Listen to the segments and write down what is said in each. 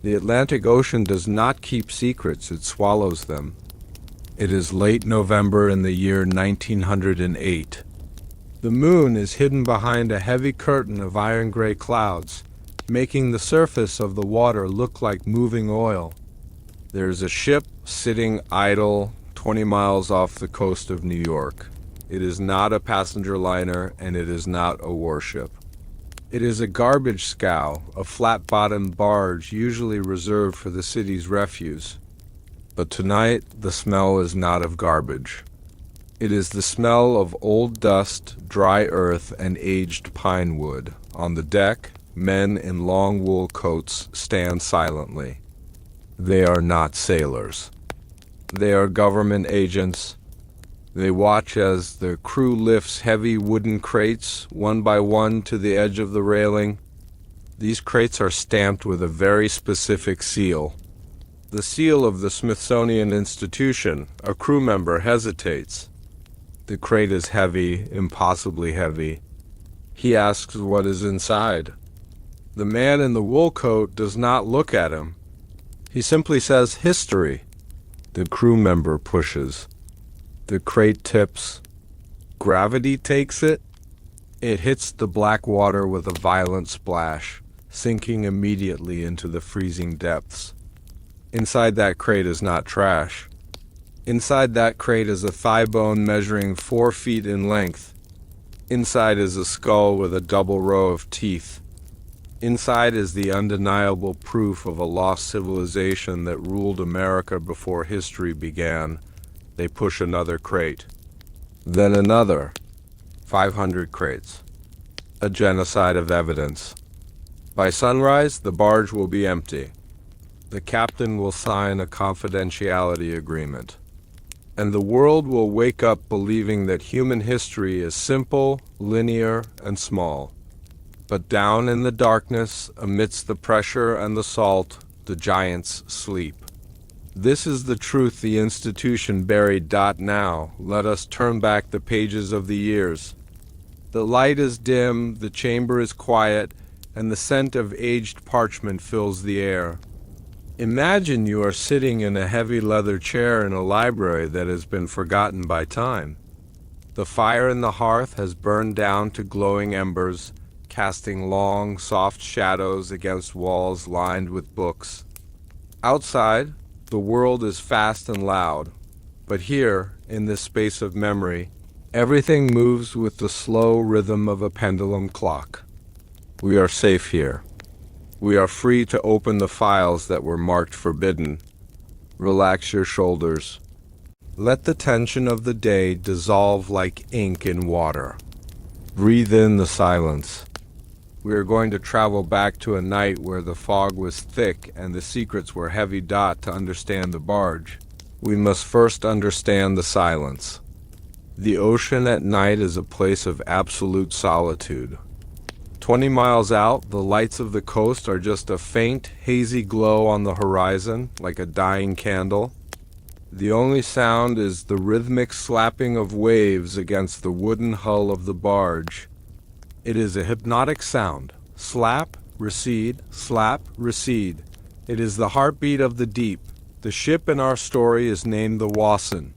The Atlantic Ocean does not keep secrets, it swallows them. It is late November in the year 1908. The moon is hidden behind a heavy curtain of iron-gray clouds, making the surface of the water look like moving oil. There is a ship sitting idle 20 miles off the coast of New York. It is not a passenger liner, and it is not a warship. It is a garbage scow, a flat-bottomed barge usually reserved for the city's refuse. But tonight, the smell is not of garbage. It is the smell of old dust, dry earth, and aged pine wood. On the deck, men in long wool coats stand silently. They are not sailors. They are government agents. They watch as the crew lifts heavy wooden crates one by one to the edge of the railing. These crates are stamped with a very specific seal. The seal of the Smithsonian Institution. A crew member hesitates. The crate is heavy, impossibly heavy. He asks what is inside. The man in the wool coat does not look at him. He simply says, "History." The crew member pushes. The crate tips. Gravity takes it. It hits the black water with a violent splash, sinking immediately into the freezing depths. Inside that crate is not trash. Inside that crate is a thigh bone measuring 4 feet in length. Inside is a skull with a double row of teeth. Inside is the undeniable proof of a lost civilization that ruled America before history began. They push another crate. Then another. 500 crates. A genocide of evidence. By sunrise, the barge will be empty. The captain will sign a confidentiality agreement. And the world will wake up believing that human history is simple, linear, and small. But down in the darkness, amidst the pressure and the salt, the giants sleep. This is the truth the institution buried. Now, let us turn back the pages of the years. The light is dim, the chamber is quiet, and the scent of aged parchment fills the air. Imagine you are sitting in a heavy leather chair in a library that has been forgotten by time. The fire in the hearth has burned down to glowing embers, casting long, soft shadows against walls lined with books. Outside, the world is fast and loud, but here, in this space of memory, everything moves with the slow rhythm of a pendulum clock. We are safe here. We are free to open the files that were marked forbidden. Relax your shoulders. Let the tension of the day dissolve like ink in water. Breathe in the silence. We are going to travel back to a night where the fog was thick and the secrets were heavy. To understand the barge, we must first understand the silence. The ocean at night is a place of absolute solitude. 20 miles out, the lights of the coast are just a faint, hazy glow on the horizon, like a dying candle. The only sound is the rhythmic slapping of waves against the wooden hull of the barge. It is a hypnotic sound. Slap, recede, slap, recede. It is the heartbeat of the deep. The ship in our story is named the Wasson.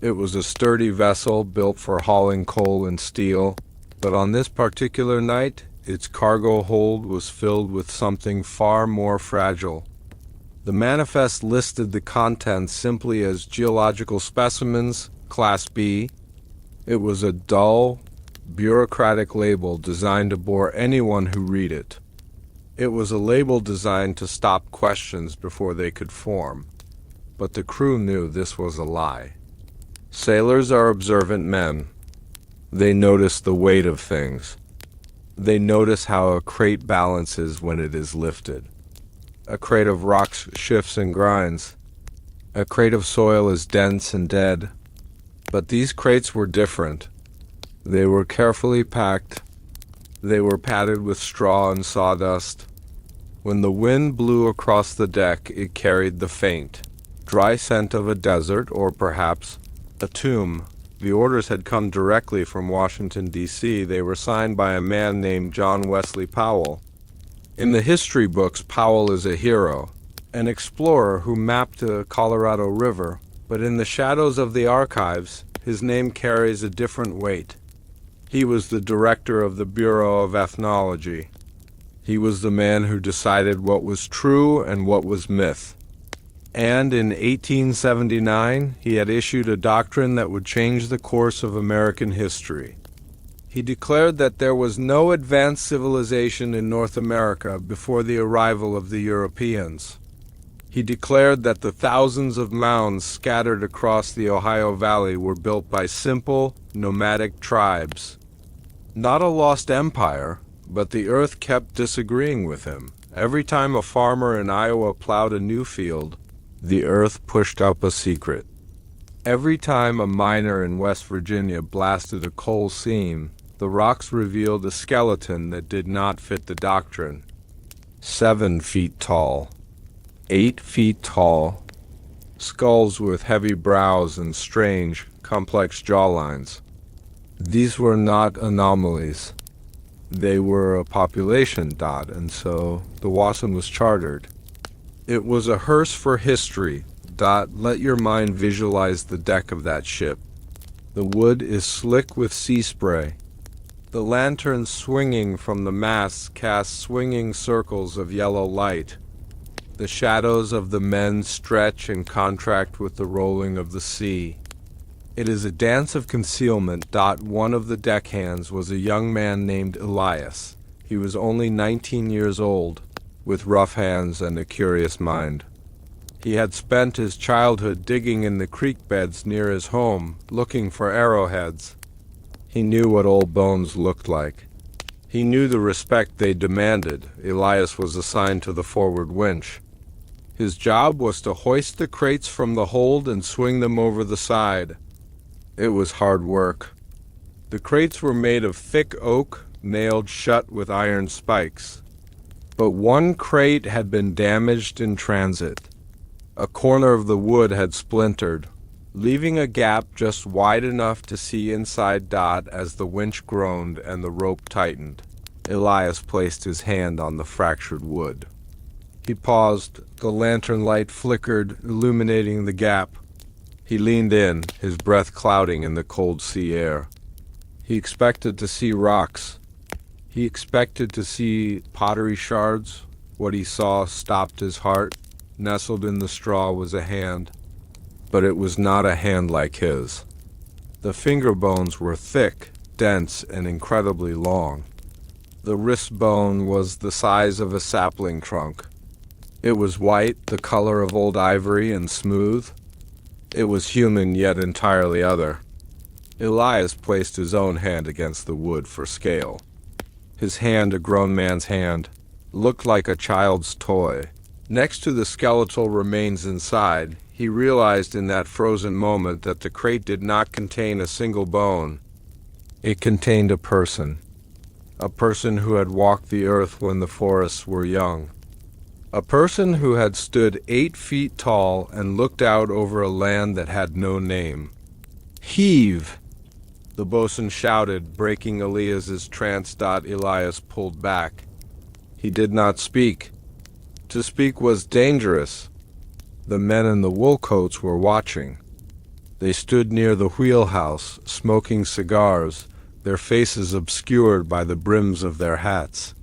It was a sturdy vessel built for hauling coal and steel, but on this particular night, its cargo hold was filled with something far more fragile. The manifest listed the contents simply as geological specimens, Class B. It was a dull, bureaucratic label designed to bore anyone who read it. It was a label designed to stop questions before they could form, but the crew knew this was a lie. Sailors are observant men. They notice the weight of things. They notice how a crate balances when it is lifted. A crate of rocks shifts and grinds. A crate of soil is dense and dead. But these crates were different. They were carefully packed. They were padded with straw and sawdust. When the wind blew across the deck, it carried the faint, dry scent of a desert or perhaps a tomb. The orders had come directly from Washington, D.C. They were signed by a man named John Wesley Powell. In the history books, Powell is a hero, an explorer who mapped the Colorado River, but in the shadows of the archives, his name carries a different weight. He was the director of the Bureau of Ethnology. He was the man who decided what was true and what was myth. And in 1879, he had issued a doctrine that would change the course of American history. He declared that there was no advanced civilization in North America before the arrival of the Europeans. He declared that the thousands of mounds scattered across the Ohio Valley were built by simple, nomadic tribes. Not a lost empire, but the earth kept disagreeing with him. Every time a farmer in Iowa plowed a new field, the earth pushed up a secret. Every time a miner in West Virginia blasted a coal seam, the rocks revealed a skeleton that did not fit the doctrine. 7 feet tall, 8 feet tall, skulls with heavy brows and strange, complex jawlines. These were not anomalies. They were a population, and so the Wasson was chartered. It was a hearse for history. Let your mind visualize the deck of that ship. The wood is slick with sea spray. The lanterns swinging from the masts cast swinging circles of yellow light. The shadows of the men stretch and contract with the rolling of the sea. It is a dance of concealment. One of the deckhands was a young man named Elias. He was only 19 years old, with rough hands and a curious mind. He had spent his childhood digging in the creek beds near his home, looking for arrowheads. He knew what old bones looked like. He knew the respect they demanded. Elias was assigned to the forward winch. His job was to hoist the crates from the hold and swing them over the side. It was hard work. The crates were made of thick oak, nailed shut with iron spikes. But one crate had been damaged in transit. A corner of the wood had splintered, leaving a gap just wide enough to see inside. As the winch groaned and the rope tightened, Elias placed his hand on the fractured wood. He paused. The lantern light flickered, illuminating the gap. He leaned in, his breath clouding in the cold sea air. He expected to see rocks. He expected to see pottery shards. What he saw stopped his heart. Nestled in the straw was a hand, but it was not a hand like his. The finger bones were thick, dense, and incredibly long. The wrist bone was the size of a sapling trunk. It was white, the color of old ivory, and smooth. It was human, yet entirely other. Elias placed his own hand against the wood for scale. His hand, a grown man's hand, looked like a child's toy. Next to the skeletal remains inside, he realized in that frozen moment that the crate did not contain a single bone. It contained a person who had walked the earth when the forests were young. A person who had stood 8 feet tall and looked out over a land that had no name. Heave! The bosun shouted, breaking Elias's trance. Elias pulled back. He did not speak. To speak was dangerous. The men in the wool coats were watching. They stood near the wheelhouse, smoking cigars, their faces obscured by the brims of their hats.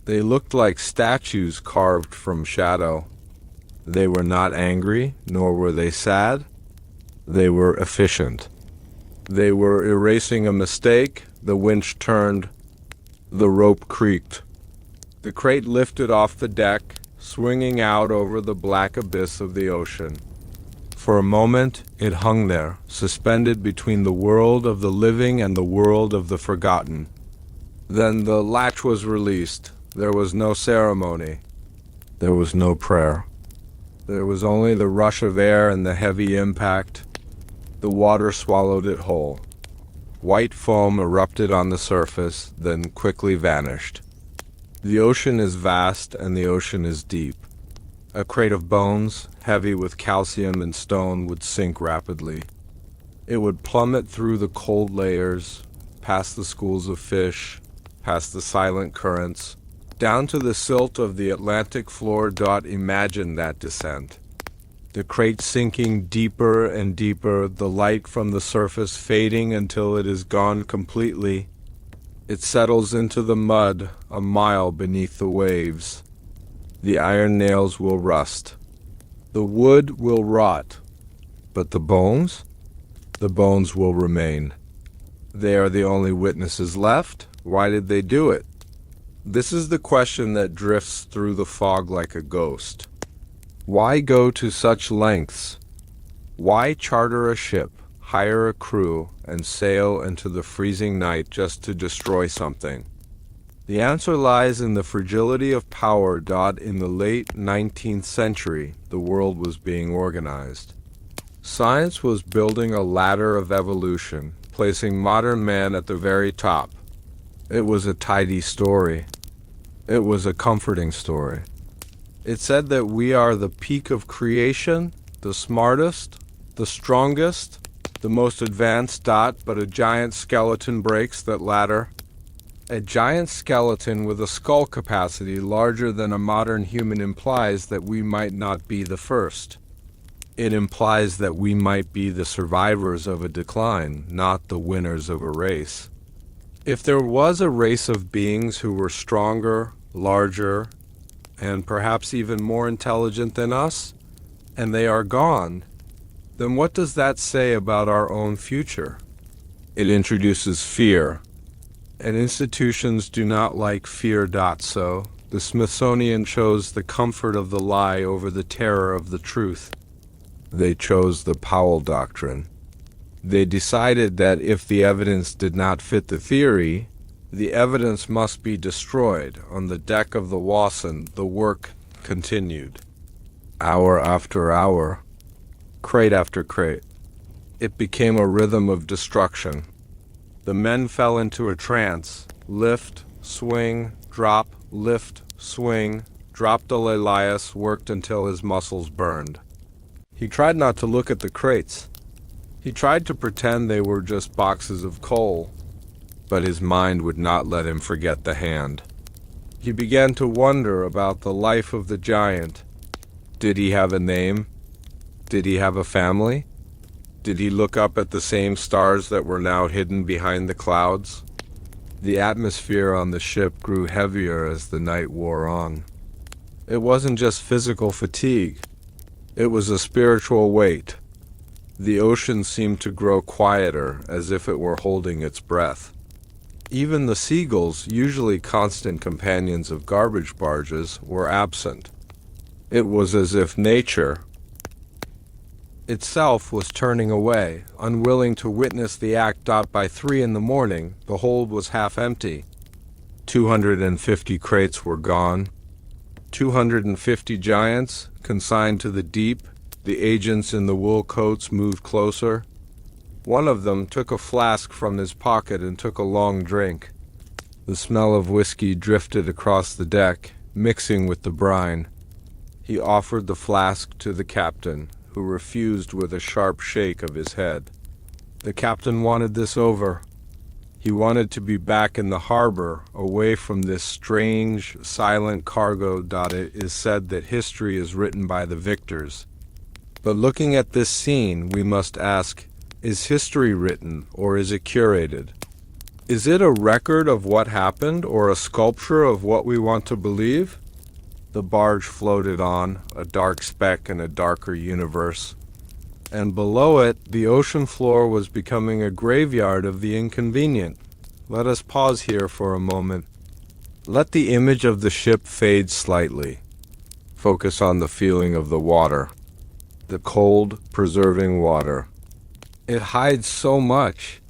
They looked like statues carved from shadow. They were not angry, nor were they sad. They were efficient. They were erasing a mistake. The winch turned. The rope creaked. The crate lifted off the deck, swinging out over the black abyss of the ocean. For a moment, it hung there, suspended between the world of the living and the world of the forgotten. Then the latch was released. There was no ceremony. There was no prayer. There was only the rush of air and the heavy impact. The water swallowed it whole. White foam erupted on the surface, then quickly vanished. The ocean is vast and the ocean is deep. A crate of bones, heavy with calcium and stone, would sink rapidly. It would plummet through the cold layers, past the schools of fish, past the silent currents, down to the silt of the Atlantic floor. Imagine that descent. The crate sinking deeper and deeper, the light from the surface fading until it is gone completely. It settles into the mud a mile beneath the waves. The iron nails will rust. The wood will rot. But the bones? The bones will remain. They are the only witnesses left. Why did they do it? This is the question that drifts through the fog like a ghost. Why go to such lengths? Why charter a ship, hire a crew, and sail into the freezing night just to destroy something? The answer lies in the fragility of power. In the late 19th century, the world was being organized. Science was building a ladder of evolution, placing modern man at the very top. It was a tidy story. It was a comforting story. It said that we are the peak of creation, the smartest, the strongest, the most advanced. But a giant skeleton breaks that ladder. A giant skeleton with a skull capacity larger than a modern human implies that we might not be the first. It implies that we might be the survivors of a decline, not the winners of a race. If there was a race of beings who were stronger, larger, and perhaps even more intelligent than us, and they are gone, then what does that say about our own future? It introduces fear, and institutions do not like fear. So, the Smithsonian chose the comfort of the lie over the terror of the truth. They chose the Powell Doctrine. They decided that if the evidence did not fit the theory, the evidence must be destroyed. On the deck of the Wasson, the work continued. Hour after hour, crate after crate. It became a rhythm of destruction. The men fell into a trance. Lift, swing, drop, lift, swing, drop. Elias worked until his muscles burned. He tried not to look at the crates. He tried to pretend they were just boxes of coal, but his mind would not let him forget the hand. He began to wonder about the life of the giant. Did he have a name? Did he have a family? Did he look up at the same stars that were now hidden behind the clouds? The atmosphere on the ship grew heavier as the night wore on. It wasn't just physical fatigue. It was a spiritual weight. The ocean seemed to grow quieter, as if it were holding its breath. Even the seagulls, usually constant companions of garbage barges, were absent. It was as if nature itself was turning away, unwilling to witness the act. By 3 a.m, the hold was half empty. 250 crates were gone. 250 giants, consigned to the deep. The agents in the wool coats moved closer. One of them took a flask from his pocket and took a long drink. The smell of whiskey drifted across the deck, mixing with the brine. He offered the flask to the captain, who refused with a sharp shake of his head. The captain wanted this over. He wanted to be back in the harbor, away from this strange, silent cargo. It is said that history is written by the victors. But looking at this scene, we must ask, is history written, or is it curated? Is it a record of what happened, or a sculpture of what we want to believe? The barge floated on, a dark speck in a darker universe. And below it, the ocean floor was becoming a graveyard of the inconvenient. Let us pause here for a moment. Let the image of the ship fade slightly. Focus on the feeling of the water. The cold, preserving water. It hides so much.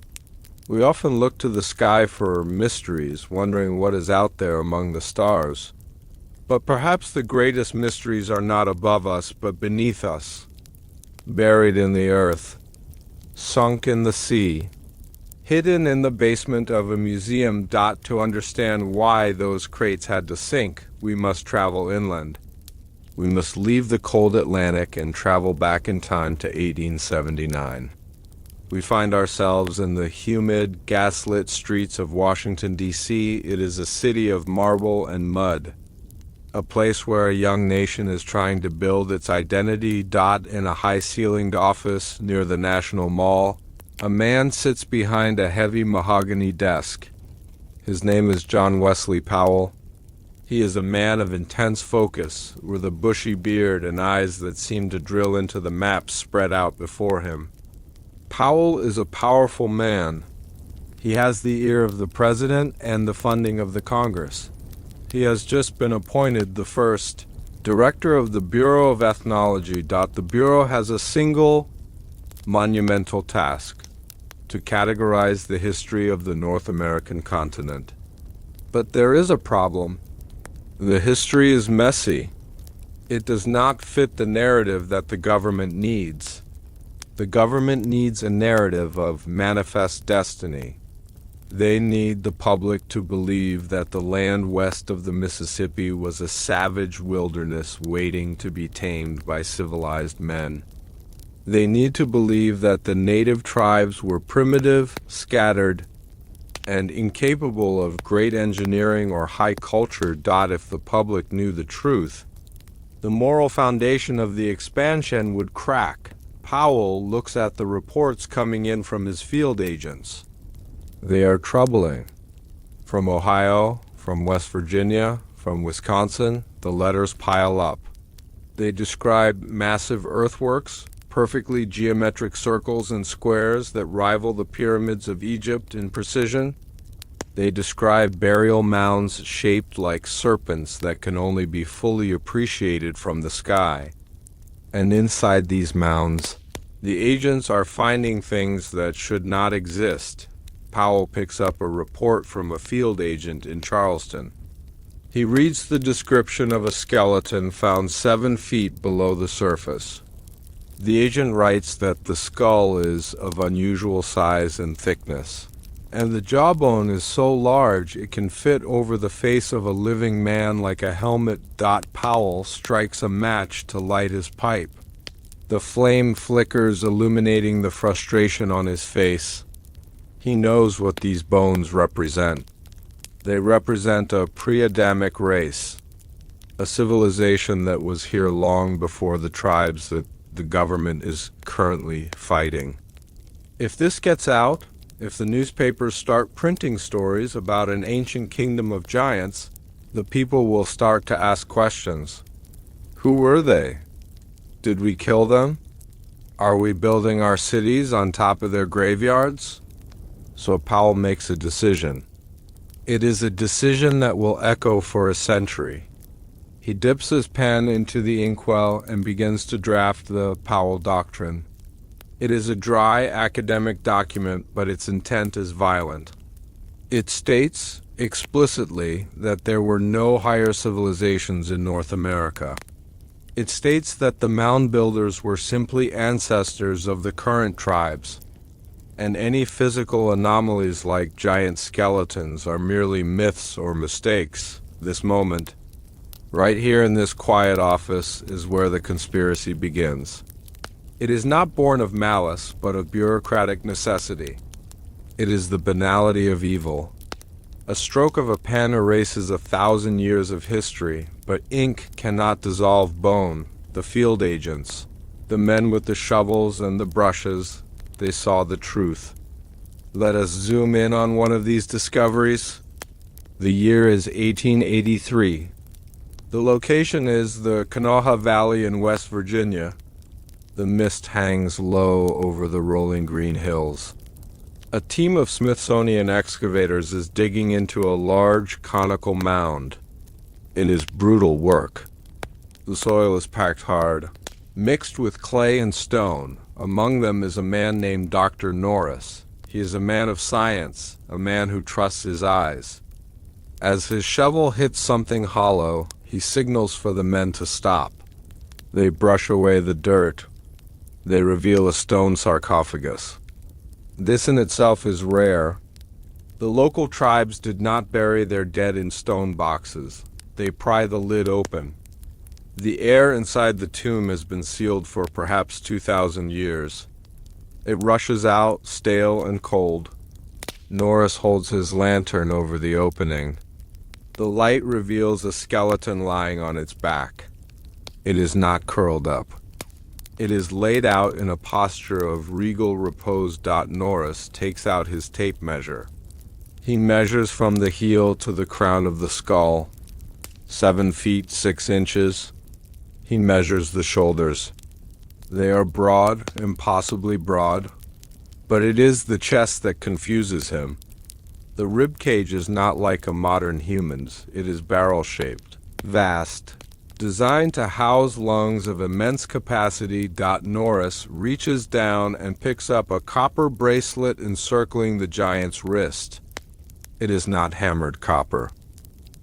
We often look to the sky for mysteries, wondering what is out there among the stars. But perhaps the greatest mysteries are not above us, but beneath us, buried in the earth, sunk in the sea, hidden in the basement of a museum. To understand why those crates had to sink, we must travel inland. We must leave the cold Atlantic and travel back in time to 1879. We find ourselves in the humid, gaslit streets of Washington, D.C. It is a city of marble and mud, a place where a young nation is trying to build its identity. In a high-ceilinged office near the National Mall, a man sits behind a heavy mahogany desk. His name is John Wesley Powell. He is a man of intense focus, with a bushy beard and eyes that seem to drill into the maps spread out before him. Powell is a powerful man. He has the ear of the president and the funding of the Congress. He has just been appointed the first director of the Bureau of Ethnology. The Bureau has a single monumental task: to categorize the history of the North American continent. But there is a problem. The history is messy. It does not fit the narrative that the government needs. The government needs a narrative of manifest destiny. They need the public to believe that the land west of the Mississippi was a savage wilderness waiting to be tamed by civilized men. They need to believe that the native tribes were primitive, scattered, and incapable of great engineering or high culture. If the public knew the truth, the moral foundation of the expansion would crack. Powell looks at the reports coming in from his field agents. They are troubling. From Ohio, from West Virginia, from Wisconsin, the letters pile up. They describe massive earthworks, perfectly geometric circles and squares that rival the pyramids of Egypt in precision. They describe burial mounds shaped like serpents that can only be fully appreciated from the sky. And inside these mounds, the agents are finding things that should not exist. Powell picks up a report from a field agent in Charleston. He reads the description of a skeleton found 7 feet below the surface. The agent writes that the skull is of unusual size and thickness, and the jawbone is so large it can fit over the face of a living man like a helmet. Powell strikes a match to light his pipe. The flame flickers, illuminating the frustration on his face. He knows what these bones represent. They represent a pre-Adamic race, a civilization that was here long before the tribes that the government is currently fighting. If this gets out, if the newspapers start printing stories about an ancient kingdom of giants, the people will start to ask questions. Who were they? Did we kill them? Are we building our cities on top of their graveyards? So Powell makes a decision. It is a decision that will echo for a century. He dips his pen into the inkwell and begins to draft the Powell Doctrine. It is a dry academic document, but its intent is violent. It states explicitly that there were no higher civilizations in North America. It states that the Mound Builders were simply ancestors of the current tribes, and any physical anomalies like giant skeletons are merely myths or mistakes. This moment, right here in this quiet office, is where the conspiracy begins. It is not born of malice, but of bureaucratic necessity. It is the banality of evil. A stroke of a pen erases 1,000 years of history, but ink cannot dissolve bone. The field agents, the men with the shovels and the brushes, they saw the truth. Let us zoom in on one of these discoveries. The year is 1883. The location is the Kanawha Valley in West Virginia. The mist hangs low over the rolling green hills. A team of Smithsonian excavators is digging into a large conical mound. It is brutal work. The soil is packed hard, mixed with clay and stone. Among them is a man named Dr. Norris. He is a man of science, a man who trusts his eyes. As his shovel hits something hollow, he signals for the men to stop. They brush away the dirt. They reveal a stone sarcophagus. This in itself is rare. The local tribes did not bury their dead in stone boxes. They pry the lid open. The air inside the tomb has been sealed for perhaps 2,000 years. It rushes out, stale and cold. Norris holds his lantern over the opening. The light reveals a skeleton lying on its back. It is not curled up. It is laid out in a posture of regal repose. Norris takes out his tape measure. He measures from the heel to the crown of the skull, 7 feet 6 inches. He measures the shoulders. They are broad, impossibly broad, but it is the chest that confuses him. The rib cage is not like a modern human's. It is barrel-shaped, vast, designed to house lungs of immense capacity. Norris reaches down and picks up a copper bracelet encircling the giant's wrist. It is not hammered copper.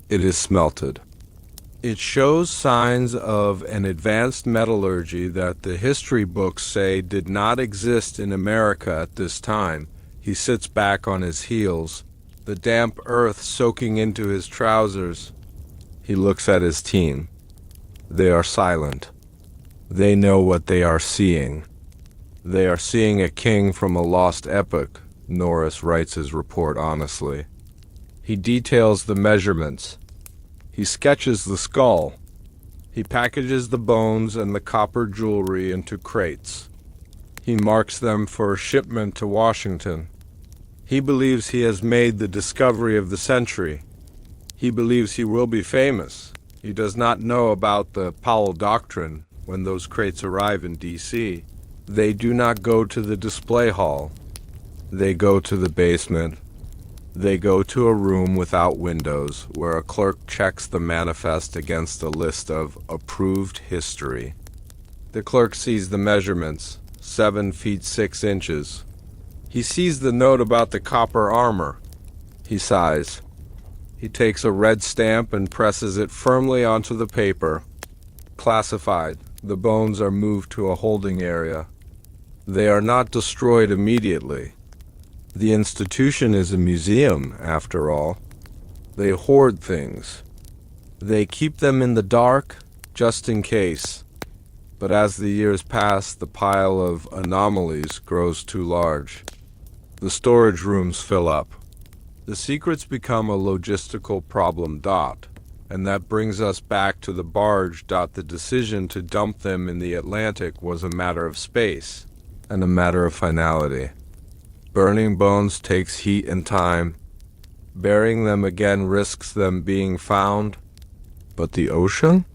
It is smelted. It shows signs of an advanced metallurgy that the history books say did not exist in America at this time. He sits back on his heels, the damp earth soaking into his trousers. He looks at his team. They are silent. They know what they are seeing. They are seeing a king from a lost epoch, Norris writes his report honestly. He details the measurements. He sketches the skull. He packages the bones and the copper jewelry into crates. He marks them for shipment to Washington. He believes he has made the discovery of the century. He believes he will be famous. He does not know about the Powell Doctrine when those crates arrive in D.C. They do not go to the display hall. They go to the basement. They go to a room without windows where a clerk checks the manifest against a list of approved history. The clerk sees the measurements, 7 feet 6 inches. He sees the note about the copper armor. He sighs. He takes a red stamp and presses it firmly onto the paper. Classified. The bones are moved to a holding area. They are not destroyed immediately. The institution is a museum, after all. They hoard things. They keep them in the dark, just in case. But as the years pass, the pile of anomalies grows too large. The storage rooms fill up. The secrets become a logistical problem. And that brings us back to the barge. The decision to dump them in the Atlantic was a matter of space and a matter of finality. Burning bones takes heat and time. Burying them again risks them being found. But the ocean?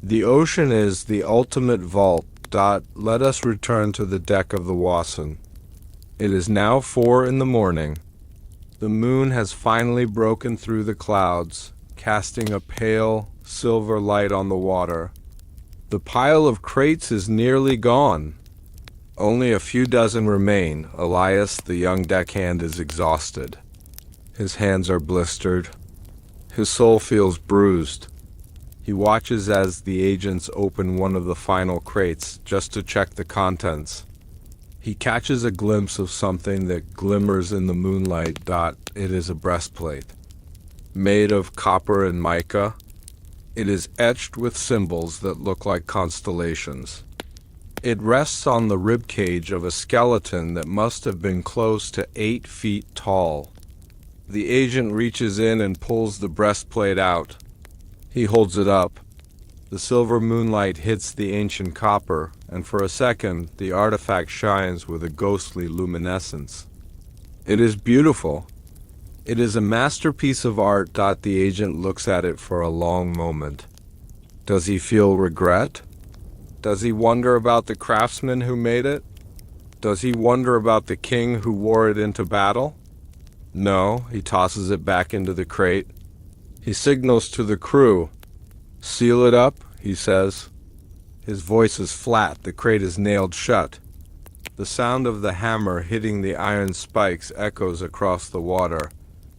The ocean is the ultimate vault. Let us return to the deck of the Wasson. It is now 4 in the morning. The moon has finally broken through the clouds, casting a pale, silver light on the water. The pile of crates is nearly gone. Only a few dozen remain. Elias, the young deckhand, is exhausted. His hands are blistered. His soul feels bruised. He watches as the agents open one of the final crates just to check the contents. He catches a glimpse of something that glimmers in the moonlight. It is a breastplate, made of copper and mica. It is etched with symbols that look like constellations. It rests on the rib cage of a skeleton that must have been close to 8 feet tall. The agent reaches in and pulls the breastplate out. He holds it up. The silver moonlight hits the ancient copper, and for a second the artifact shines with a ghostly luminescence. It is beautiful. It is a masterpiece of art. The agent looks at it for a long moment. Does he feel regret? Does he wonder about the craftsman who made it? Does he wonder about the king who wore it into battle? No, he tosses it back into the crate. He signals to the crew. "Seal it up," he says. His voice is flat. The crate is nailed shut. The sound of the hammer hitting the iron spikes echoes across the water.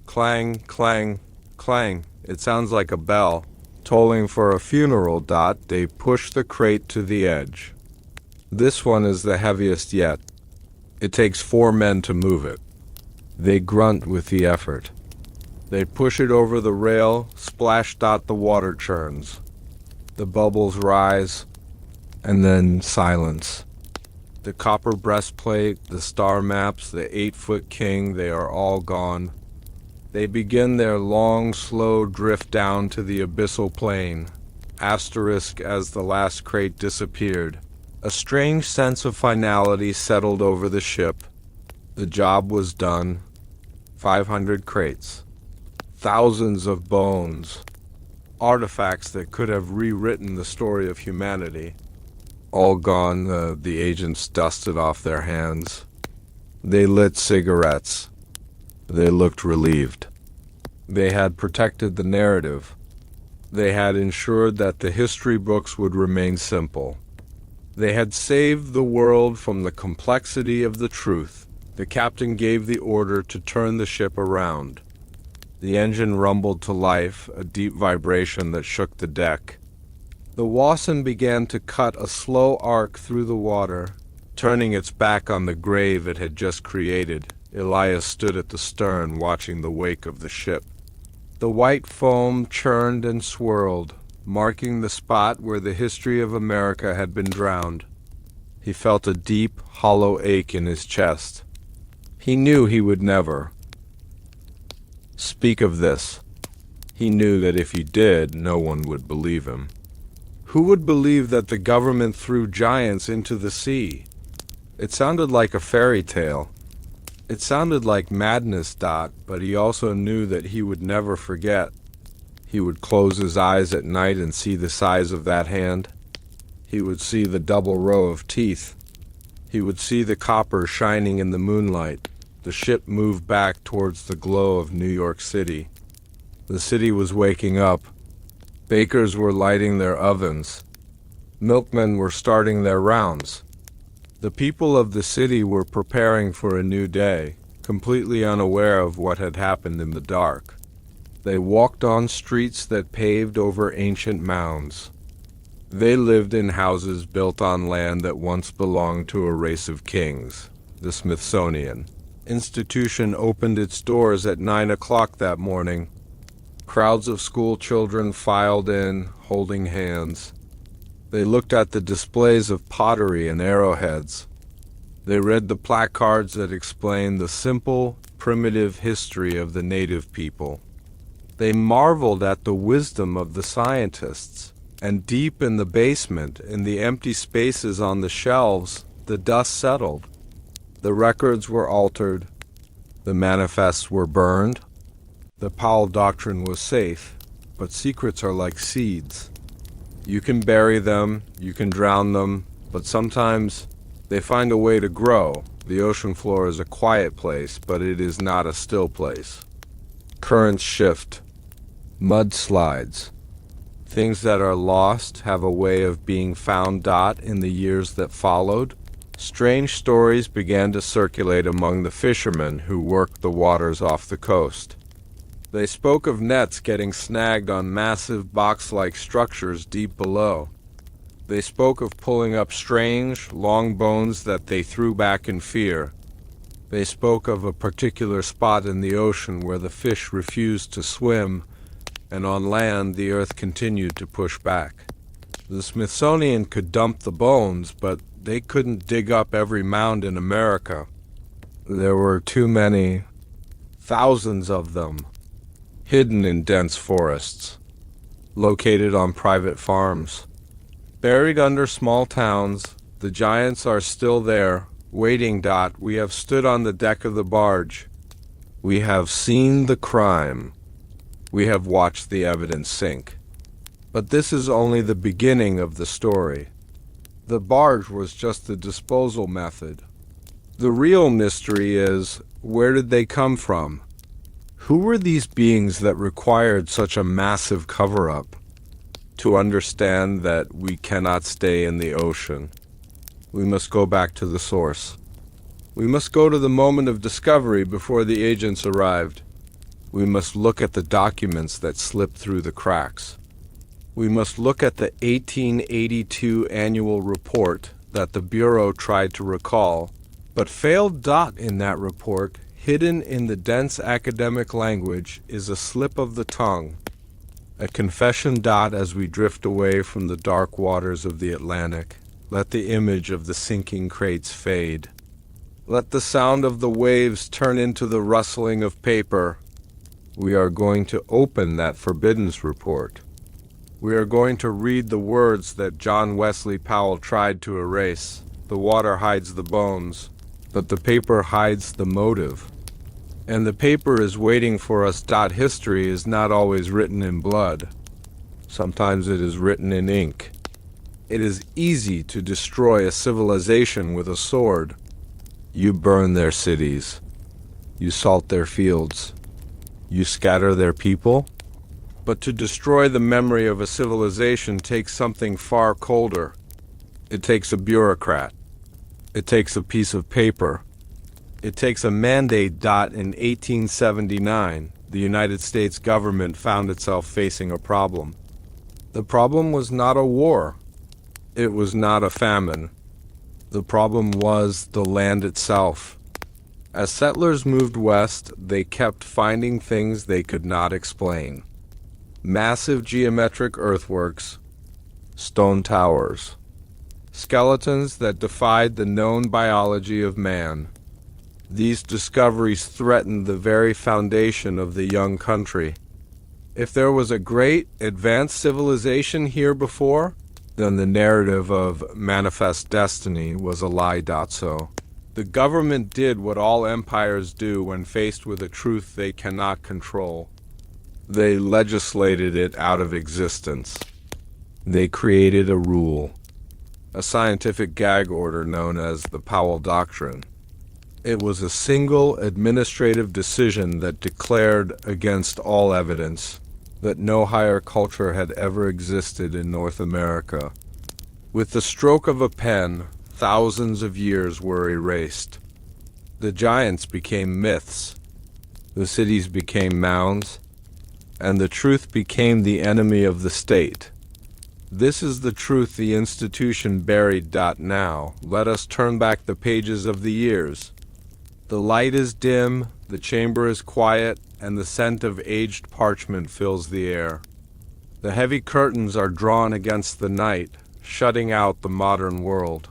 Clang, clang, clang. It sounds like a bell, tolling for a funeral. They push the crate to the edge. This one is the heaviest yet. It takes 4 men to move it. They grunt with the effort. They push it over the rail. Splash. The water churns. The bubbles rise, and then silence. The copper breastplate, the star maps, the 8-foot king, they are all gone. They begin their long, slow drift down to the abyssal plain, asterisk as the last crate disappeared. A strange sense of finality settled over the ship. The job was done. 500 crates. Thousands of bones. Artifacts that could have rewritten the story of humanity. All gone, the agents dusted off their hands. They lit cigarettes. They looked relieved. They had protected the narrative. They had ensured that the history books would remain simple. They had saved the world from the complexity of the truth. The captain gave the order to turn the ship around. The engine rumbled to life, a deep vibration that shook the deck. The Wasson began to cut a slow arc through the water, turning its back on the grave it had just created. Elias stood at the stern, watching the wake of the ship. The white foam churned and swirled, marking the spot where the history of America had been drowned. He felt a deep, hollow ache in his chest. He knew he would never speak of this. He knew that if he did, no one would believe him. Who would believe that the government threw giants into the sea? It sounded like a fairy tale. It sounded like madness, but he also knew that he would never forget. He would close his eyes at night and see the size of that hand. He would see the double row of teeth. He would see the copper shining in the moonlight. The ship moved back towards the glow of New York City. The city was waking up. Bakers were lighting their ovens. Milkmen were starting their rounds. The people of the city were preparing for a new day, completely unaware of what had happened in the dark. They walked on streets that paved over ancient mounds. They lived in houses built on land that once belonged to a race of kings, the Smithsonian Institution opened its doors at 9 o'clock that morning. Crowds of school children filed in, holding hands. They looked at the displays of pottery and arrowheads. They read the placards that explained the simple, primitive history of the native people. They marveled at the wisdom of the scientists, and deep in the basement, in the empty spaces on the shelves, the dust settled. The records were altered. The manifests were burned. The Powell Doctrine was safe, but secrets are like seeds. You can bury them, you can drown them, but sometimes they find a way to grow. The ocean floor is a quiet place, but it is not a still place. Currents shift. Mudslides. Things that are lost have a way of being found. In the years that followed, strange stories began to circulate among the fishermen who worked the waters off the coast. They spoke of nets getting snagged on massive box-like structures deep below. They spoke of pulling up strange, long bones that they threw back in fear. They spoke of a particular spot in the ocean where the fish refused to swim, and on land the earth continued to push back. The Smithsonian could dump the bones, but they couldn't dig up every mound in America. There were too many, thousands of them, hidden in dense forests, located on private farms, buried under small towns. The giants are still there, waiting. We have stood on the deck of the barge. We have seen the crime. We have watched the evidence sink. But this is only the beginning of the story. The barge was just the disposal method. The real mystery is, where did they come from? Who were these beings that required such a massive cover-up? To understand that we cannot stay in the ocean, we must go back to the source. We must go to the moment of discovery before the agents arrived. We must look at the documents that slipped through the cracks. We must look at the 1882 annual report that the Bureau tried to recall, but failed. In that report, hidden in the dense academic language, is a slip of the tongue, a confession. As we drift away from the dark waters of the Atlantic, Let the image of the sinking crates fade. Let the sound of the waves turn into the rustling of paper. We are going to open that forbiddance report. We are going to read the words that John Wesley Powell tried to erase. The water hides the bones, but the paper hides the motive. And the paper is waiting for us. History is not always written in blood. Sometimes it is written in ink. It is easy to destroy a civilization with a sword. You burn their cities. You salt their fields. You scatter their people. But to destroy the memory of a civilization takes something far colder. It takes a bureaucrat. It takes a piece of paper. It takes a mandate. In 1879, the United States government found itself facing a problem. The problem was not a war. It was not a famine. The problem was the land itself. As settlers moved west, they kept finding things they could not explain. Massive geometric earthworks, stone towers, skeletons that defied the known biology of man. These discoveries threatened the very foundation of the young country. If there was a great, advanced civilization here before, then the narrative of manifest destiny was a lie. So, the government did what all empires do when faced with a truth they cannot control. They legislated it out of existence. They created a rule, a scientific gag order known as the Powell Doctrine. It was a single administrative decision that declared against all evidence that no higher culture had ever existed in North America. With the stroke of a pen, thousands of years were erased. The giants became myths, the cities became mounds, and the truth became the enemy of the state. This is the truth the institution buried. Now, let us turn back the pages of the years. The light is dim, the chamber is quiet, and the scent of aged parchment fills the air. The heavy curtains are drawn against the night, shutting out the modern world.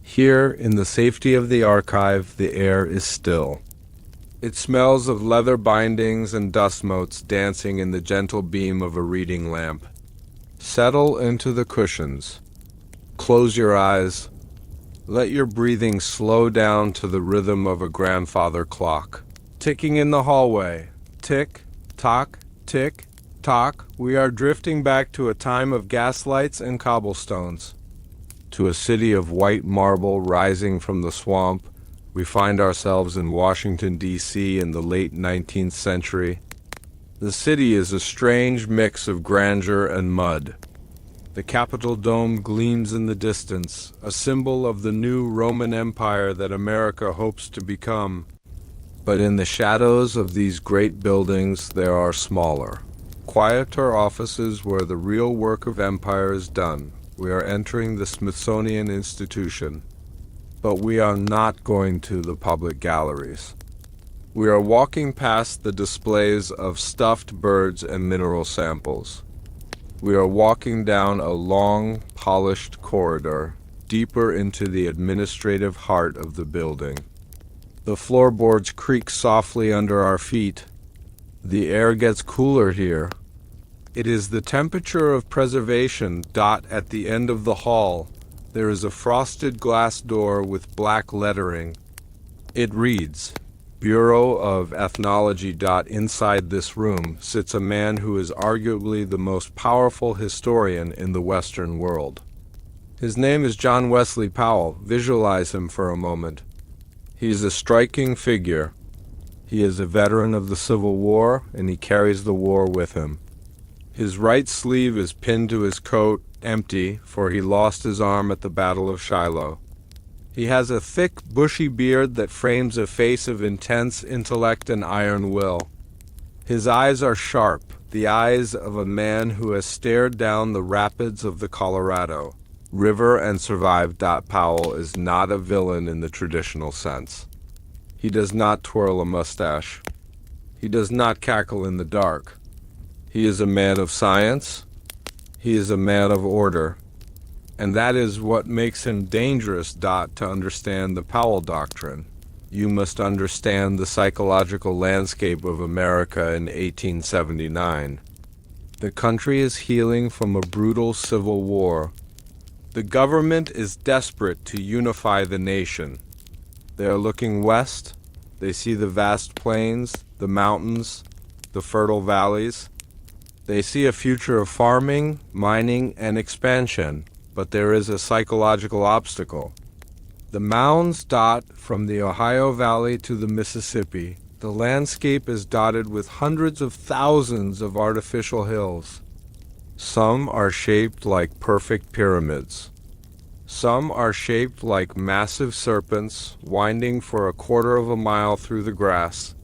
Here, in the safety of the archive, the air is still. It smells of leather bindings and dust motes dancing in the gentle beam of a reading lamp. Settle into the cushions. Close your eyes. Let your breathing slow down to the rhythm of a grandfather clock. Ticking in the hallway. Tick, tock, tick, tock. We are drifting back to a time of gaslights and cobblestones. To a city of white marble rising from the swamp. We find ourselves in Washington, D.C. in the late 19th century. The city is a strange mix of grandeur and mud. The Capitol dome gleams in the distance, a symbol of the new Roman Empire that America hopes to become. But in the shadows of these great buildings there are smaller, quieter offices where the real work of empire is done. We are entering the Smithsonian Institution. But we are not going to the public galleries. We are walking past the displays of stuffed birds and mineral samples. We are walking down a long, polished corridor, deeper into the administrative heart of the building. The floorboards creak softly under our feet. The air gets cooler here. It is the temperature of preservation. At the end of the hall, there is a frosted glass door with black lettering. It reads, Bureau of Ethnology. Inside this room sits a man who is arguably the most powerful historian in the Western world. His name is John Wesley Powell. Visualize him for a moment. He is a striking figure. He is a veteran of the Civil War, and he carries the war with him. His right sleeve is pinned to his coat, empty, for he lost his arm at the Battle of Shiloh. He has a thick, bushy beard that frames a face of intense intellect and iron will. His eyes are sharp, the eyes of a man who has stared down the rapids of the Colorado River and survived. Powell is not a villain in the traditional sense. He does not twirl a mustache. He does not cackle in the dark. He is a man of science. He is a man of order. And that is what makes him dangerous. To understand the Powell Doctrine, you must understand the psychological landscape of America in 1879. The country is healing from a brutal civil war. The government is desperate to unify the nation. They are looking west. They see the vast plains, the mountains, the fertile valleys. They see a future of farming, mining, and expansion, but there is a psychological obstacle. The mounds dot from the Ohio Valley to the Mississippi. The landscape is dotted with hundreds of thousands of artificial hills. Some are shaped like perfect pyramids. Some are shaped like massive serpents, winding for a quarter of a mile through the grass.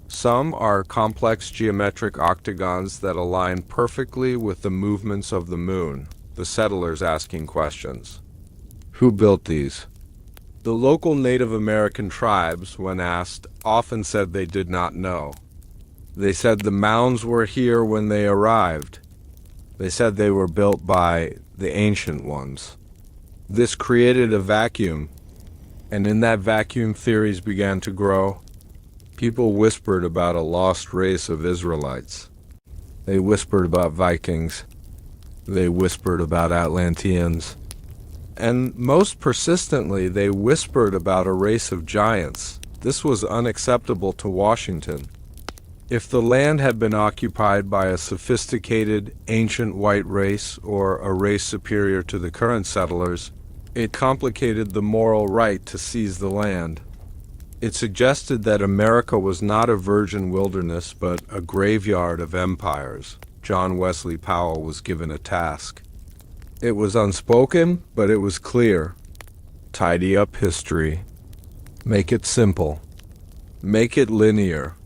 Some are complex geometric octagons that align perfectly with the movements of the moon. The settlers asking questions. Who built these? The local Native American tribes, when asked, often said they did not know. They said the mounds were here when they arrived. They said they were built by the ancient ones. This created a vacuum, and in that vacuum theories began to grow. People whispered about a lost race of Israelites. They whispered about Vikings. They whispered about Atlanteans. And most persistently, they whispered about a race of giants. This was unacceptable to Washington. If the land had been occupied by a sophisticated, ancient white race or a race superior to the current settlers, it complicated the moral right to seize the land. It suggested that America was not a virgin wilderness, but a graveyard of empires. John Wesley Powell was given a task. It was unspoken, but it was clear. Tidy up history. Make it simple. Make it linear.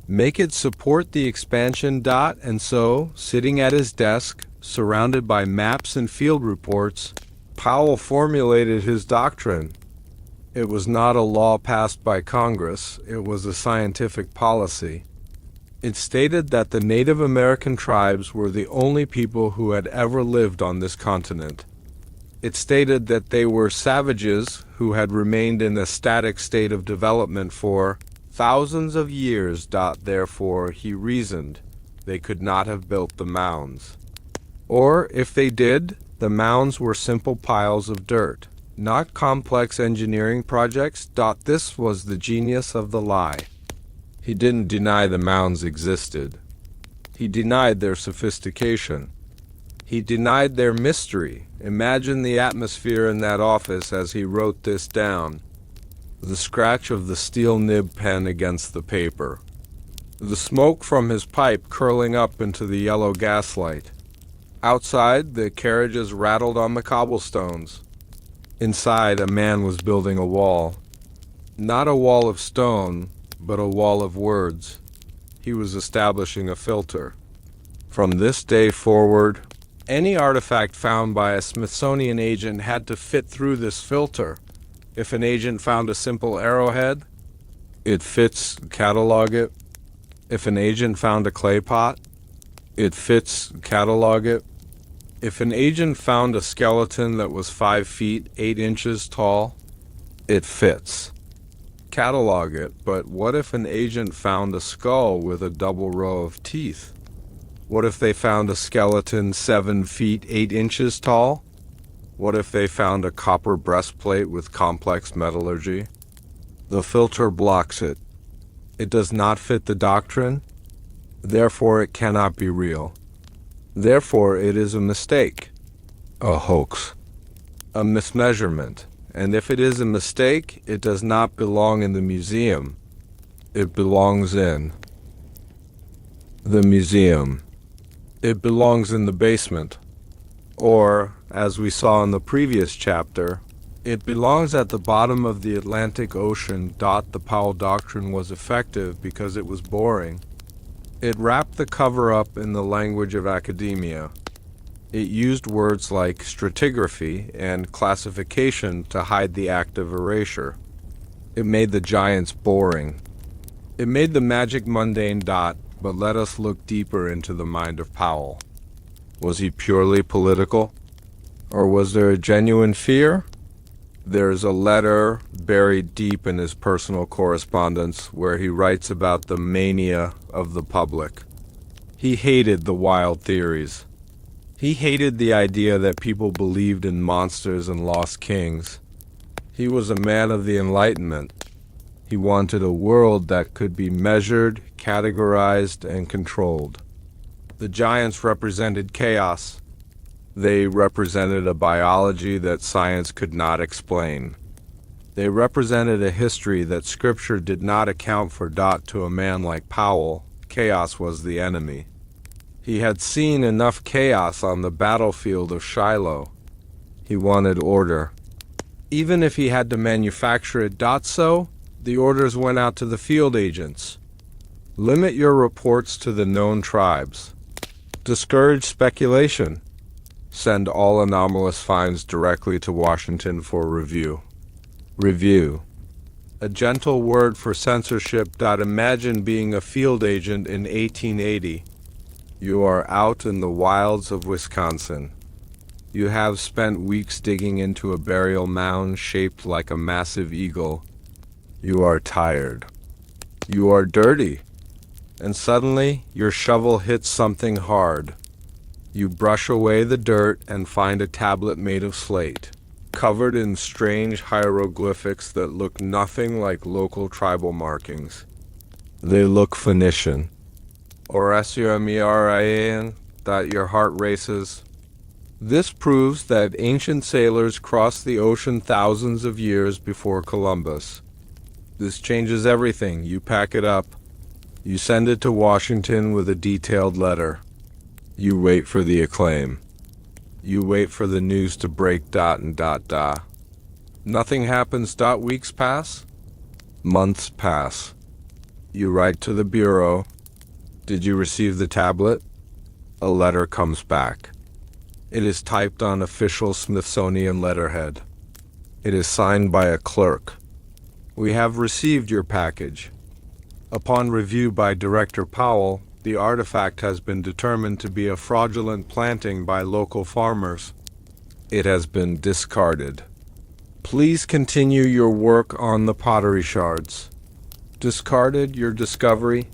Make it support the expansion. And so, sitting at his desk, surrounded by maps and field reports, Powell formulated his doctrine. It was not a law passed by Congress, it was a scientific policy. It stated that the Native American tribes were the only people who had ever lived on this continent. It stated that they were savages who had remained in a static state of development for thousands of years. Therefore, he reasoned, they could not have built the mounds. Or, if they did, the mounds were simple piles of dirt, not complex engineering projects. This was the genius of the lie. He didn't deny the mounds existed. He denied their sophistication. He denied their mystery. Imagine the atmosphere in that office as he wrote this down. The scratch of the steel nib pen against the paper. The smoke from his pipe curling up into the yellow gaslight. Outside, the carriages rattled on the cobblestones. Inside, a man was building a wall. Not a wall of stone, but a wall of words. He was establishing a filter. From this day forward, any artifact found by a Smithsonian agent had to fit through this filter. If an agent found a simple arrowhead, it fits, catalog it. If an agent found a clay pot, it fits, catalog it. If an agent found a skeleton that was 5 feet 8 inches tall, it fits. Catalog it. But what if an agent found a skull with a double row of teeth? What if they found a skeleton 7 feet 8 inches tall? What if they found a copper breastplate with complex metallurgy? The filter blocks it. It does not fit the doctrine. Therefore, it cannot be real. Therefore, it is a mistake, a hoax, a mismeasurement. And if it is a mistake, it does not belong in the museum. It belongs in the museum. It belongs in the basement. Or, as we saw in the previous chapter, it belongs at the bottom of the Atlantic Ocean. The Powell Doctrine was effective because it was boring. It wrapped the cover up in the language of academia. It used words like stratigraphy and classification to hide the act of erasure. It made the giants boring. It made the magic mundane. But let us look deeper into the mind of Powell. Was he purely political? Or was there a genuine fear? There's a letter buried deep in his personal correspondence where he writes about the mania of the public. He hated the wild theories. He hated the idea that people believed in monsters and lost kings. He was a man of the Enlightenment. He wanted a world that could be measured, categorized, and controlled. The giants represented chaos. They represented a biology that science could not explain. They represented a history that Scripture did not account for. To a man like Powell, chaos was the enemy. He had seen enough chaos on the battlefield of Shiloh. He wanted order. Even if he had to manufacture it. So, the orders went out to the field agents. Limit your reports to the known tribes. Discourage speculation. Send all anomalous finds directly to Washington for review. Review. A gentle word for censorship. Imagine being a field agent in 1880. You are out in the wilds of Wisconsin. You have spent weeks digging into a burial mound shaped like a massive eagle. You are tired. You are dirty. And suddenly, your shovel hits something hard. You brush away the dirt and find a tablet made of slate, covered in strange hieroglyphics that look nothing like local tribal markings. They look Phoenician. That your heart races. This proves that ancient sailors crossed the ocean thousands of years before Columbus. This changes everything. You pack it up. You send it to Washington with a detailed letter. You wait for the acclaim. You wait for the news to break. Nothing happens. Weeks pass. Months pass. You write to the bureau. Did you receive the tablet? A letter comes back. It is typed on official Smithsonian letterhead. It is signed by a clerk. We have received your package. Upon review by Director Powell, the artifact has been determined to be a fraudulent planting by local farmers. It has been discarded. Please continue your work on the pottery shards. Discarded your discovery,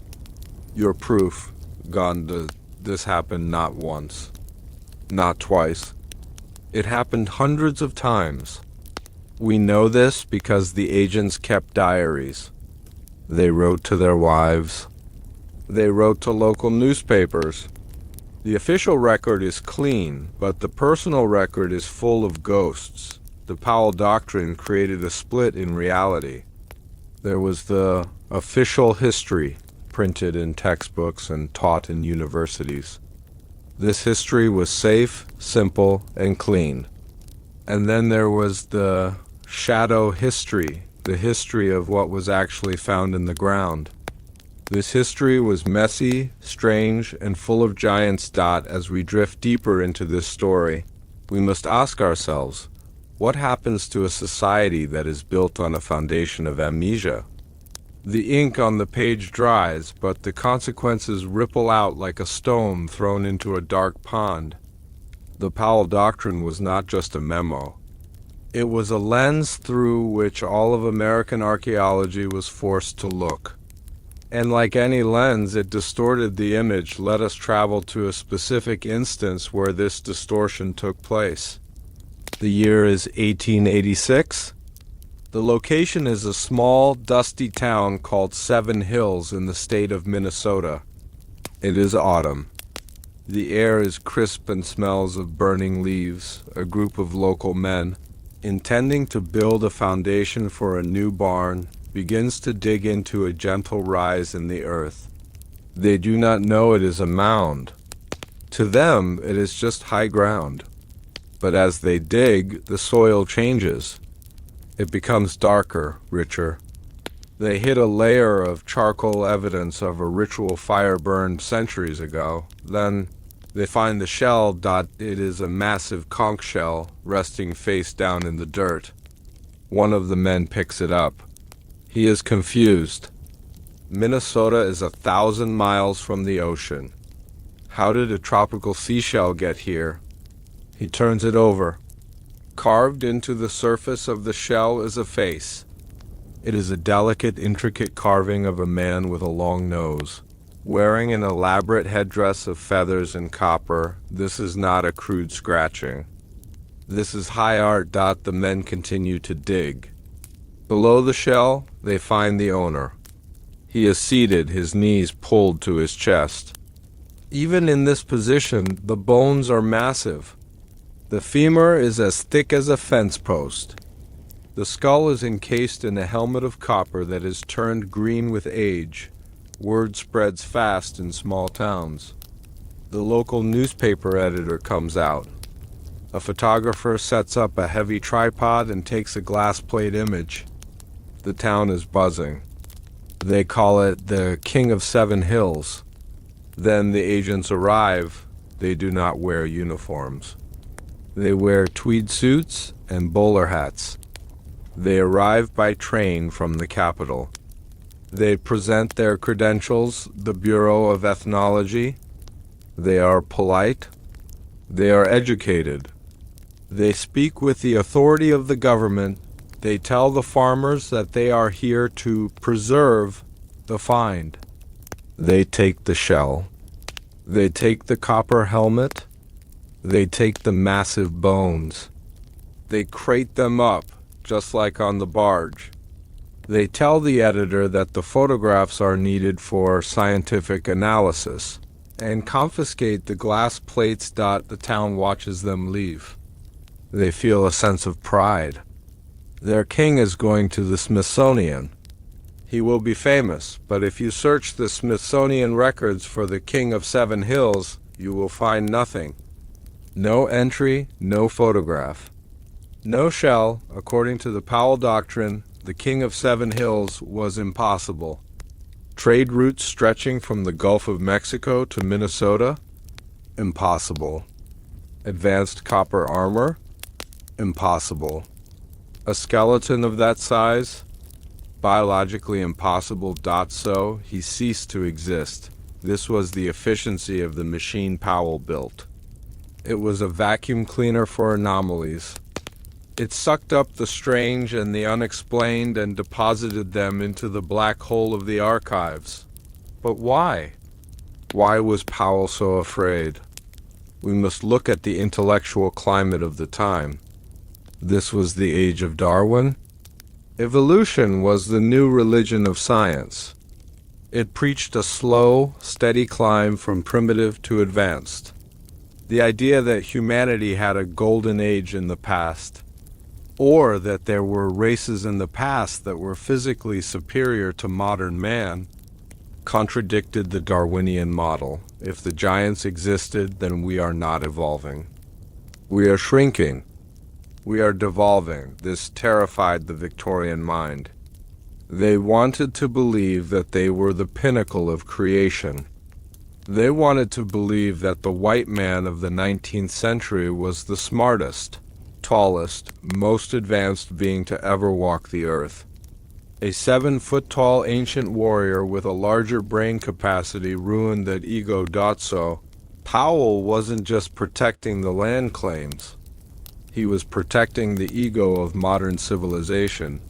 your proof, gone. This happened not once, not twice. It happened hundreds of times. We know this because the agents kept diaries. They wrote to their wives. They wrote to local newspapers. The official record is clean, but the personal record is full of ghosts. The Powell Doctrine created a split in reality. There was the official history, printed in textbooks and taught in universities. This history was safe, simple, and clean. And then there was the shadow history, the history of what was actually found in the ground. This history was messy, strange, and full of giants. As we drift deeper into this story, we must ask ourselves, what happens to a society that is built on a foundation of amnesia? The ink on the page dries, but the consequences ripple out like a stone thrown into a dark pond. The Powell Doctrine was not just a memo. It was a lens through which all of American archaeology was forced to look. And like any lens, it distorted the image. Let us travel to a specific instance where this distortion took place. The year is 1886. The location is a small, dusty town called Seven Hills in the state of Minnesota. It is autumn. The air is crisp and smells of burning leaves. A group of local men, intending to build a foundation for a new barn, begins to dig into a gentle rise in the earth. They do not know it is a mound. To them, it is just high ground. But as they dig, the soil changes. It becomes darker, richer. They hit a layer of charcoal evidence of a ritual fire burned centuries ago. Then they find the shell. It is a massive conch shell resting face down in the dirt. One of the men picks it up. He is confused. Minnesota is 1,000 miles from the ocean. How did a tropical seashell get here? He turns it over. Carved into the surface of the shell is a face. It is a delicate, intricate carving of a man with a long nose. Wearing an elaborate headdress of feathers and copper, this is not a crude scratching. This is high art. The men continue to dig. Below the shell, they find the owner. He is seated, his knees pulled to his chest. Even in this position, the bones are massive. The femur is as thick as a fence post. The skull is encased in a helmet of copper that is turned green with age. Word spreads fast in small towns. The local newspaper editor comes out. A photographer sets up a heavy tripod and takes a glass plate image. The town is buzzing. They call it the King of Seven Hills. Then the agents arrive. They do not wear uniforms. They wear tweed suits and bowler hats. They arrive by train from the capital. They present their credentials, the Bureau of Ethnology. They are polite. They are educated. They speak with the authority of the government. They tell the farmers that they are here to preserve the find. They take the shell. They take the copper helmet. They take the massive bones. They crate them up, just like on the barge. They tell the editor that the photographs are needed for scientific analysis and confiscate the glass plates. The town watches them leave. They feel a sense of pride. Their king is going to the Smithsonian. He will be famous, but if you search the Smithsonian records for the King of Seven Hills, you will find nothing. No entry, no photograph. No shell. According to the Powell Doctrine, the King of Seven Hills was impossible. Trade routes stretching from the Gulf of Mexico to Minnesota? Impossible. Advanced copper armor? Impossible. A skeleton of that size? Biologically impossible. So he ceased to exist. This was the efficiency of the machine Powell built. It was a vacuum cleaner for anomalies. It sucked up the strange and the unexplained and deposited them into the black hole of the archives. But why? Why was Powell so afraid? We must look at the intellectual climate of the time. This was the age of Darwin. Evolution was the new religion of science. It preached a slow, steady climb from primitive to advanced. The idea that humanity had a golden age in the past, or that there were races in the past that were physically superior to modern man, contradicted the Darwinian model. If the giants existed, then we are not evolving. We are shrinking. We are devolving. This terrified the Victorian mind. They wanted to believe that they were the pinnacle of creation. They wanted to believe that the white man of the 19th century was the smartest, tallest, most advanced being to ever walk the earth. A 7-foot-tall ancient warrior with a larger brain capacity ruined that ego. So Powell wasn't just protecting the land claims. He was protecting the ego of modern civilization.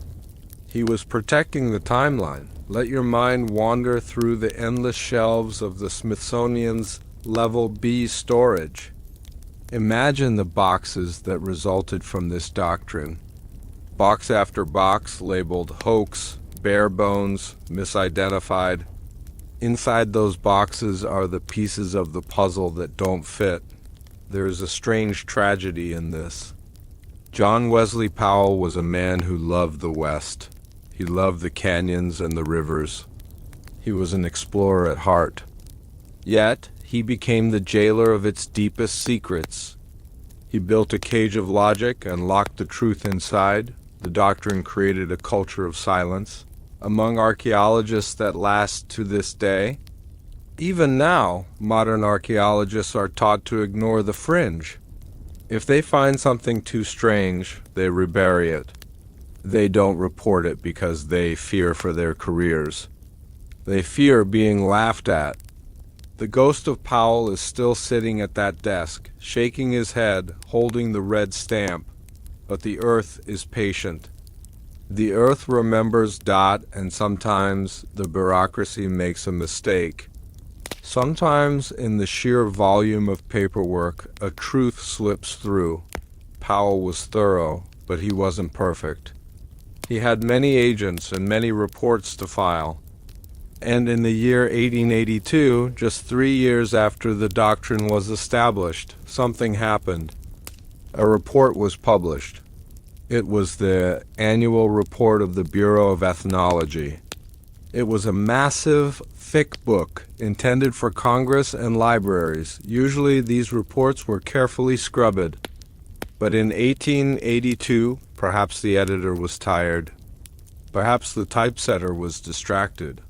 He was protecting the timeline. Let your mind wander through the endless shelves of the Smithsonian's Level B storage. Imagine the boxes that resulted from this doctrine. Box after box labeled hoax, bare bones, misidentified. Inside those boxes are the pieces of the puzzle that don't fit. There is a strange tragedy in this. John Wesley Powell was a man who loved the West. He loved the canyons and the rivers. He was an explorer at heart. Yet, he became the jailer of its deepest secrets. He built a cage of logic and locked the truth inside. The doctrine created a culture of silence among archaeologists that lasts to this day. Even now, modern archaeologists are taught to ignore the fringe. If they find something too strange, they rebury it. They don't report it because they fear for their careers. They fear being laughed at. The ghost of Powell is still sitting at that desk, shaking his head, holding the red stamp. but the earth is patient. The earth remembers. And sometimes the bureaucracy makes a mistake. Sometimes in the sheer volume of paperwork, a truth slips through. Powell was thorough, but he wasn't perfect. He had many agents and many reports to file. And in the year 1882, just 3 years after the doctrine was established, something happened. A report was published. It was the annual report of the Bureau of Ethnology. It was a massive, thick book intended for Congress and libraries. Usually these reports were carefully scrubbed. But in 1882, perhaps the editor was tired. Perhaps the typesetter was distracted.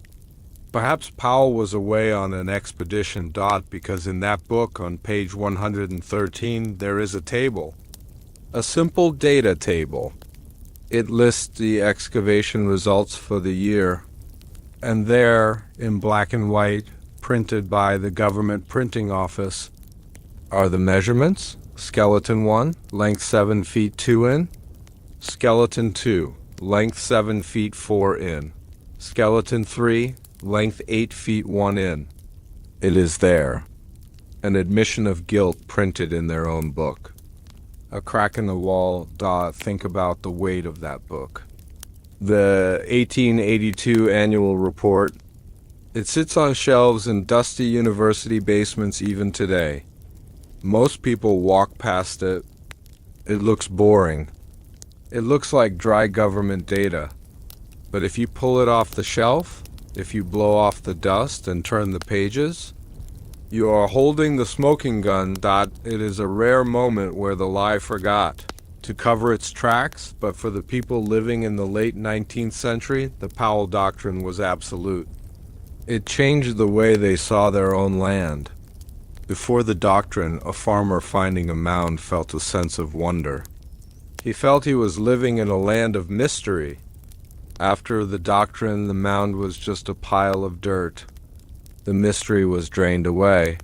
Perhaps Powell was away on an expedition. Because in that book on page 113 there is a table. A simple data table. It lists the excavation results for the year. And there, in black and white, printed by the government printing office, are the measurements. Skeleton 1, length 7 feet 2 in. Skeleton 2, length 7 feet 4 in. Skeleton 3, length 8 feet 1 in. It is there. An admission of guilt printed in their own book. A crack in the wall. Think about the weight of that book. The 1882 annual report. It sits on shelves in dusty university basements even today. Most people walk past it. It looks boring. It looks like dry government data. But if you pull it off the shelf, if you blow off the dust and turn the pages, you are holding the smoking gun. It is a rare moment where the lie forgot to cover its tracks, but for the people living in the late 19th century, the Powell Doctrine was absolute. It changed the way they saw their own land. Before the doctrine, a farmer finding a mound felt a sense of wonder. He felt he was living in a land of mystery. After the doctrine, the mound was just a pile of dirt. The mystery was drained away.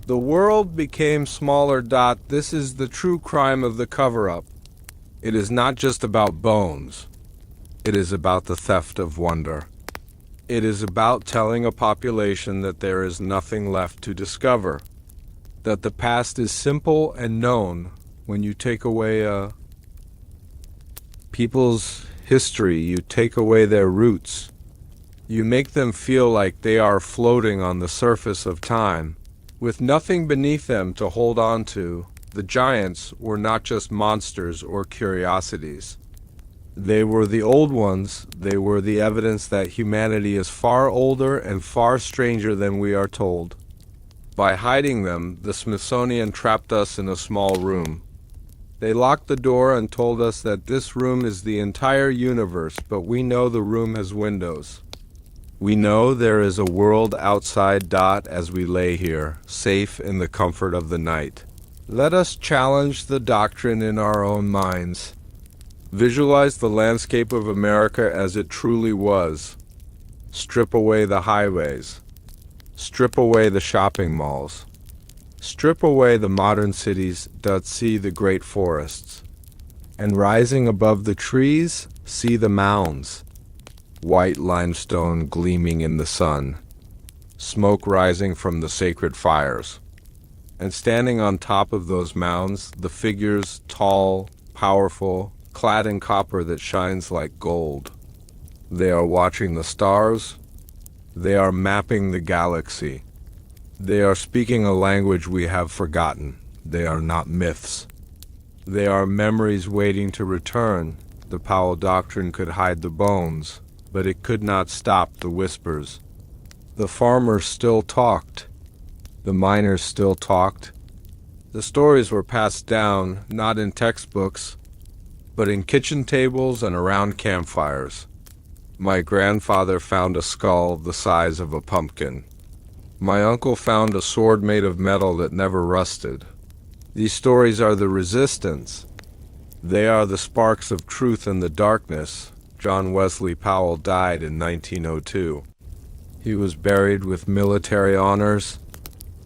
The world became smaller. This is the true crime of the cover-up. It is not just about bones. It is about the theft of wonder. It is about telling a population that there is nothing left to discover, that the past is simple and known. When you take away a people's history, you take away their roots. You make them feel like they are floating on the surface of time, with nothing beneath them to hold on to. The giants were not just monsters or curiosities. They were the old ones. They were the evidence that humanity is far older and far stranger than we are told. By hiding them, the Smithsonian trapped us in a small room. They locked the door and told us that this room is the entire universe, but we know the room has windows. We know there is a world outside. As we lay here, safe in the comfort of the night, let us challenge the doctrine in our own minds. Visualize the landscape of America as it truly was. Strip away the highways. Strip away the shopping malls. Strip away the modern cities. See the great forests. And rising above the trees, see the mounds. White limestone gleaming in the sun. Smoke rising from the sacred fires. And standing on top of those mounds, the figures, tall, powerful, clad in copper that shines like gold. They are watching the stars. They are mapping the galaxy. They are speaking a language we have forgotten. They are not myths. They are memories waiting to return. The Powell Doctrine could hide the bones, but it could not stop the whispers. The farmers still talked. The miners still talked. The stories were passed down, not in textbooks, but in kitchen tables and around campfires. My grandfather found a skull the size of a pumpkin. My uncle found a sword made of metal that never rusted. These stories are the resistance. They are the sparks of truth in the darkness. John Wesley Powell died in 1902. He was buried with military honors.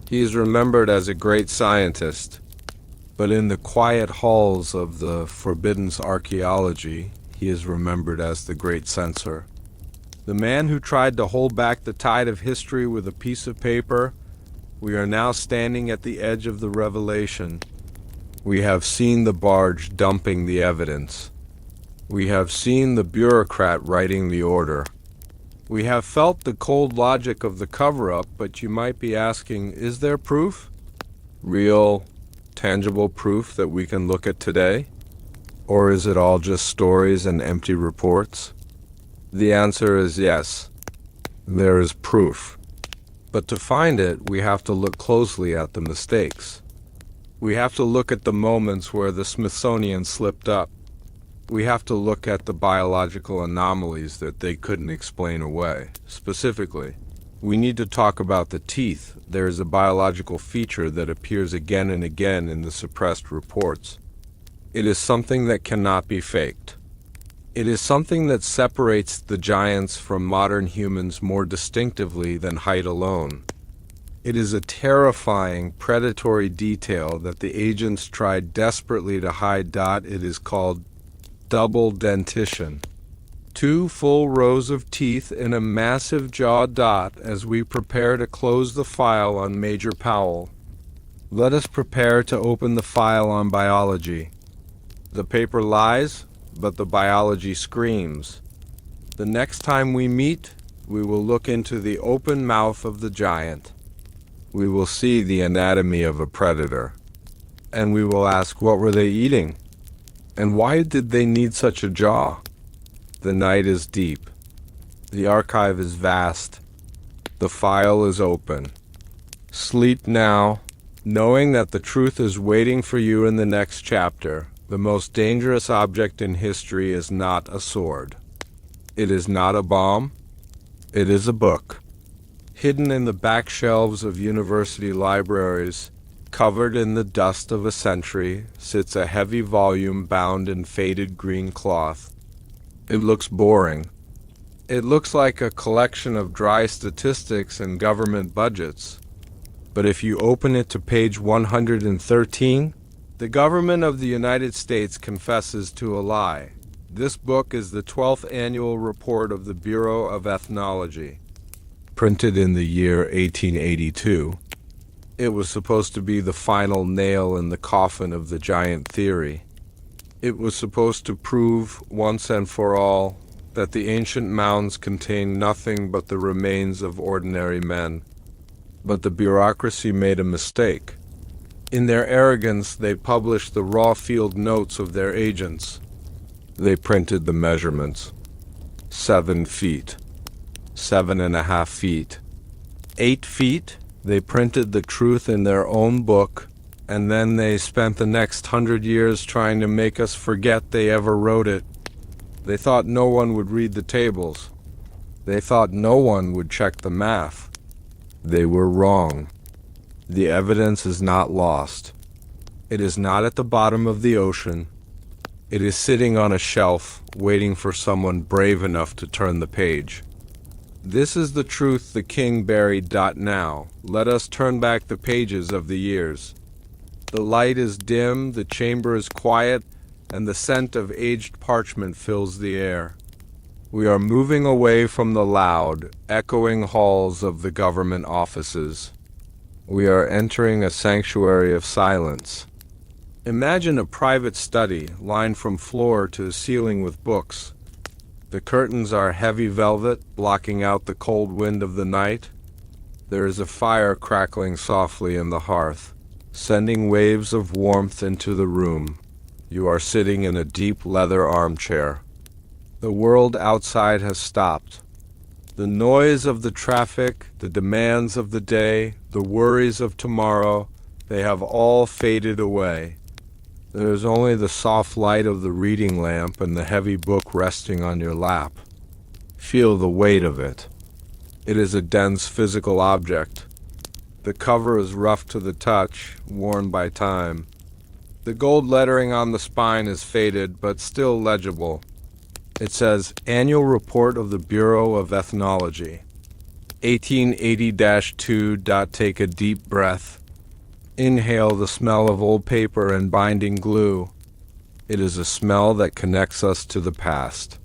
He is remembered as a great scientist. But in the quiet halls of the forbidden archaeology, he is remembered as the great censor. The man who tried to hold back the tide of history with a piece of paper. We are now standing at the edge of the revelation. We have seen the barge dumping the evidence. We have seen the bureaucrat writing the order. We have felt the cold logic of the cover-up, but you might be asking, is there proof? Real, tangible proof that we can look at today? Or is it all just stories and empty reports? The answer is yes. There is proof. But to find it, we have to look closely at the mistakes. We have to look at the moments where the Smithsonian slipped up. We have to look at the biological anomalies that they couldn't explain away. Specifically, we need to talk about the teeth. There is a biological feature that appears again and again in the suppressed reports. It is something that cannot be faked. It is something that separates the giants from modern humans more distinctively than height alone. It is a terrifying, predatory detail that the agents tried desperately to hide. It is called double-dentition. 2 full rows of teeth in a massive jaw. As we prepare to close the file on Major Powell, let us prepare to open the file on biology. The paper lies, but the biology screams. The next time we meet, we will look into the open mouth of the giant. We will see the anatomy of a predator. And we will ask, what were they eating? And why did they need such a jaw? The night is deep. The archive is vast. The file is open. Sleep now, knowing that the truth is waiting for you in the next chapter. The most dangerous object in history is not a sword. It is not a bomb. It is a book. Hidden in the back shelves of university libraries, covered in the dust of a century, sits a heavy volume bound in faded green cloth. It looks boring. It looks like a collection of dry statistics and government budgets. But if you open it to page 113, the government of the United States confesses to a lie. This book is the 12th annual report of the Bureau of Ethnology, printed in the year 1882. It was supposed to be the final nail in the coffin of the giant theory. It was supposed to prove, once and for all, that the ancient mounds contained nothing but the remains of ordinary men. But the bureaucracy made a mistake. In their arrogance, they published the raw field notes of their agents. They printed the measurements. 7 feet. 7.5 feet. 8 feet. They printed the truth in their own book, and then they spent the next 100 years trying to make us forget they ever wrote it. They thought no one would read the tables. They thought no one would check the math. They were wrong. The evidence is not lost. It is not at the bottom of the ocean. It is sitting on a shelf, waiting for someone brave enough to turn the page. This is the truth the king buried. Now, let us turn back the pages of the years. The light is dim, the chamber is quiet, and the scent of aged parchment fills the air. We are moving away from the loud, echoing halls of the government offices. We are entering a sanctuary of silence. Imagine a private study lined from floor to ceiling with books. The curtains are heavy velvet, blocking out the cold wind of the night. There is a fire crackling softly in the hearth, sending waves of warmth into the room. You are sitting in a deep leather armchair. The world outside has stopped. The noise of the traffic, the demands of the day, the worries of tomorrow, they have all faded away. There is only the soft light of the reading lamp and the heavy book resting on your lap. Feel the weight of it. It is a dense physical object. The cover is rough to the touch, worn by time. The gold lettering on the spine is faded, but still legible. It says, Annual Report of the Bureau of Ethnology, 1880-2. Take a deep breath. Inhale the smell of old paper and binding glue. It is a smell that connects us to the past.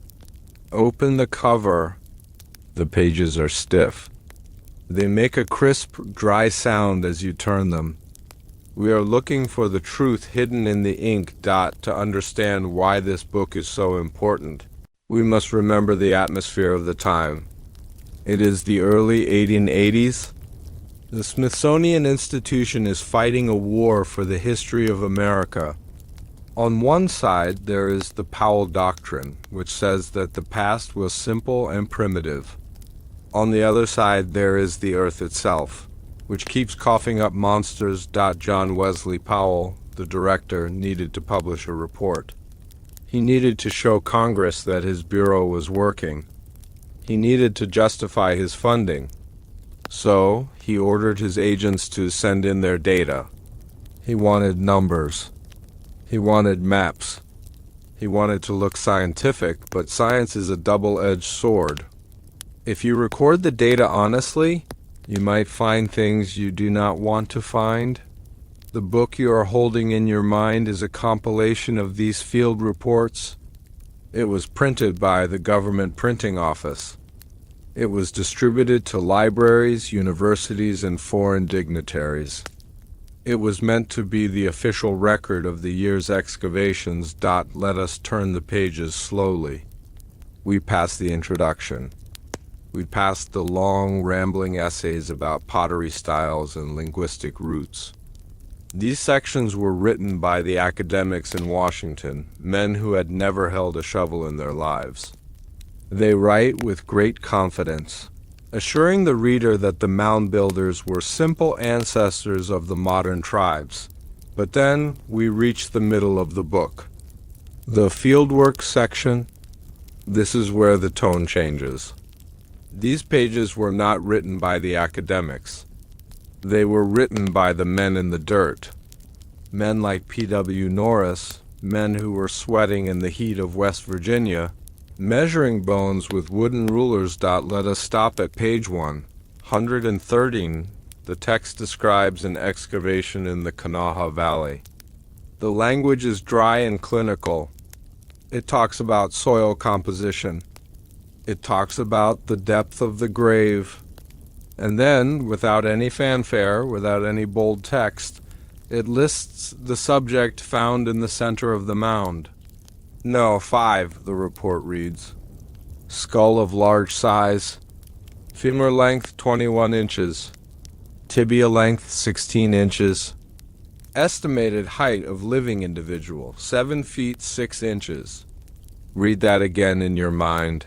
Open the cover. The pages are stiff. They make a crisp, dry sound as you turn them. We are looking for the truth hidden in the ink. To understand why this book is so important, we must remember the atmosphere of the time. It is the early 1880s. The Smithsonian Institution is fighting a war for the history of America. On one side, there is the Powell Doctrine, which says that the past was simple and primitive. On the other side, there is the earth itself, which keeps coughing up monsters. John Wesley Powell, the director, needed to publish a report. He needed to show Congress that his bureau was working. He needed to justify his funding. So, he ordered his agents to send in their data. He wanted numbers. He wanted maps. He wanted to look scientific, but science is a double-edged sword. If you record the data honestly, you might find things you do not want to find. The book you are holding in your mind is a compilation of these field reports. It was printed by the government printing office. It was distributed to libraries, universities, and foreign dignitaries. It was meant to be the official record of the year's excavations. Let us turn the pages slowly. We passed the introduction. We passed the long, rambling essays about pottery styles and linguistic roots. These sections were written by the academics in Washington, men who had never held a shovel in their lives. They write with great confidence, assuring the reader that the Mound Builders were simple ancestors of the modern tribes. But then we reach the middle of the book. The fieldwork section, this is where the tone changes. These pages were not written by the academics. They were written by the men in the dirt. Men like P.W. Norris, men who were sweating in the heat of West Virginia, measuring bones with wooden rulers. Let us stop at page 113. The text describes an excavation in the Kanawha Valley. The language is dry and clinical. It talks about soil composition. It talks about the depth of the grave. And then, without any fanfare, without any bold text, it lists the subject found in the center of the mound. No, 5, the report reads. Skull of large size. Femur length 21 inches. Tibia length 16 inches. Estimated height of living individual 7 feet 6 inches. Read that again in your mind.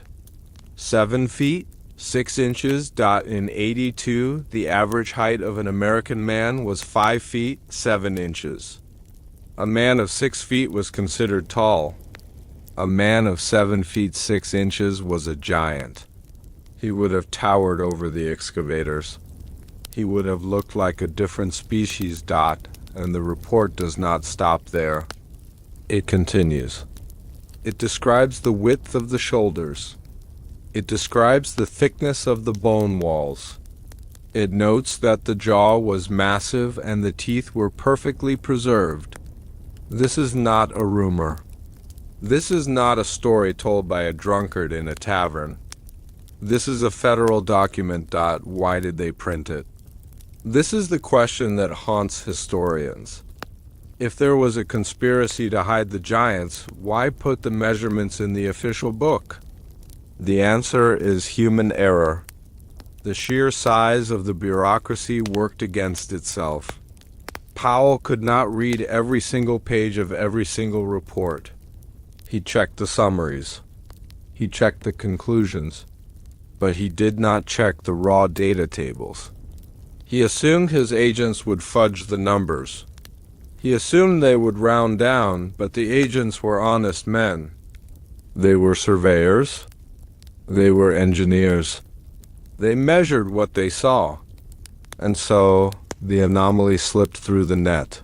7 feet 6 inches. In 82, the average height of an American man was 5 feet 7 inches. A man of 6 feet was considered tall. A man of 7 feet 6 inches was a giant. He would have towered over the excavators. He would have looked like a different species. And the report does not stop there. It continues. It describes the width of the shoulders. It describes the thickness of the bone walls. It notes that the jaw was massive and the teeth were perfectly preserved. This is not a rumor. This is not a story told by a drunkard in a tavern. This is a federal document. Why did they print it? This is the question that haunts historians. If there was a conspiracy to hide the giants, why put the measurements in the official book? The answer is human error. The sheer size of the bureaucracy worked against itself. Powell could not read every single page of every single report. He checked the summaries. He checked the conclusions. But he did not check the raw data tables. He assumed his agents would fudge the numbers. He assumed they would round down, but the agents were honest men. They were surveyors. They were engineers. They measured what they saw. And so the anomaly slipped through the net.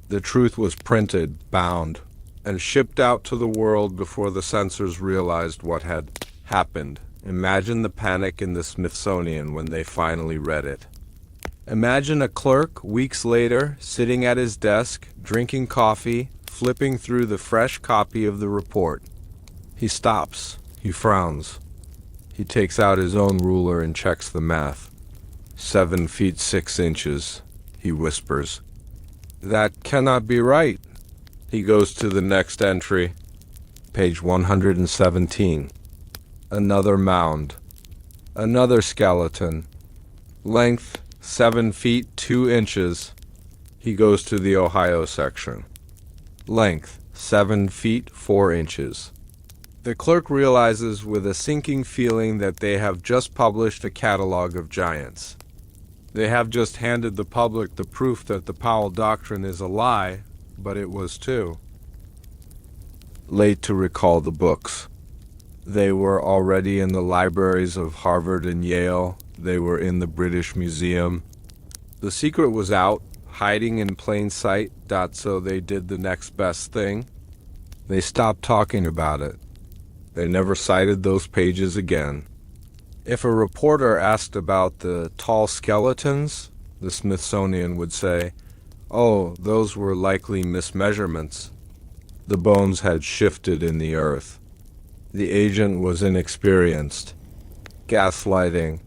The truth was printed, bound, and shipped out to the world before the censors realized what had happened. Imagine the panic in the Smithsonian when they finally read it. Imagine a clerk, weeks later, sitting at his desk, drinking coffee, flipping through the fresh copy of the report. He stops. He frowns. He takes out his own ruler and checks the math. 7 feet 6 inches, he whispers. That cannot be right. He goes to the next entry. Page 117. Another mound. Another skeleton. Length 7 feet 2 inches. He goes to the Ohio section. Length 7 feet 4 inches. The clerk realizes with a sinking feeling that they have just published a catalog of giants. They have just handed the public the proof that the Powell Doctrine is a lie, but it was too. Late to recall the books. They were already in the libraries of Harvard and Yale. They were in the British Museum. The secret was out, hiding in plain sight, so they did the next best thing. They stopped talking about it. They never cited those pages again. If a reporter asked about the tall skeletons, the Smithsonian would say, "Oh, those were likely mismeasurements." The bones had shifted in the earth. The agent was inexperienced. Gaslighting.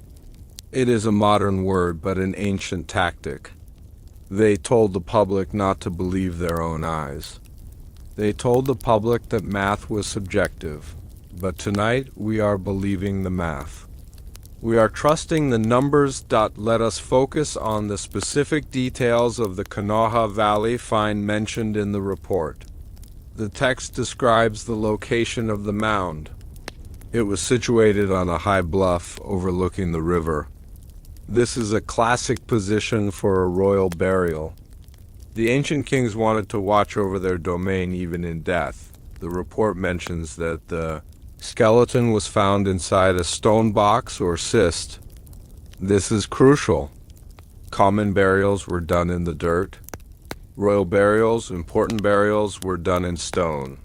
It is a modern word, but an ancient tactic. They told the public not to believe their own eyes. They told the public that math was subjective. But tonight, we are believing the math. We are trusting the numbers. Let us focus on the specific details of the Kanawha Valley find mentioned in the report. The text describes the location of the mound. It was situated on a high bluff overlooking the river. This is a classic position for a royal burial. The ancient kings wanted to watch over their domain even in death. The report mentions that the skeleton was found inside a stone box or cist. This is crucial. Common burials were done in the dirt. Royal burials, important burials, were done in stone.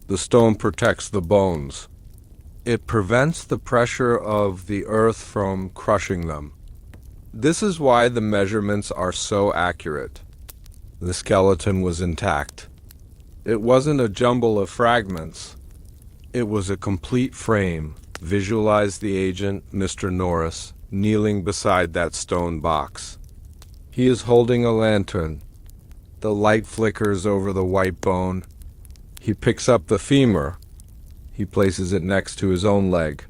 The stone protects the bones. It prevents the pressure of the earth from crushing them. This is why the measurements are so accurate. The skeleton was intact. It wasn't a jumble of fragments. It was a complete frame. Visualize the agent, Mr. Norris, kneeling beside that stone box. He is holding a lantern. The light flickers over the white bone. He picks up the femur. He places it next to his own leg.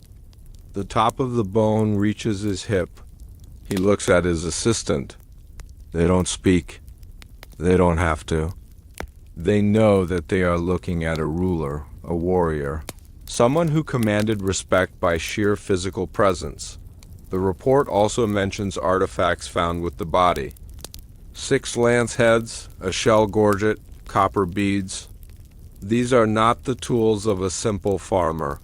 The top of the bone reaches his hip. He looks at his assistant. They don't speak. They don't have to. They know that they are looking at a ruler, a warrior, someone who commanded respect by sheer physical presence. The report also mentions artifacts found with the body. 6 lance heads, a shell gorget, copper beads. These are not the tools of a simple farmer.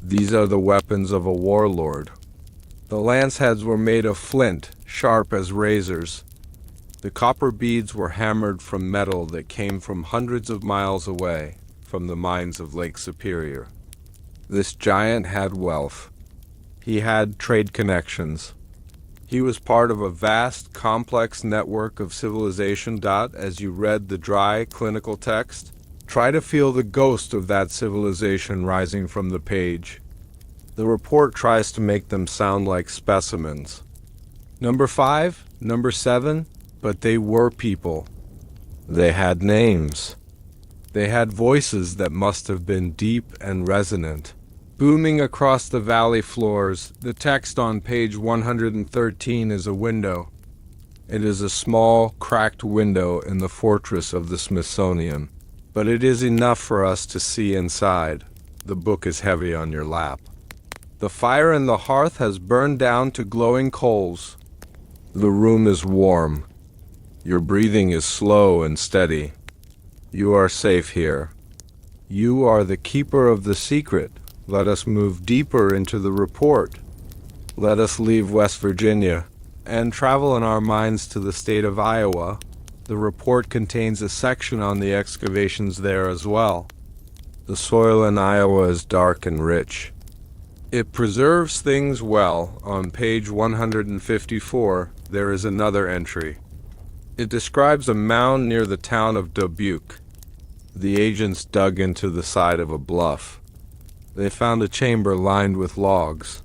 These are the weapons of a warlord. The lance heads were made of flint, sharp as razors. The copper beads were hammered from metal that came from hundreds of miles away, from the mines of Lake Superior. This giant had wealth. He had trade connections. He was part of a vast, complex network of civilization. As you read the dry, clinical text, try to feel the ghost of that civilization rising from the page. The report tries to make them sound like specimens. Number 5, number 7, but they were people. They had names. They had voices that must have been deep and resonant. Booming across the valley floors, the text on page 113 is a window. It is a small, cracked window in the fortress of the Smithsonian, but it is enough for us to see inside. The book is heavy on your lap. The fire in the hearth has burned down to glowing coals. The room is warm. Your breathing is slow and steady. You are safe here. You are the keeper of the secret. Let us move deeper into the report. Let us leave West Virginia and travel in our minds to the state of Iowa. The report contains a section on the excavations there as well. The soil in Iowa is dark and rich. It preserves things well. On page 154, there is another entry. It describes a mound near the town of Dubuque. The agents dug into the side of a bluff. They found a chamber lined with logs,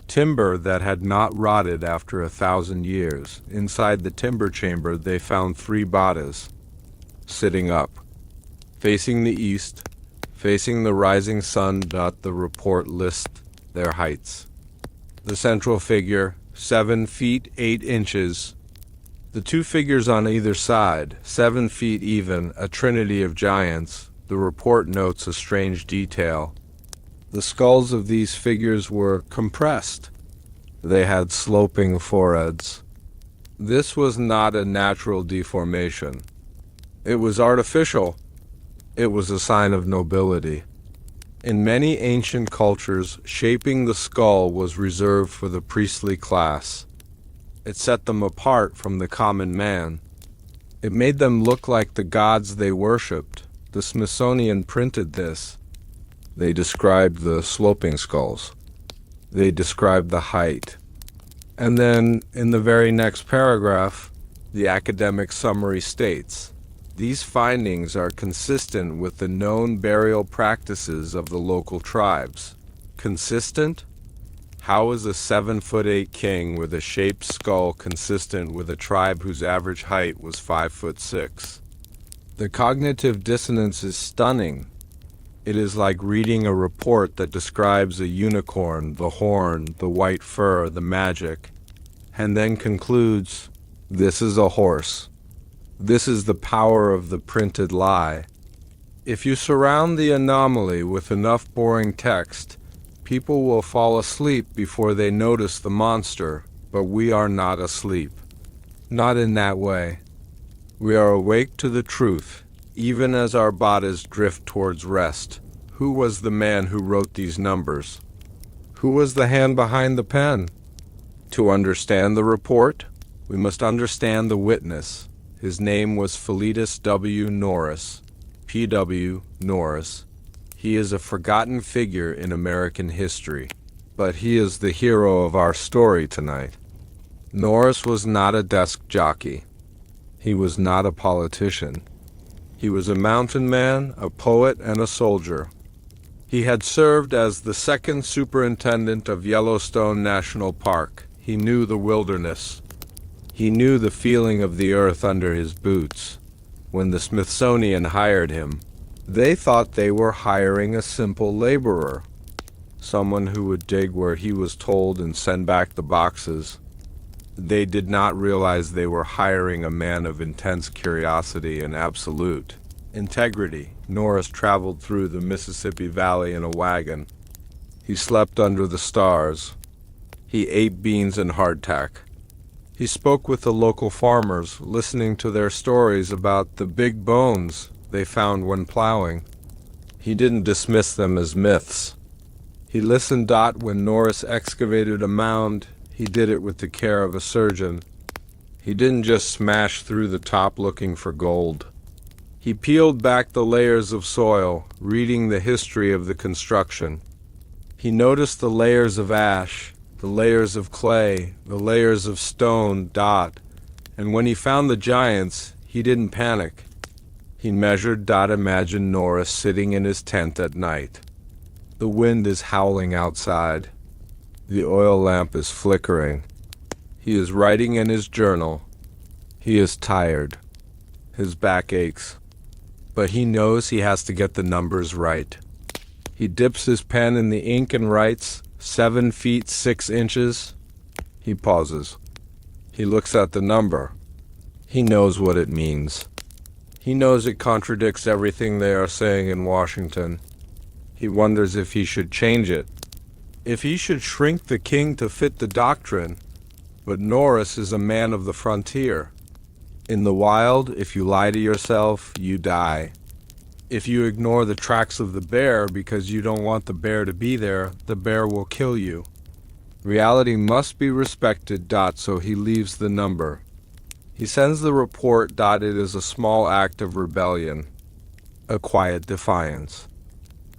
timber that had not rotted after 1,000 years. Inside the timber chamber, they found 3 bodies, sitting up, facing the east, facing the rising sun. The report lists their heights. The central figure, 7 feet 8 inches. The 2 figures on either side, 7 feet even, a trinity of giants. The report notes a strange detail. The skulls of these figures were compressed. They had sloping foreheads. This was not a natural deformation. It was artificial. It was a sign of nobility. In many ancient cultures, shaping the skull was reserved for the priestly class. It set them apart from the common man. It made them look like the gods they worshipped. The Smithsonian printed this. They described the sloping skulls. They described the height. And then, in the very next paragraph, the academic summary states, these findings are consistent with the known burial practices of the local tribes. Consistent? How is a 7'8" king with a shaped skull consistent with a tribe whose average height was 5'6"? The cognitive dissonance is stunning. It is like reading a report that describes a unicorn, the horn, the white fur, the magic, and then concludes, this is a horse. This is the power of the printed lie. If you surround the anomaly with enough boring text, people will fall asleep before they notice the monster, but we are not asleep. Not in that way. We are awake to the truth, even as our bodies drift towards rest. Who was the man who wrote these numbers? Who was the hand behind the pen? To understand the report, we must understand the witness. His name was Philetus W. Norris, P.W. Norris. He is a forgotten figure in American history, but he is the hero of our story tonight. Norris was not a desk jockey. He was not a politician. He was a mountain man, a poet, and a soldier. He had served as the second superintendent of Yellowstone National Park. He knew the wilderness. He knew the feeling of the earth under his boots. When the Smithsonian hired him, they thought they were hiring a simple laborer, someone who would dig where he was told and send back the boxes. They did not realize they were hiring a man of intense curiosity and absolute integrity. Norris traveled through the Mississippi Valley in a wagon. He slept under the stars. He ate beans and hardtack. He spoke with the local farmers, listening to their stories about the big bones they found when plowing. He didn't dismiss them as myths. He listened. When Norris excavated a mound, he did it with the care of a surgeon. He didn't just smash through the top looking for gold. He peeled back the layers of soil, reading the history of the construction. He noticed the layers of ash, the layers of clay, the layers of stone. And when he found the giants, he didn't panic. He measured. Imagine Norris sitting in his tent at night. The wind is howling outside. The oil lamp is flickering. He is writing in his journal. He is tired. His back aches. But he knows he has to get the numbers right. He dips his pen in the ink and writes, 7 feet 6 inches. He pauses. He looks at the number. He knows what it means. He knows it contradicts everything they are saying in Washington. He wonders if he should change it, if he should shrink the king to fit the doctrine. But Norris is a man of the frontier. In the wild, if you lie to yourself, you die. If you ignore the tracks of the bear because you don't want the bear to be there, the bear will kill you. Reality must be respected. So he leaves the number. He sends the report. It is a small act of rebellion, a quiet defiance.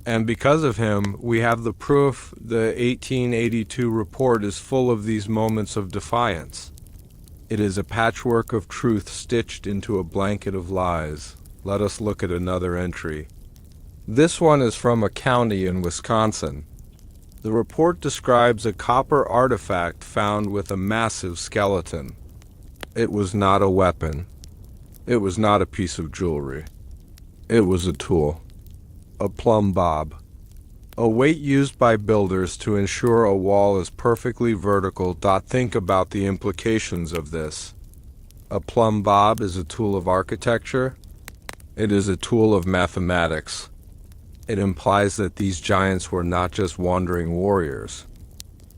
And because of him, we have the proof. The 1882 report is full of these moments of defiance. It is a patchwork of truth stitched into a blanket of lies. Let us look at another entry. This one is from a county in Wisconsin. The report describes a copper artifact found with a massive skeleton. It was not a weapon. It was not a piece of jewelry. It was a tool. A plumb bob. A weight used by builders to ensure a wall is perfectly vertical. Think about the implications of this. A plumb bob is a tool of architecture. It is a tool of mathematics. It implies that these giants were not just wandering warriors.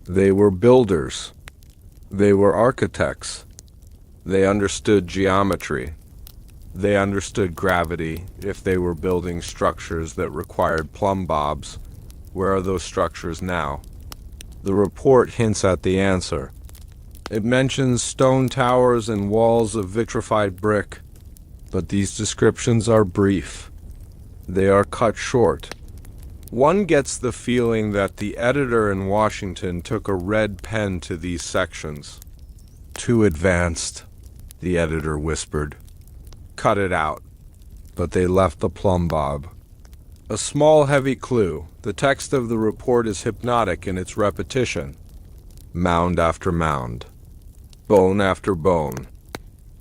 They were builders. They were architects. They understood geometry. They understood gravity. If they were building structures that required plumb bobs, where are those structures now? The report hints at the answer. It mentions stone towers and walls of vitrified brick, but these descriptions are brief. They are cut short. One gets the feeling that the editor in Washington took a red pen to these sections. Too advanced, the editor whispered. Cut it out. But they left the plumb bob. A small, heavy clue. The text of the report is hypnotic in its repetition. Mound after mound. Bone after bone.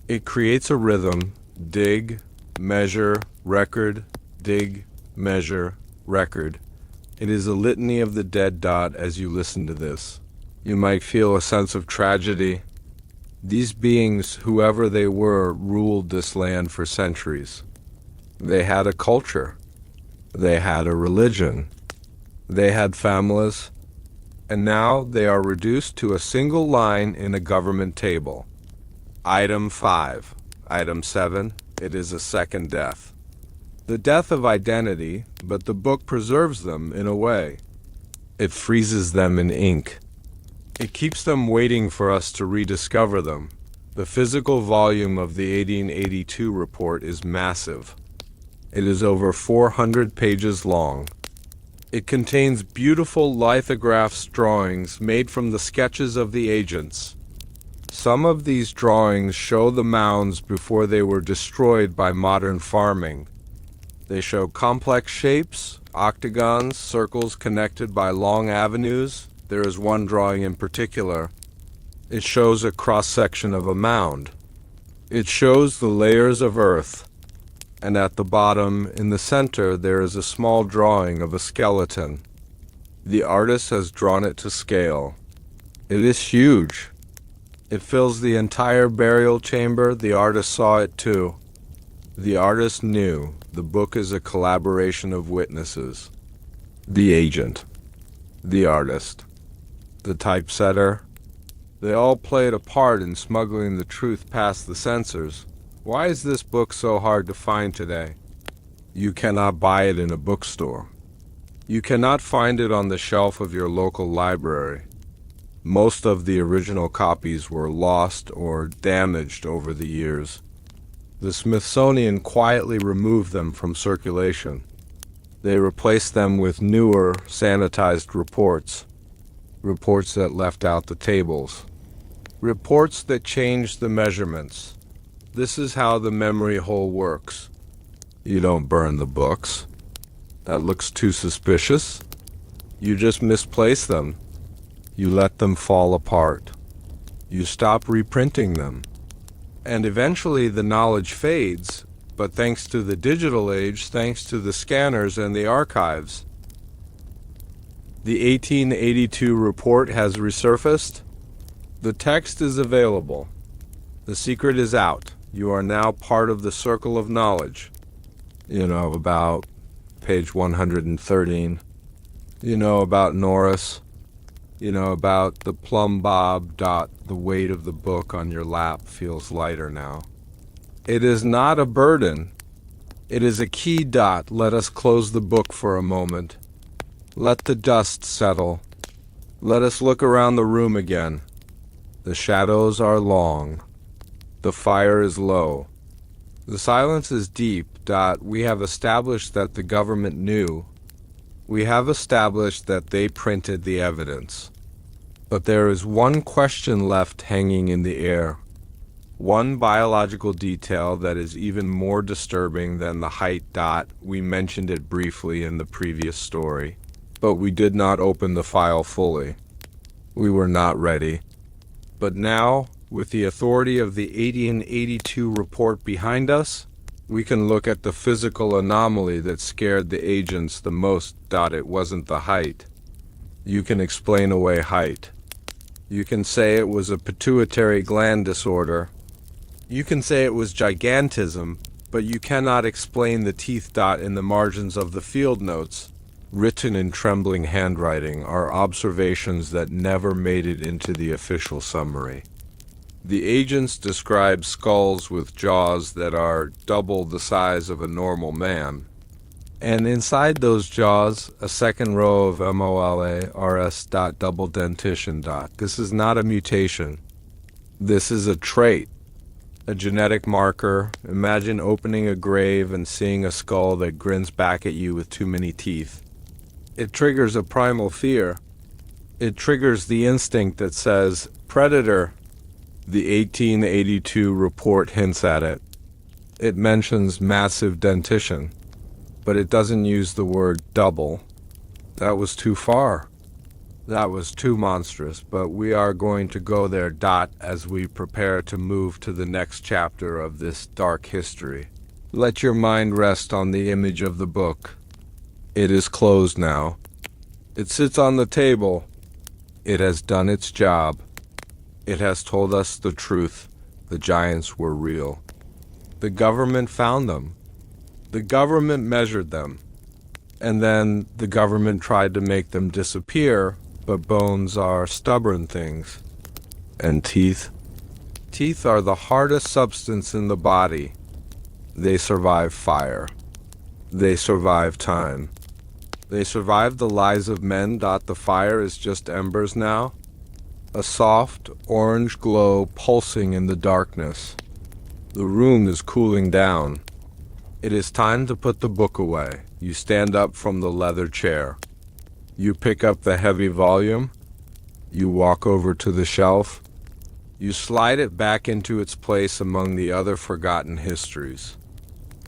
It creates a rhythm. Dig, measure, record, dig, measure, record. It is a litany of the dead dot as you listen to this. You might feel a sense of tragedy. These beings, whoever they were, ruled this land for centuries. They had a culture. They had a religion. They had families. And now they are reduced to a single line in a government table. Item 5. Item 7. It is a second death. The death of identity, but the book preserves them in a way. It freezes them in ink. It keeps them waiting for us to rediscover them. The physical volume of the 1882 report is massive. It is over 400 pages long. It contains beautiful lithographs drawings made from the sketches of the agents. Some of these drawings show the mounds before they were destroyed by modern farming. They show complex shapes, octagons, circles connected by long avenues. There is one drawing in particular. It shows a cross-section of a mound. It shows the layers of earth. And at the bottom, in the center, there is a small drawing of a skeleton. The artist has drawn it to scale. It is huge. It fills the entire burial chamber. The artist saw it too. The artist knew. The book is a collaboration of witnesses. The agent. The artist. The typesetter. They all played a part in smuggling the truth past the censors. Why is this book so hard to find today? You cannot buy it in a bookstore. You cannot find it on the shelf of your local library. Most of the original copies were lost or damaged over the years. The Smithsonian quietly removed them from circulation. They replaced them with newer, sanitized reports. Reports that left out the tables. Reports that changed the measurements. This is how the memory hole works. You don't burn the books. That looks too suspicious. You just misplace them. You let them fall apart. You stop reprinting them. And eventually the knowledge fades, but thanks to the digital age, thanks to the scanners and the archives. The 1882 report has resurfaced. The text is available. The secret is out. You are now part of the circle of knowledge. You know about page 113. You know about Norris. You know about the plumb bob. The weight of the book on your lap feels lighter now. It is not a burden. It is a key. Let us close the book for a moment. Let the dust settle. Let us look around the room again. The shadows are long. The fire is low. The silence is deep. We have established that the government knew. We have established that they printed the evidence. But there is one question left hanging in the air. One biological detail that is even more disturbing than the height. We mentioned it briefly in the previous story, but we did not open the file fully. We were not ready. But now, with the authority of the 1882 report behind us, we can look at the physical anomaly that scared the agents the most. It wasn't the height. You can explain away height. You can say it was a pituitary gland disorder. You can say it was gigantism, but you cannot explain the teeth. In the margins of the field notes, written in trembling handwriting, are observations that never made it into the official summary. The agents describe skulls with jaws that are double the size of a normal man. And inside those jaws, a second row of MOLARS. Double-dentition. This is not a mutation. This is a trait, a genetic marker. Imagine opening a grave and seeing a skull that grins back at you with too many teeth. It triggers a primal fear. It triggers the instinct that says, predator. The 1882 report hints at it. It mentions massive dentition, but it doesn't use the word double. That was too far. That was too monstrous, but we are going to go there. As we prepare to move to the next chapter of this dark history. Let your mind rest on the image of the book. It is closed now. It sits on the table. It has done its job. It has told us the truth. The giants were real. The government found them. The government measured them. And then the government tried to make them disappear, but bones are stubborn things. And teeth? Teeth are the hardest substance in the body. They survive fire. They survive time. They survive the lies of men. The fire is just embers now. A soft orange glow pulsing in the darkness. The room is cooling down. It is time to put the book away. You stand up from the leather chair. You pick up the heavy volume. You walk over to the shelf. You slide it back into its place among the other forgotten histories.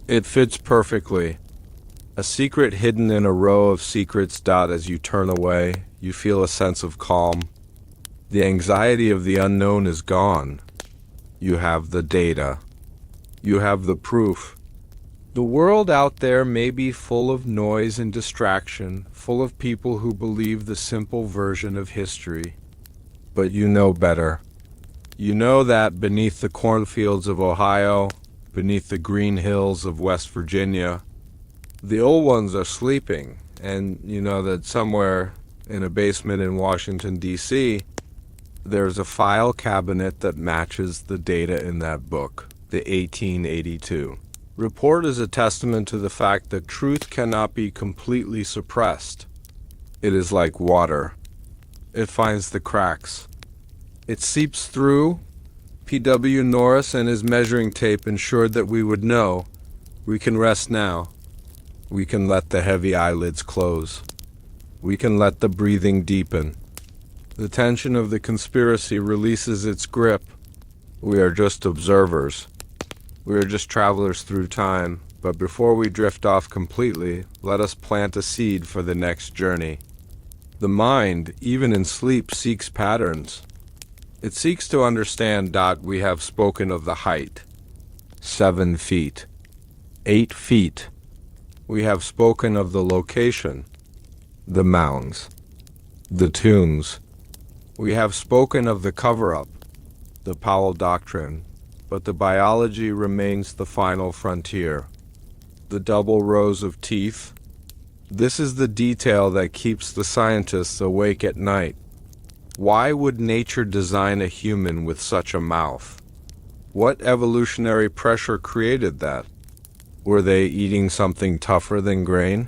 It fits perfectly. A secret hidden in a row of secrets. As you turn away, you feel a sense of calm. The anxiety of the unknown is gone. You have the data. You have the proof. The world out there may be full of noise and distraction, full of people who believe the simple version of history. But you know better. You know that beneath the cornfields of Ohio, beneath the green hills of West Virginia, the old ones are sleeping. And you know that somewhere in a basement in Washington, D.C., there's a file cabinet that matches the data in that book, the 1882. Report is a testament to the fact that truth cannot be completely suppressed. It is like water. It finds the cracks. It seeps through. P.W. Norris and his measuring tape ensured that we would know. We can rest now. We can let the heavy eyelids close. We can let the breathing deepen. The tension of the conspiracy releases its grip. We are just observers. We are just travelers through time. But before we drift off completely, let us plant a seed for the next journey. The mind, even in sleep, seeks patterns. It seeks to understand. We have spoken of the height. 7 feet. 8 feet. We have spoken of the location. The mounds. The tombs. We have spoken of the cover-up, the Powell Doctrine, but the biology remains the final frontier. The double rows of teeth. This is the detail that keeps the scientists awake at night. Why would nature design a human with such a mouth? What evolutionary pressure created that? Were they eating something tougher than grain?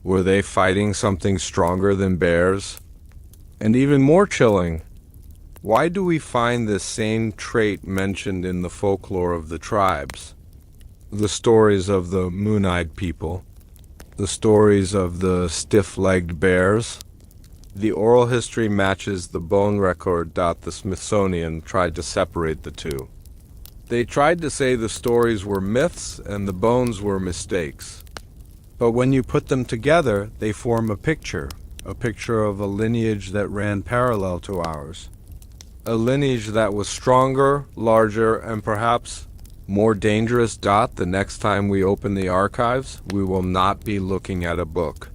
Were they fighting something stronger than bears? And even more chilling, why do we find this same trait mentioned in the folklore of the tribes? The stories of the moon-eyed people, the stories of the stiff-legged bears. The oral history matches the bone record. The Smithsonian tried to separate the two. They tried to say the stories were myths and the bones were mistakes. But when you put them together, they form a picture of a lineage that ran parallel to ours. A lineage that was stronger, larger, and perhaps more dangerous. The next time we open the archives, we will not be looking at a book.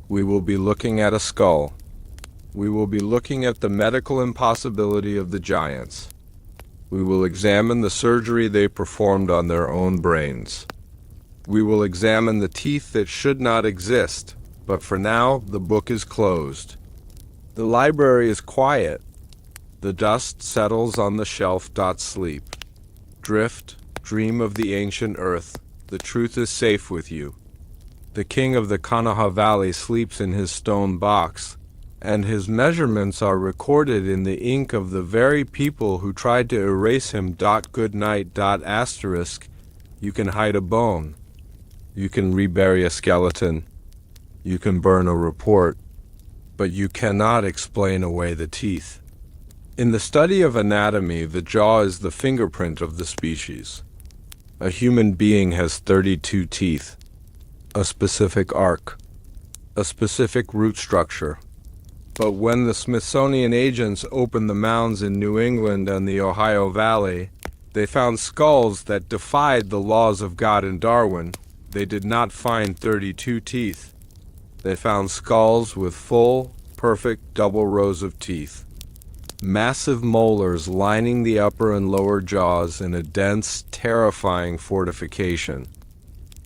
We will be looking at a skull. We will be looking at the medical impossibility of the giants. We will examine the surgery they performed on their own brains. We will examine the teeth that should not exist, but for now, the book is closed. The library is quiet. The dust settles on the shelf. Sleep. Drift, dream of the ancient earth. The truth is safe with you. The king of the Kanawha Valley sleeps in his stone box, and his measurements are recorded in the ink of the very people who tried to erase him. Good night. Asterisk. You can hide a bone. You can rebury a skeleton. You can burn a report. But you cannot explain away the teeth. In the study of anatomy, the jaw is the fingerprint of the species. A human being has 32 teeth, a specific arc, a specific root structure. But when the Smithsonian agents opened the mounds in New England and the Ohio Valley, they found skulls that defied the laws of God and Darwin. They did not find 32 teeth. They found skulls with full, perfect double rows of teeth. Massive molars lining the upper and lower jaws in a dense, terrifying fortification.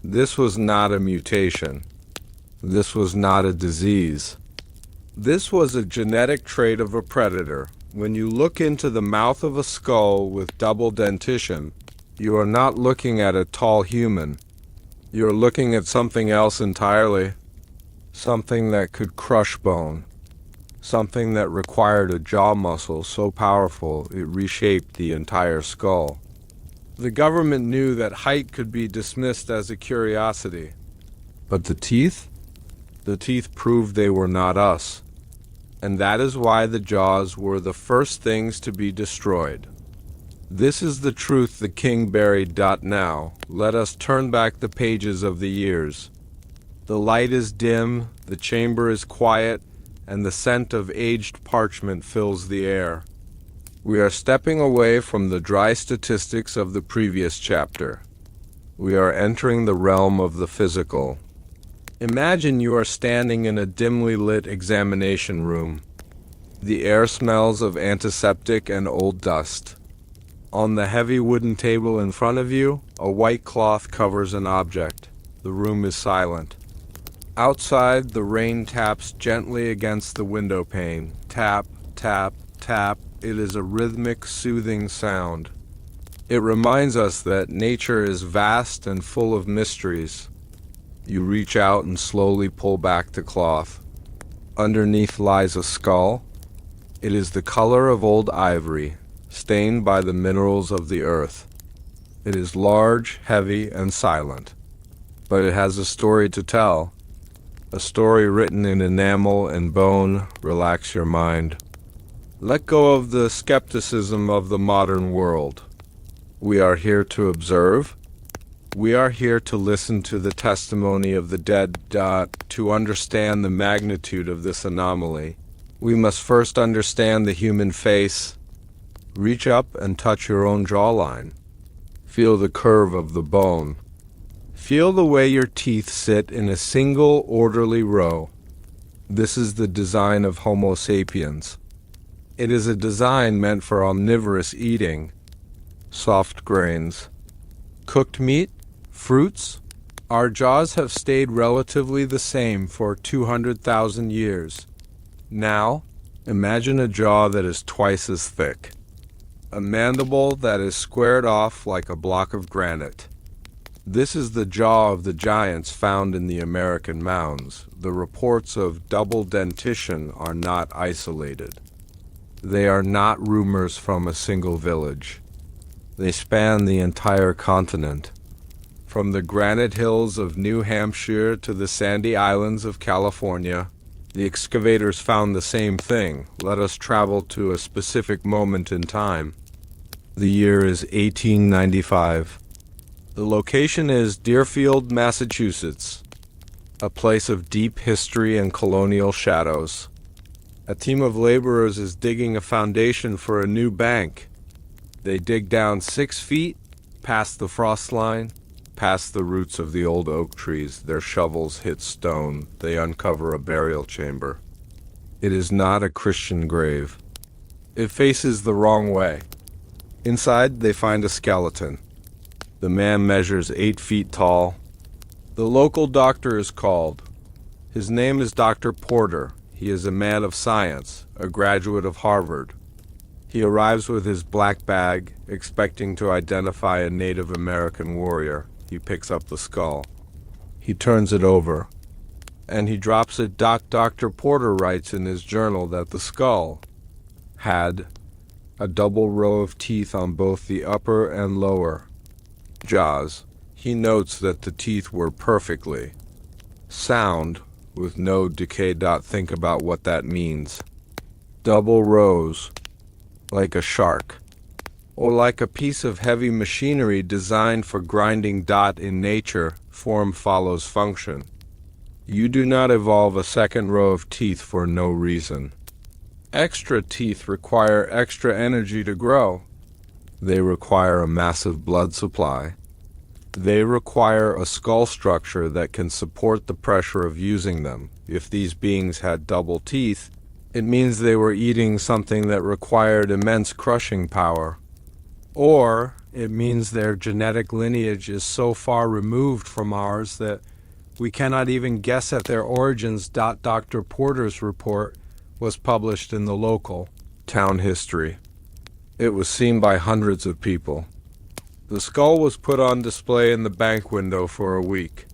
This was not a mutation. This was not a disease. This was a genetic trait of a predator. When you look into the mouth of a skull with double-dentition, you are not looking at a tall human. You are looking at something else entirely. Something that could crush bone. Something that required a jaw muscle so powerful it reshaped the entire skull. The government knew that height could be dismissed as a curiosity. But the teeth? The teeth proved they were not us. And that is why the jaws were the first things to be destroyed. This is the truth the king buried. Now, let us turn back the pages of the years. The light is dim, the chamber is quiet, and the scent of aged parchment fills the air. We are stepping away from the dry statistics of the previous chapter. We are entering the realm of the physical. Imagine you are standing in a dimly lit examination room. The air smells of antiseptic and old dust. On the heavy wooden table in front of you, a white cloth covers an object. The room is silent. Outside, the rain taps gently against the window pane. Tap, tap, tap. It is a rhythmic, soothing sound. It reminds us that nature is vast and full of mysteries. You reach out and slowly pull back the cloth. Underneath lies a skull. It is the color of old ivory, stained by the minerals of the earth. It is large, heavy, and silent. But it has a story to tell. A story written in enamel and bone. Relax your mind. Let go of the skepticism of the modern world. We are here to observe. We are here to listen to the testimony of the dead. To understand the magnitude of this anomaly, we must first understand the human face. Reach up and touch your own jawline. Feel the curve of the bone. Feel the way your teeth sit in a single orderly row. This is the design of Homo sapiens. It is a design meant for omnivorous eating. Soft grains. Cooked meat? Fruits? Our jaws have stayed relatively the same for 200,000 years. Now, imagine a jaw that is twice as thick. A mandible that is squared off like a block of granite. This is the jaw of the giants found in the American mounds. The reports of double-dentition are not isolated. They are not rumors from a single village. They span the entire continent. From the granite hills of New Hampshire to the sandy islands of California, the excavators found the same thing. Let us travel to a specific moment in time. The year is 1895. The location is Deerfield, Massachusetts, a place of deep history and colonial shadows. A team of laborers is digging a foundation for a new bank. They dig down 6 feet, past the frost line, past the roots of the old oak trees. Their shovels hit stone. They uncover a burial chamber. It is not a Christian grave. It faces the wrong way. Inside, they find a skeleton. The man measures 8 feet tall. The local doctor is called. His name is Dr. Porter. He is a man of science, a graduate of Harvard. He arrives with his black bag, expecting to identify a Native American warrior. He picks up the skull. He turns it over, and he drops it. Dr. Porter writes in his journal that the skull had a double row of teeth on both the upper and lower jaws. He notes that the teeth were perfectly sound, with no decay. Think about what that means. Double rows, like a shark, or like a piece of heavy machinery designed for grinding. In nature, form follows function. You do not evolve a second row of teeth for no reason. Extra teeth require extra energy to grow. They require a massive blood supply. They require a skull structure that can support the pressure of using them. If these beings had double teeth, it means they were eating something that required immense crushing power. Or it means their genetic lineage is so far removed from ours that we cannot even guess at their origins. Dr. Porter's report was published in the local town history. It was seen by hundreds of people. The skull was put on display in the bank window for a week.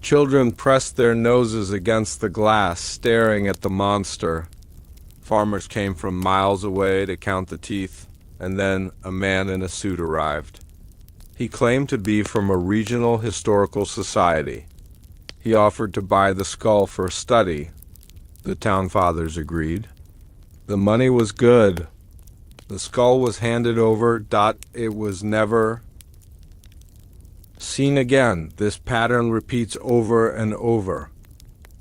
Children pressed their noses against the glass, staring at the monster. Farmers came from miles away to count the teeth, and then a man in a suit arrived. He claimed to be from a regional historical society. He offered to buy the skull for study. The town fathers agreed. The money was good. The skull was handed over. It was never seen again. This pattern repeats over and over.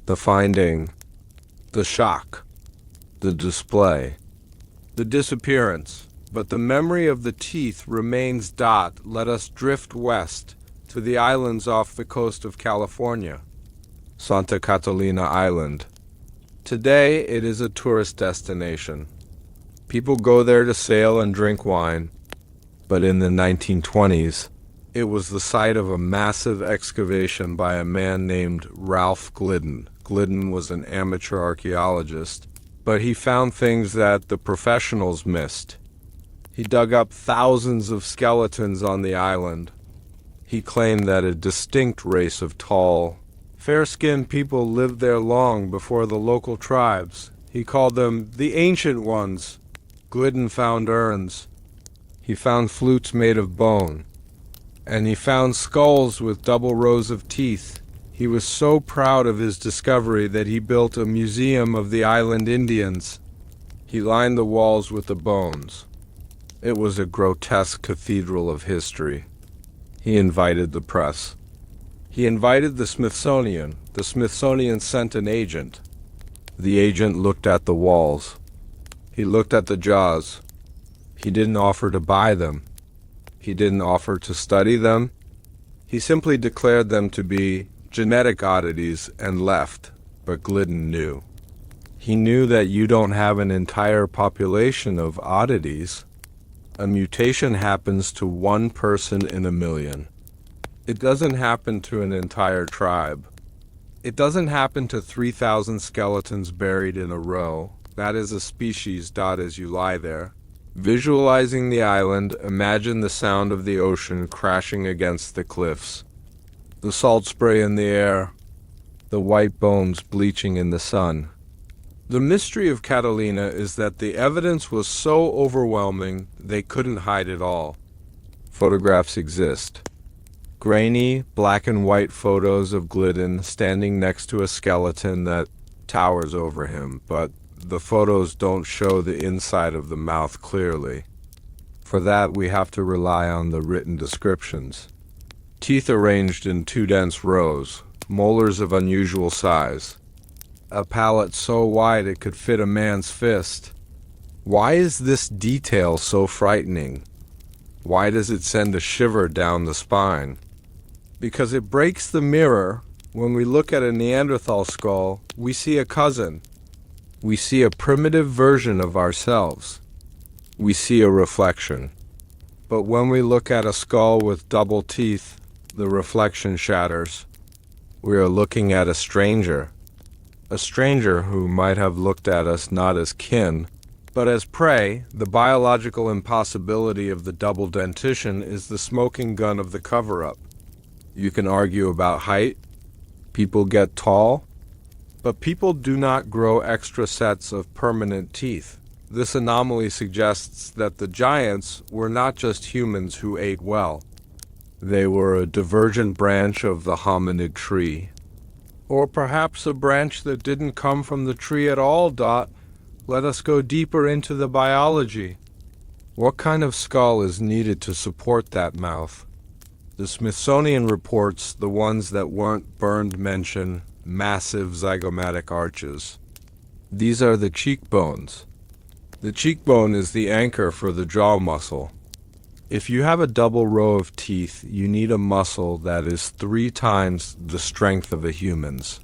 The finding, the shock, the display, the disappearance. But the memory of the teeth remains. Let us drift west to the islands off the coast of California, Santa Catalina Island. Today, it is a tourist destination. People go there to sail and drink wine, but in the 1920s, it was the site of a massive excavation by a man named Ralph Glidden. Glidden was an amateur archaeologist, but he found things that the professionals missed. He dug up thousands of skeletons on the island. He claimed that a distinct race of tall, fair-skinned people lived there long before the local tribes. He called them the Ancient Ones. Glidden found urns. He found flutes made of bone. And he found skulls with double rows of teeth. He was so proud of his discovery that he built a museum of the island Indians. He lined the walls with the bones. It was a grotesque cathedral of history. He invited the press. He invited the Smithsonian. The Smithsonian sent an agent. The agent looked at the walls. He looked at the jaws. He didn't offer to buy them. He didn't offer to study them. He simply declared them to be genetic oddities and left. But Glidden knew. He knew that you don't have an entire population of oddities. A mutation happens to one person in a million. It doesn't happen to an entire tribe. It doesn't happen to 3,000 skeletons buried in a row. That is a species. As you lie there, visualizing the island, imagine the sound of the ocean crashing against the cliffs, the salt spray in the air, the white bones bleaching in the sun. The mystery of Catalina is that the evidence was so overwhelming they couldn't hide it all. Photographs exist. Grainy, black and white photos of Glidden standing next to a skeleton that towers over him, but the photos don't show the inside of the mouth clearly. For that, we have to rely on the written descriptions. Teeth arranged in 2 dense rows, molars of unusual size. A palate so wide it could fit a man's fist. Why is this detail so frightening? Why does it send a shiver down the spine? Because it breaks the mirror. When we look at a Neanderthal skull, we see a cousin. We see a primitive version of ourselves. We see a reflection. But when we look at a skull with double teeth, the reflection shatters. We are looking at a stranger who might have looked at us not as kin, but as prey. The biological impossibility of the double-dentition is the smoking gun of the cover-up. You can argue about height. People get tall, but people do not grow extra sets of permanent teeth. This anomaly suggests that the giants were not just humans who ate well. They were a divergent branch of the hominid tree. Or perhaps a branch that didn't come from the tree at all. Let us go deeper into the biology. What kind of skull is needed to support that mouth? The Smithsonian reports the ones that weren't burned mention massive zygomatic arches. These are the cheekbones. The cheekbone is the anchor for the jaw muscle. If you have a double row of teeth, you need a muscle that is 3 times the strength of a human's.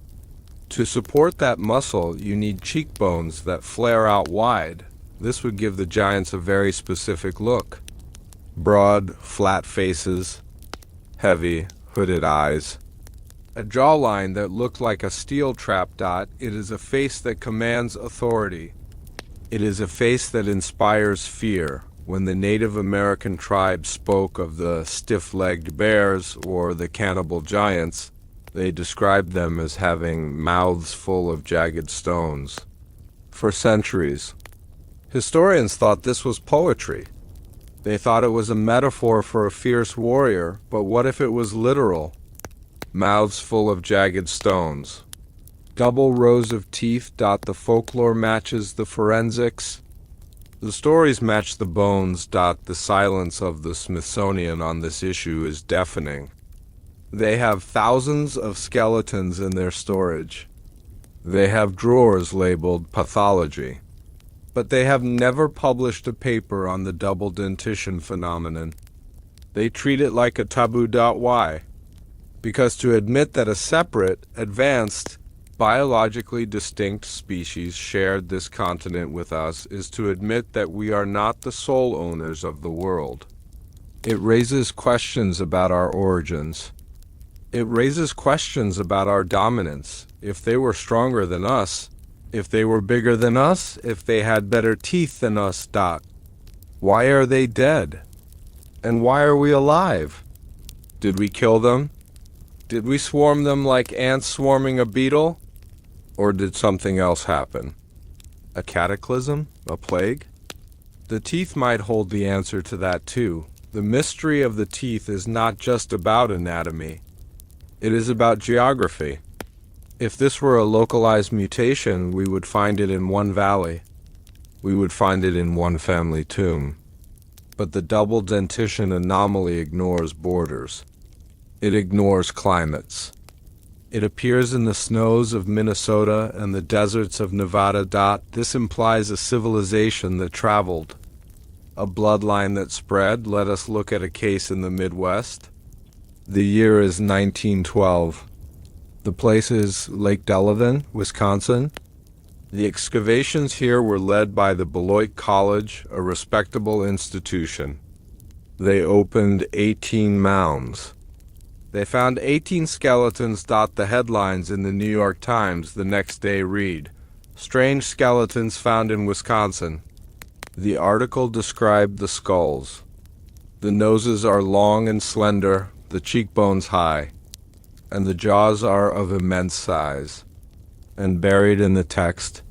To support that muscle, you need cheekbones that flare out wide. This would give the giants a very specific look. Broad, flat faces, heavy, hooded eyes. A jawline that looked like a steel trap. It is a face that commands authority. It is a face that inspires fear. When the Native American tribes spoke of the stiff-legged bears or the cannibal giants, they described them as having mouths full of jagged stones. For centuries, historians thought this was poetry. They thought it was a metaphor for a fierce warrior, but what if it was literal? Mouths full of jagged stones. Double rows of teeth. The folklore matches the forensics. The stories match the bones. The silence of the Smithsonian on this issue is deafening. They have thousands of skeletons in their storage. They have drawers labeled pathology. But they have never published a paper on the double-dentition phenomenon. They treat it like a taboo. Why? Because to admit that a separate, advanced, biologically distinct species shared this continent with us is to admit that we are not the sole owners of the world. It raises questions about our origins. It raises questions about our dominance. If they were stronger than us, if they were bigger than us, if they had better teeth than us. Why are they dead? And why are we alive? Did we kill them? Did we swarm them like ants swarming a beetle? Or did something else happen? A cataclysm? A plague? The teeth might hold the answer to that too. The mystery of the teeth is not just about anatomy. It is about geography. If this were a localized mutation, we would find it in one valley. We would find it in one family tomb. But the double-dentition anomaly ignores borders. It ignores climates. It appears in the snows of Minnesota and the deserts of Nevada. This implies a civilization that traveled, a bloodline that spread. Let us look at a case in the Midwest. The year is 1912. The place is Lake Delavan, Wisconsin. The excavations here were led by the Beloit College, a respectable institution. They opened 18 mounds. They found 18 skeletons. The headlines in the New York Times the next day read, "Strange skeletons found in Wisconsin." The article described the skulls. The noses are long and slender, the cheekbones high, and the jaws are of immense size. And buried in the text,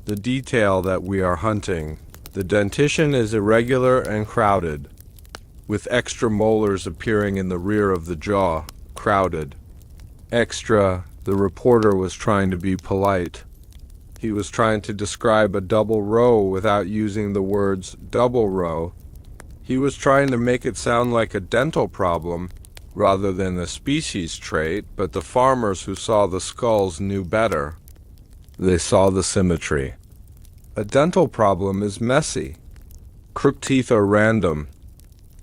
the detail that we are hunting. The dentition is irregular and crowded, with extra molars appearing in the rear of the jaw, crowded. Extra, the reporter was trying to be polite. He was trying to describe a double row without using the words double row. He was trying to make it sound like a dental problem rather than a species trait, but the farmers who saw the skulls knew better. They saw the symmetry. A dental problem is messy. Crooked teeth are random,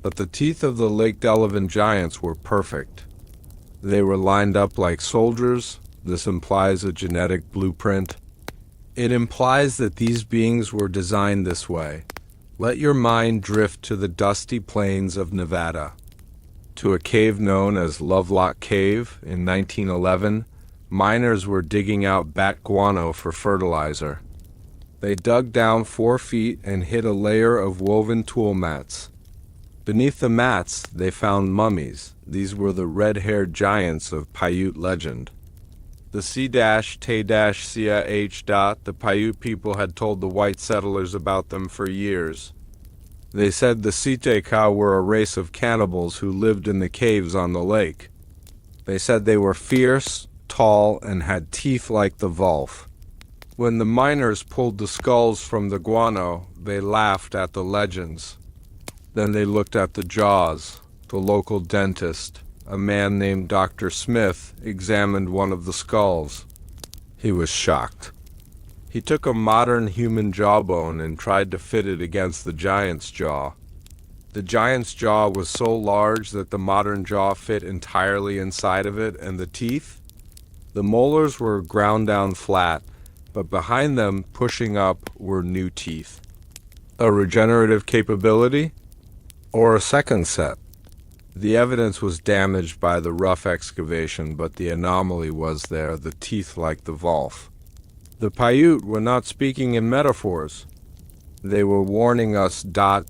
but the teeth of the Lake Delavan giants were perfect. They were lined up like soldiers. This implies a genetic blueprint. It implies that these beings were designed this way. Let your mind drift to the dusty plains of Nevada, to a cave known as Lovelock Cave. In 1911, miners were digging out bat guano for fertilizer. They dug down 4 feet and hit a layer of woven tool mats. Beneath the mats, they found mummies. These were the red-haired giants of Paiute legend. The C-T-Cia-H. The Paiute people had told the white settlers about them for years. They said the Siteka were a race of cannibals who lived in the caves on the lake. They said they were fierce, tall, and had teeth like the Wolf. When the miners pulled the skulls from the guano, they laughed at the legends. Then they looked at the jaws. The local dentist, a man named Dr. Smith, examined one of the skulls. He was shocked. He took a modern human jawbone and tried to fit it against the giant's jaw. The giant's jaw was so large that the modern jaw fit entirely inside of it, and the teeth? The molars were ground down flat, but behind them, pushing up, were new teeth. A regenerative capability? Or a second set? The evidence was damaged by the rough excavation, but the anomaly was there, the teeth like the Wolf. The Paiute were not speaking in metaphors. They were warning us.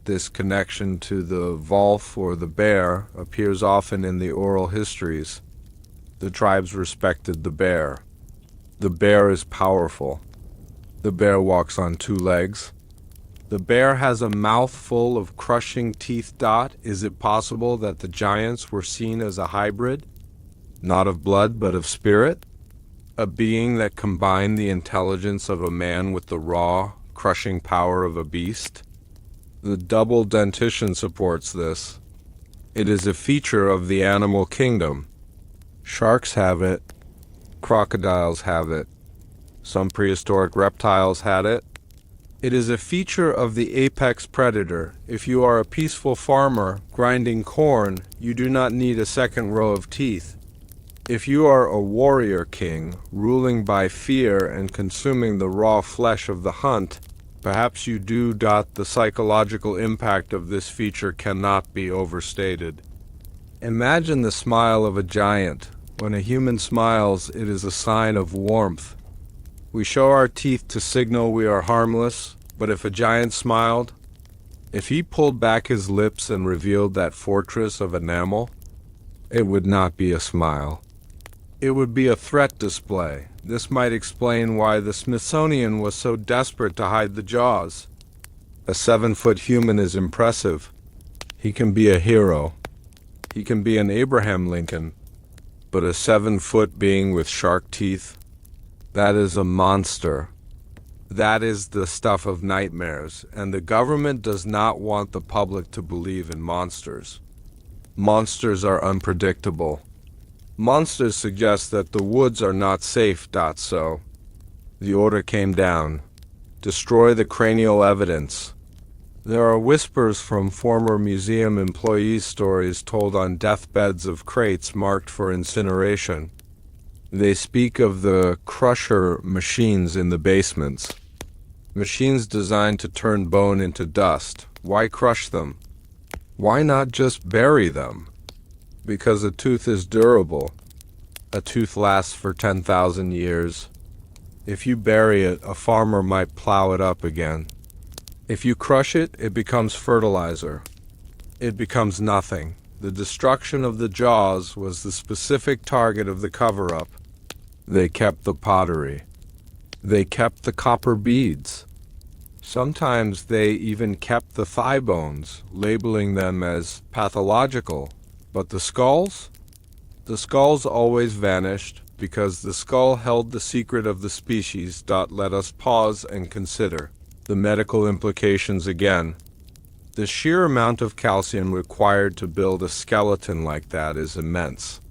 This connection to the Wolf or the bear appears often in the oral histories. The tribes respected the bear. The bear is powerful. The bear walks on 2 legs. The bear has a mouth full of crushing teeth. Is it possible that the giants were seen as a hybrid? Not of blood, but of spirit? A being that combined the intelligence of a man with the raw, crushing power of a beast? The double-dentition supports this. It is a feature of the animal kingdom. Sharks have it. Crocodiles have it. Some prehistoric reptiles had it. It is a feature of the apex predator. If you are a peaceful farmer grinding corn, you do not need a second row of teeth. If you are a warrior king, ruling by fear and consuming the raw flesh of the hunt, perhaps you do. The psychological impact of this feature cannot be overstated. Imagine the smile of a giant. When a human smiles, it is a sign of warmth. We show our teeth to signal we are harmless, but if a giant smiled, if he pulled back his lips and revealed that fortress of enamel, it would not be a smile. It would be a threat display. This might explain why the Smithsonian was so desperate to hide the jaws. A 7-foot human is impressive. He can be a hero. He can be an Abraham Lincoln. But a 7-foot being with shark teeth, that is a monster. That is the stuff of nightmares, and the government does not want the public to believe in monsters. Monsters are unpredictable. Monsters suggest that the woods are not safe. So, the order came down. Destroy the cranial evidence. There are whispers from former museum employees' stories told on deathbeds of crates marked for incineration. They speak of the crusher machines in the basements. Machines designed to turn bone into dust. Why crush them? Why not just bury them? Because a tooth is durable. A tooth lasts for 10,000 years. If you bury it, a farmer might plow it up again. If you crush it, it becomes fertilizer. It becomes nothing. The destruction of the jaws was the specific target of the cover-up. They kept the pottery. They kept the copper beads. Sometimes they even kept the thigh bones, labeling them as pathological. But the skulls? The skulls always vanished because the skull held the secret of the species. Let us pause and consider the medical implications again. The sheer amount of calcium required to build a skeleton like that is immense.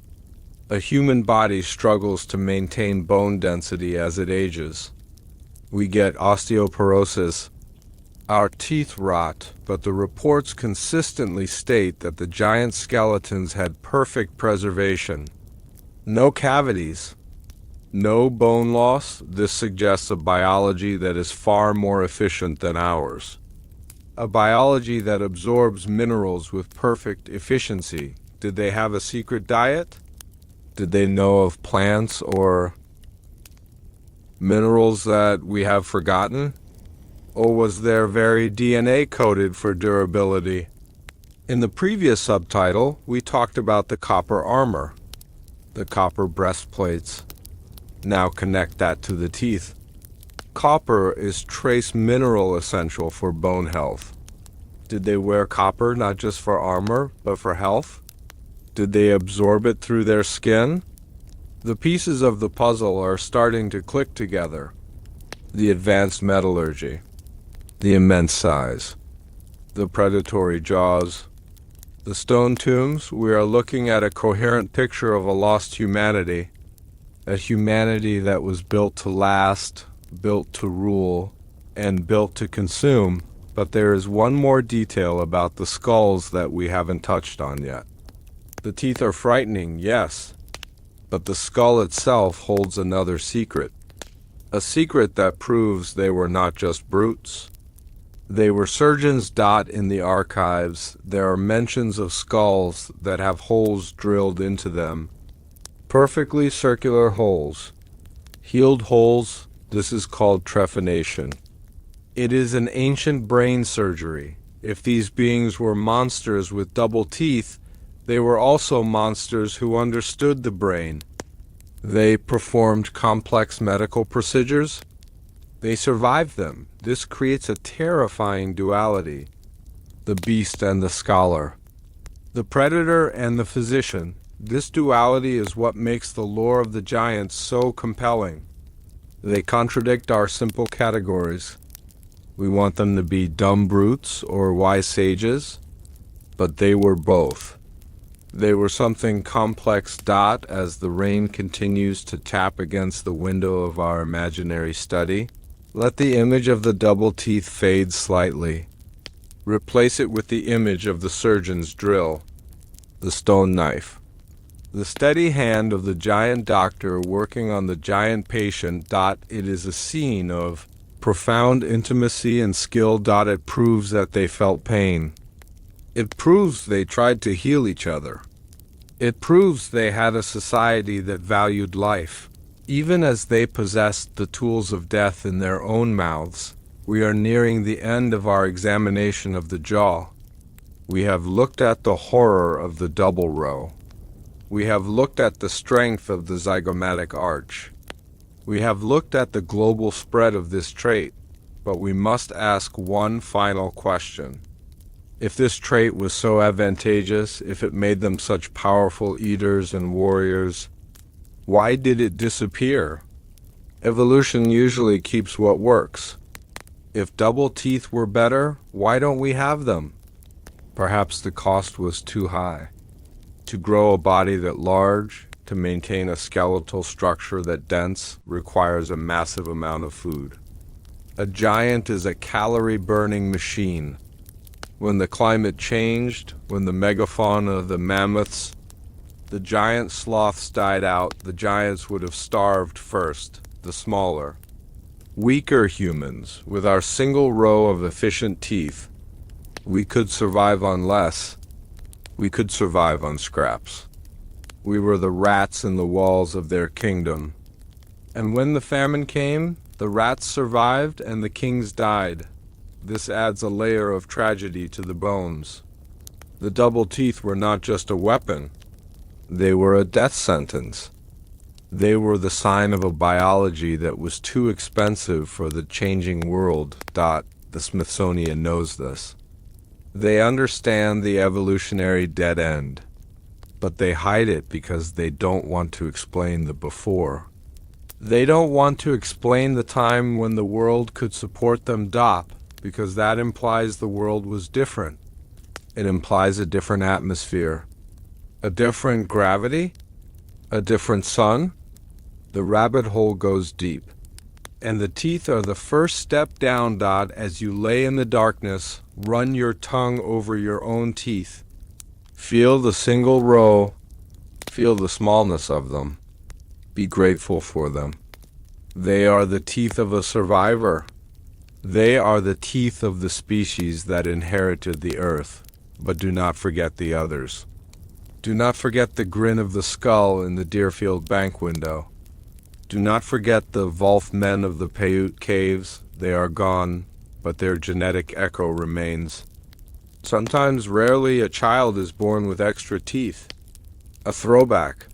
A human body struggles to maintain bone density as it ages. We get osteoporosis. Our teeth rot, but the reports consistently state that the giant skeletons had perfect preservation. No cavities. No bone loss. This suggests a biology that is far more efficient than ours. A biology that absorbs minerals with perfect efficiency. Did they have a secret diet? Did they know of plants or minerals that we have forgotten? Or was their very DNA coded for durability? In the previous subtitle, we talked about the copper armor, the copper breastplates. Now connect that to the teeth. Copper is trace mineral essential for bone health. Did they wear copper not just for armor, but for health? Did they absorb it through their skin? The pieces of the puzzle are starting to click together. The advanced metallurgy, the immense size, the predatory jaws, the stone tombs. We are looking at a coherent picture of a lost humanity, a humanity that was built to last, built to rule, and built to consume. But there is one more detail about the skulls that we haven't touched on yet. The teeth are frightening, yes, but the skull itself holds another secret. A secret that proves they were not just brutes. They were surgeons. In the archives, there are mentions of skulls that have holes drilled into them. Perfectly circular holes. Healed holes. This is called trephination. It is an ancient brain surgery. If these beings were monsters with double teeth, they were also monsters who understood the brain. They performed complex medical procedures. They survived them. This creates a terrifying duality. The beast and the scholar. The predator and the physician. This duality is what makes the lore of the giants so compelling. They contradict our simple categories. We want them to be dumb brutes or wise sages, but they were both. They were something complex. As the rain continues to tap against the window of our imaginary study, let the image of the double teeth fade slightly. Replace it with the image of the surgeon's drill, the stone knife, the steady hand of the giant doctor working on the giant patient. It is a scene of profound intimacy and skill. It proves that they felt pain. It proves they tried to heal each other. It proves they had a society that valued life. Even as they possessed the tools of death in their own mouths, we are nearing the end of our examination of the jaw. We have looked at the horror of the double row. We have looked at the strength of the zygomatic arch. We have looked at the global spread of this trait, but we must ask one final question. If this trait was so advantageous, if it made them such powerful eaters and warriors, why did it disappear? Evolution usually keeps what works. If double teeth were better, why don't we have them? Perhaps the cost was too high. To grow a body that large, to maintain a skeletal structure that dense, requires a massive amount of food. A giant is a calorie-burning machine. When the climate changed, when the megafauna of the mammoths, the giant sloths died out, the giants would have starved first, the smaller, weaker humans, with our single row of efficient teeth. We could survive on less. We could survive on scraps. We were the rats in the walls of their kingdom. And when the famine came, the rats survived and the kings died. This adds a layer of tragedy to the bones. The double teeth were not just a weapon. They were a death sentence. They were the sign of a biology that was too expensive for the changing world. The Smithsonian knows this. They understand the evolutionary dead end, but they hide it because they don't want to explain the before. They don't want to explain the time when the world could support them. because that implies the world was different. It implies a different atmosphere, a different gravity, a different sun. The rabbit hole goes deep. And the teeth are the first step down. As you lay in the darkness, run your tongue over your own teeth. Feel the single row. Feel the smallness of them. Be grateful for them. They are the teeth of a survivor. They are the teeth of the species that inherited the earth. But do not forget the others. Do not forget the grin of the skull in the Deerfield bank window. Do not forget the Volf men of the Paiute caves. They are gone, but their genetic echo remains. Sometimes, rarely, a child is born with extra teeth. A throwback.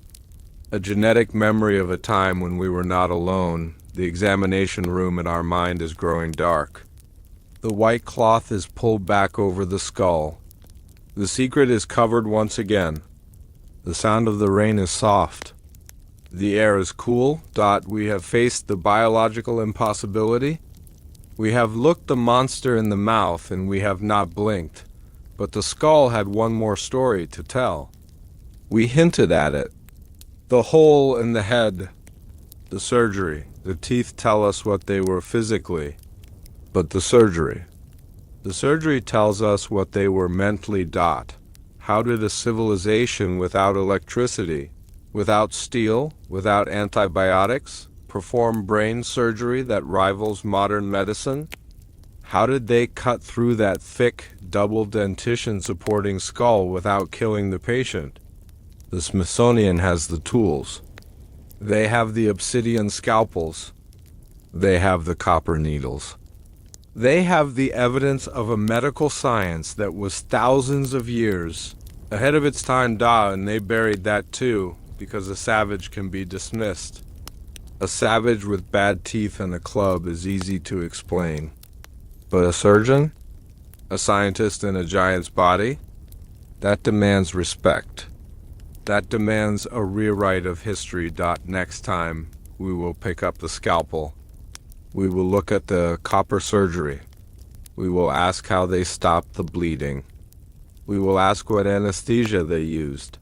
A genetic memory of a time when we were not alone. The examination room in our mind is growing dark. The white cloth is pulled back over the skull. The secret is covered once again. The sound of the rain is soft. The air is cool. We have faced the biological impossibility. We have looked the monster in the mouth and we have not blinked. But the skull had one more story to tell. We hinted at it. The hole in the head. The surgery. The teeth tell us what they were physically. But the surgery. The surgery tells us what they were mentally. How did a civilization without electricity, without steel, without antibiotics, perform brain surgery that rivals modern medicine? How did they cut through that thick, double-dentition supporting skull without killing the patient? The Smithsonian has the tools. They have the obsidian scalpels. They have the copper needles. They have the evidence of a medical science that was thousands of years ahead of its time, and they buried that too, because a savage can be dismissed. A savage with bad teeth and a club is easy to explain. But a surgeon? A scientist in a giant's body? That demands respect. That demands a rewrite of history. Next time, we will pick up the scalpel. We will look at the copper surgery. We will ask how they stopped the bleeding. We will ask what anesthesia they used.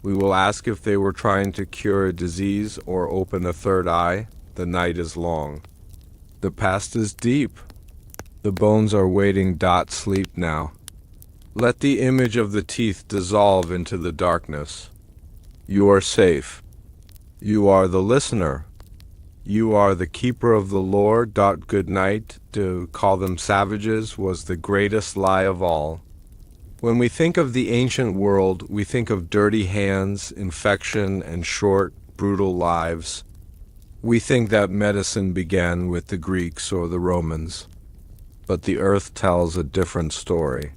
We will ask if they were trying to cure a disease or open a third eye. The night is long. The past is deep. The bones are waiting. Sleep now. Let the image of the teeth dissolve into the darkness. You are safe. You are the listener. You are the keeper of the lore. Good night. To call them savages was the greatest lie of all. When we think of the ancient world, we think of dirty hands, infection, and short, brutal lives. We think that medicine began with the Greeks or the Romans. But the earth tells a different story.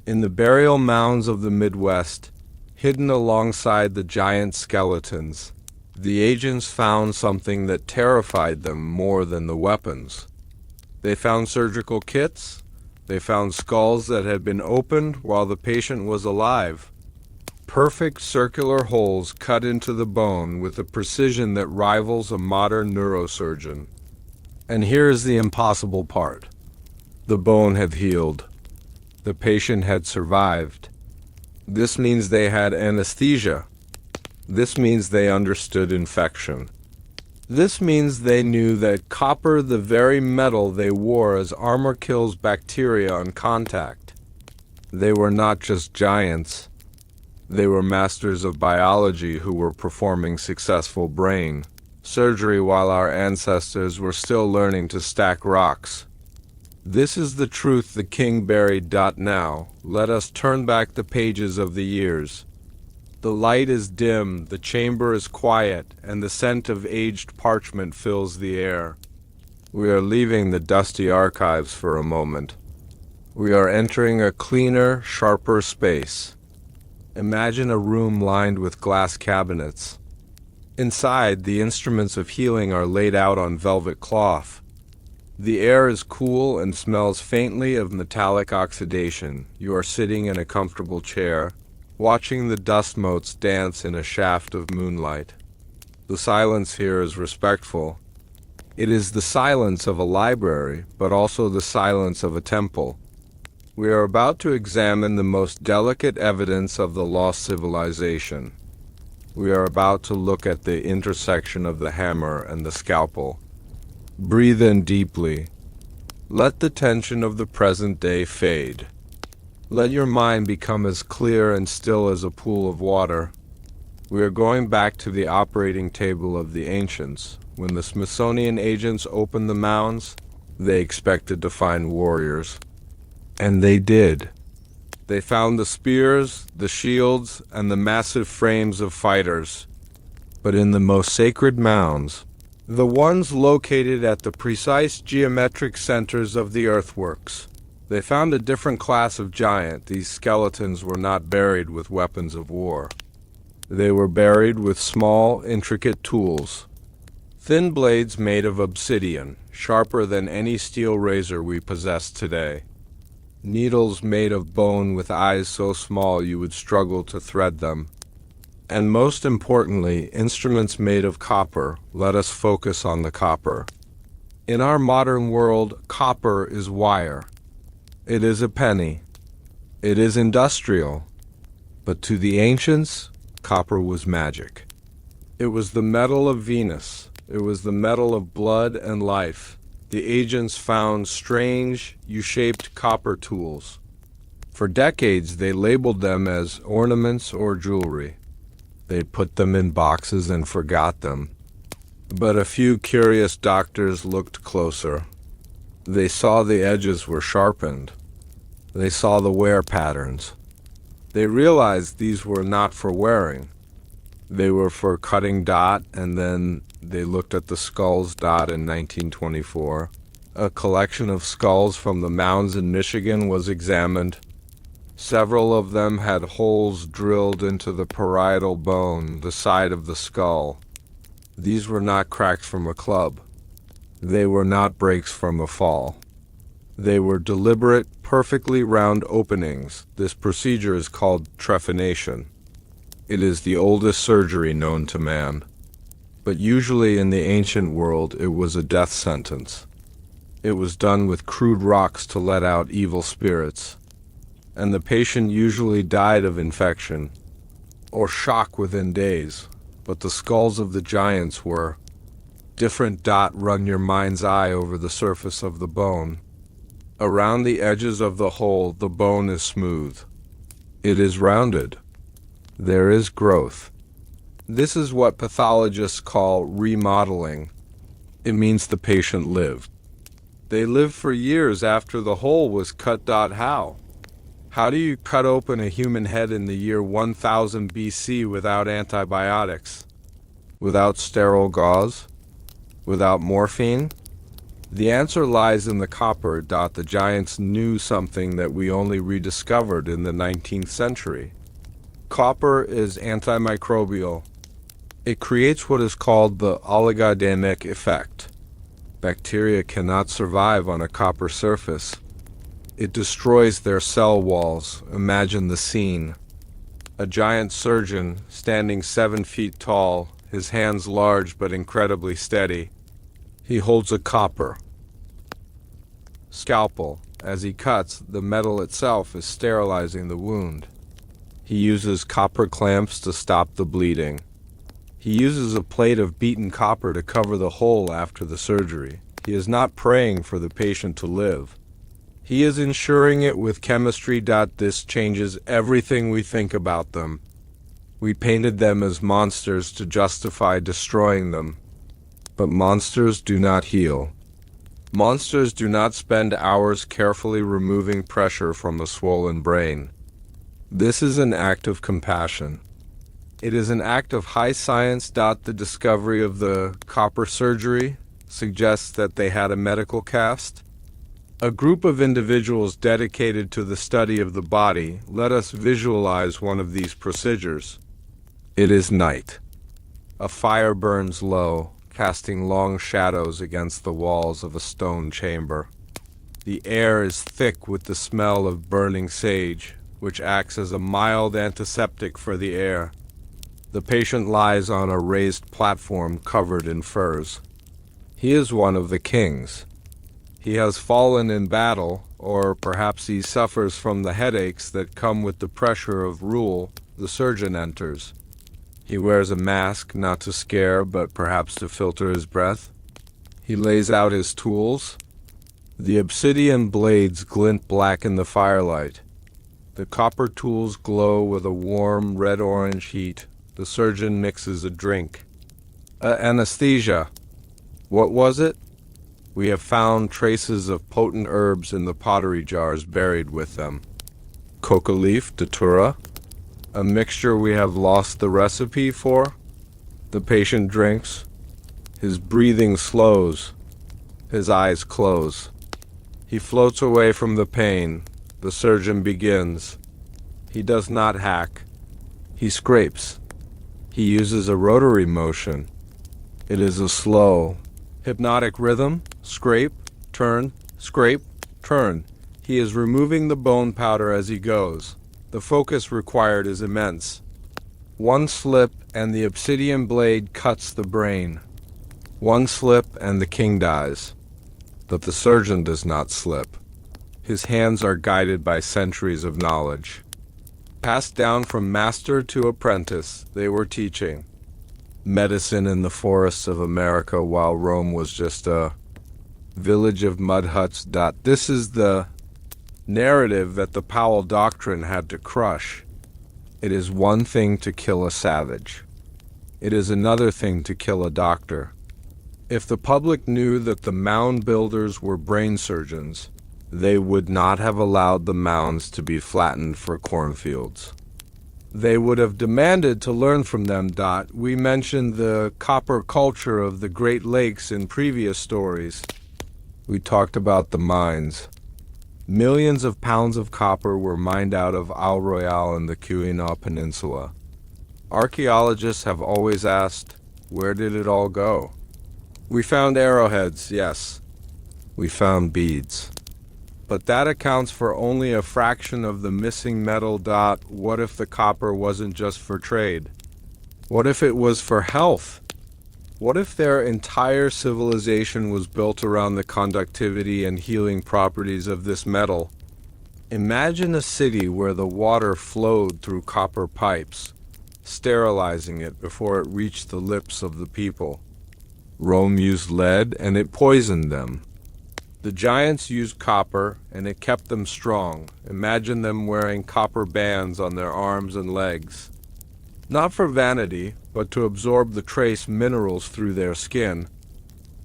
In the burial mounds of the Midwest, hidden alongside the giant skeletons, the agents found something that terrified them more than the weapons. They found surgical kits. They found skulls that had been opened while the patient was alive. Perfect circular holes cut into the bone with a precision that rivals a modern neurosurgeon. And here's the impossible part. The bone had healed. The patient had survived. This means they had anesthesia. This means they understood infection. This means they knew that copper, the very metal they wore as armor, kills bacteria on contact. They were not just giants. They were masters of biology who were performing successful brain surgery while our ancestors were still learning to stack rocks. This is the truth the king buried. Now, let us turn back the pages of the years. The light is dim, the chamber is quiet, and the scent of aged parchment fills the air. We are leaving the dusty archives for a moment. We are entering a cleaner, sharper space. Imagine a room lined with glass cabinets. Inside, the instruments of healing are laid out on velvet cloth. The air is cool and smells faintly of metallic oxidation. You are sitting in a comfortable chair, watching the dust motes dance in a shaft of moonlight. The silence here is respectful. It is the silence of a library, but also the silence of a temple. We are about to examine the most delicate evidence of the lost civilization. We are about to look at the intersection of the hammer and the scalpel. Breathe in deeply. Let the tension of the present day fade. Let your mind become as clear and still as a pool of water. We are going back to the operating table of the ancients. When the Smithsonian agents opened the mounds, they expected to find warriors. And they did. They found the spears, the shields, and the massive frames of fighters. But in the most sacred mounds, the ones located at the precise geometric centers of the earthworks, they found a different class of giant. These skeletons were not buried with weapons of war. They were buried with small, intricate tools. Thin blades made of obsidian, sharper than any steel razor we possess today. Needles made of bone with eyes so small you would struggle to thread them. And most importantly, instruments made of copper. Let us focus on the copper. In our modern world, copper is wire. It is a penny. It is industrial. But to the ancients, copper was magic. It was the metal of Venus. It was the metal of blood and life. The agents found strange, U-shaped copper tools. For decades, they labeled them as ornaments or jewelry. They put them in boxes and forgot them. But a few curious doctors looked closer. They saw the edges were sharpened. They saw the wear patterns. They realized these were not for wearing. They were for cutting dot, and then they looked at the skulls dot in 1924. A collection of skulls from the mounds in Michigan was examined. Several of them had holes drilled into the parietal bone, the side of the skull. These were not cracks from a club. They were not breaks from a fall. They were deliberate, perfectly round openings. This procedure is called trephination. It is the oldest surgery known to man. But usually in the ancient world, it was a death sentence. It was done with crude rocks to let out evil spirits. And the patient usually died of infection or shock within days. But the skulls of the giants were different dot. Run your mind's eye over the surface of the bone. Around the edges of the hole, the bone is smooth. It is rounded. There is growth. This is what pathologists call remodeling. It means the patient lived. They lived for years after the hole was cut. How? How do you cut open a human head in the year 1000 BC without antibiotics? Without sterile gauze? Without morphine? The answer lies in the copper. The giants knew something that we only rediscovered in the 19th century. Copper is antimicrobial. It creates what is called the oligodendric effect. Bacteria cannot survive on a copper surface. It destroys their cell walls. Imagine the scene. A giant surgeon, standing 7 feet tall, his hands large but incredibly steady. He holds a copper scalpel. As he cuts, the metal itself is sterilizing the wound. He uses copper clamps to stop the bleeding. He uses a plate of beaten copper to cover the hole after the surgery. He is not praying for the patient to live. He is ensuring it with chemistry. This changes everything we think about them. We painted them as monsters to justify destroying them. But monsters do not heal. Monsters do not spend hours carefully removing pressure from a swollen brain. This is an act of compassion. It is an act of high science. The discovery of the copper surgery suggests that they had a medical cast. A group of individuals dedicated to the study of the body. Let us visualize one of these procedures. It is night. A fire burns low, casting long shadows against the walls of a stone chamber. The air is thick with the smell of burning sage, which acts as a mild antiseptic for the air. The patient lies on a raised platform covered in furs. He is one of the kings. He has fallen in battle, or perhaps he suffers from the headaches that come with the pressure of rule. The surgeon enters. He wears a mask, not to scare, but perhaps to filter his breath. He lays out his tools. The obsidian blades glint black in the firelight. The copper tools glow with a warm red-orange heat. The surgeon mixes a drink. Anesthesia. What was it? We have found traces of potent herbs in the pottery jars buried with them. Coca leaf, datura, a mixture we have lost the recipe for. The patient drinks. His breathing slows. His eyes close. He floats away from the pain. The surgeon begins. He does not hack. He scrapes. He uses a rotary motion. It is a slow, hypnotic rhythm. Scrape, turn, scrape, turn. He is removing the bone powder as he goes. The focus required is immense. One slip and the obsidian blade cuts the brain. One slip and the king dies. But the surgeon does not slip. His hands are guided by centuries of knowledge. Passed down from master to apprentice, they were teaching medicine in the forests of America while Rome was just a village of mud huts. This is the narrative that the Powell Doctrine had to crush. It is one thing to kill a savage. It is another thing to kill a doctor. If the public knew that the Mound Builders were brain surgeons, they would not have allowed the mounds to be flattened for cornfields. They would have demanded to learn from them. We mentioned the copper culture of the Great Lakes in previous stories. We talked about the mines. Millions of pounds of copper were mined out of Isle Royale in the Keweenaw Peninsula. Archaeologists have always asked, where did it all go? We found arrowheads, yes. We found beads. But that accounts for only a fraction of the missing metal. What if the copper wasn't just for trade? What if it was for health? What if their entire civilization was built around the conductivity and healing properties of this metal? Imagine a city where the water flowed through copper pipes, sterilizing it before it reached the lips of the people. Rome used lead and it poisoned them. The giants used copper and it kept them strong. Imagine them wearing copper bands on their arms and legs. Not for vanity, but to absorb the trace minerals through their skin,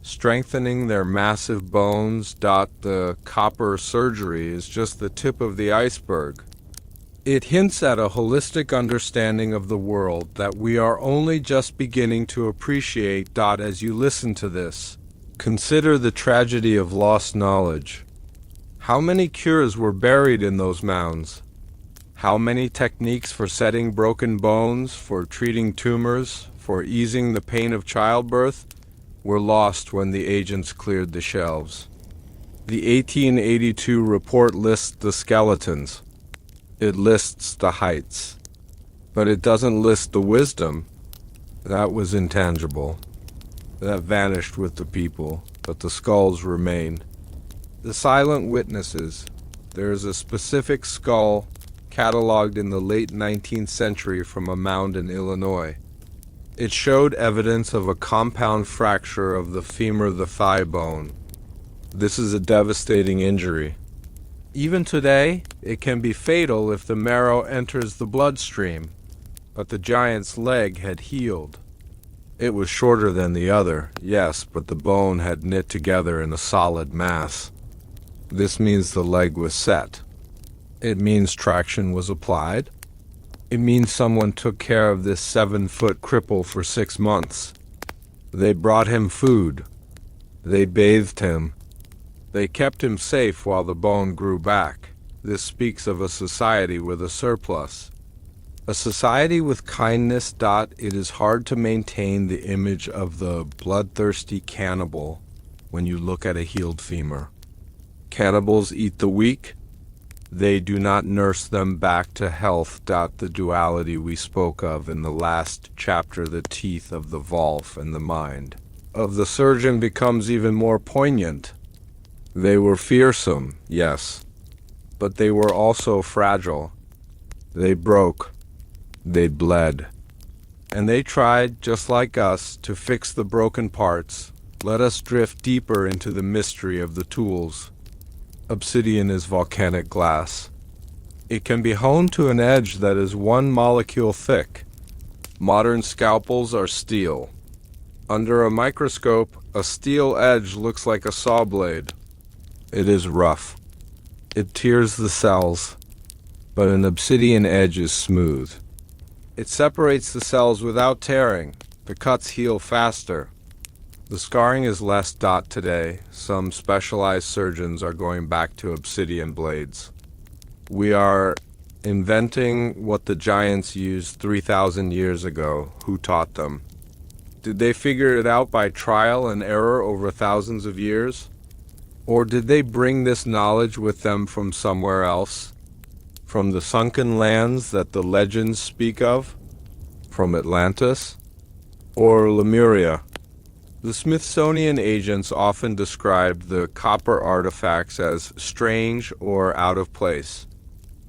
strengthening their massive bones. The copper surgery is just the tip of the iceberg. It hints at a holistic understanding of the world that we are only just beginning to appreciate. As you listen to this, consider the tragedy of lost knowledge. How many cures were buried in those mounds? How many techniques for setting broken bones, for treating tumors, for easing the pain of childbirth, were lost when the agents cleared the shelves? The 1882 report lists the skeletons. It lists the heights. But it doesn't list the wisdom. That was intangible. That vanished with the people, but the skulls remain. The silent witnesses. There is a specific skull cataloged in the late 19th century from a mound in Illinois. It showed evidence of a compound fracture of the femur, the thigh bone. This is a devastating injury. Even today, it can be fatal if the marrow enters the bloodstream, but the giant's leg had healed. It was shorter than the other, yes, but the bone had knit together in a solid mass. This means the leg was set. It means traction was applied. It means someone took care of this 7-foot cripple for 6 months. They brought him food. They bathed him. They kept him safe while the bone grew back. This speaks of a society with a surplus. A society with kindness. It is hard to maintain the image of the bloodthirsty cannibal when you look at a healed femur. Cannibals eat the weak. They do not nurse them back to health. The duality we spoke of in the last chapter, the teeth of the Volf and the mind. of the surgeon becomes even more poignant. They were fearsome, yes, but they were also fragile. They broke. They bled. And they tried, just like us, to fix the broken parts. Let us drift deeper into the mystery of the tools. Obsidian is volcanic glass. It can be honed to an edge that is 1 molecule thick. Modern scalpels are steel. Under a microscope, a steel edge looks like a saw blade. It is rough. It tears the cells, but an obsidian edge is smooth. It separates the cells without tearing. The cuts heal faster. The scarring is less. Today, some specialized surgeons are going back to obsidian blades. We are inventing what the giants used 3,000 years ago. Who taught them? Did they figure it out by trial and error over thousands of years? Or did they bring this knowledge with them from somewhere else? From the sunken lands that the legends speak of? From Atlantis? Or Lemuria? The Smithsonian agents often described the copper artifacts as strange or out of place.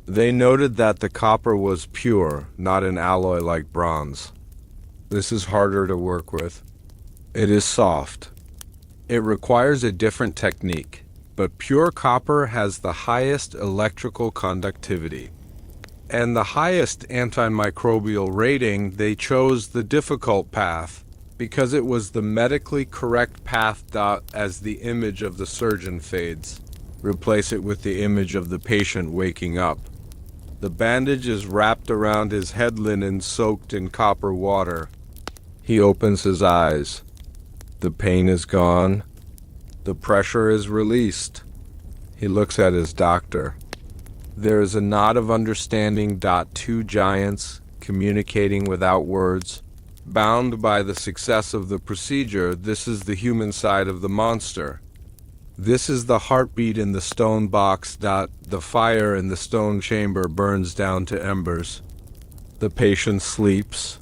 They noted that the copper was pure, not an alloy like bronze. This is harder to work with. It is soft. It requires a different technique, but pure copper has the highest electrical conductivity. And the highest antimicrobial rating. They chose the difficult path because it was the medically correct path. As the image of the surgeon fades, replace it with the image of the patient waking up. The bandage is wrapped around his head linen soaked in copper water. He opens his eyes. The pain is gone. The pressure is released. He looks at his doctor. There is a nod of understanding. 2 giants, communicating without words. Bound by the success of the procedure, this is the human side of the monster. This is the heartbeat in the stone box. The fire in the stone chamber burns down to embers. The patient sleeps.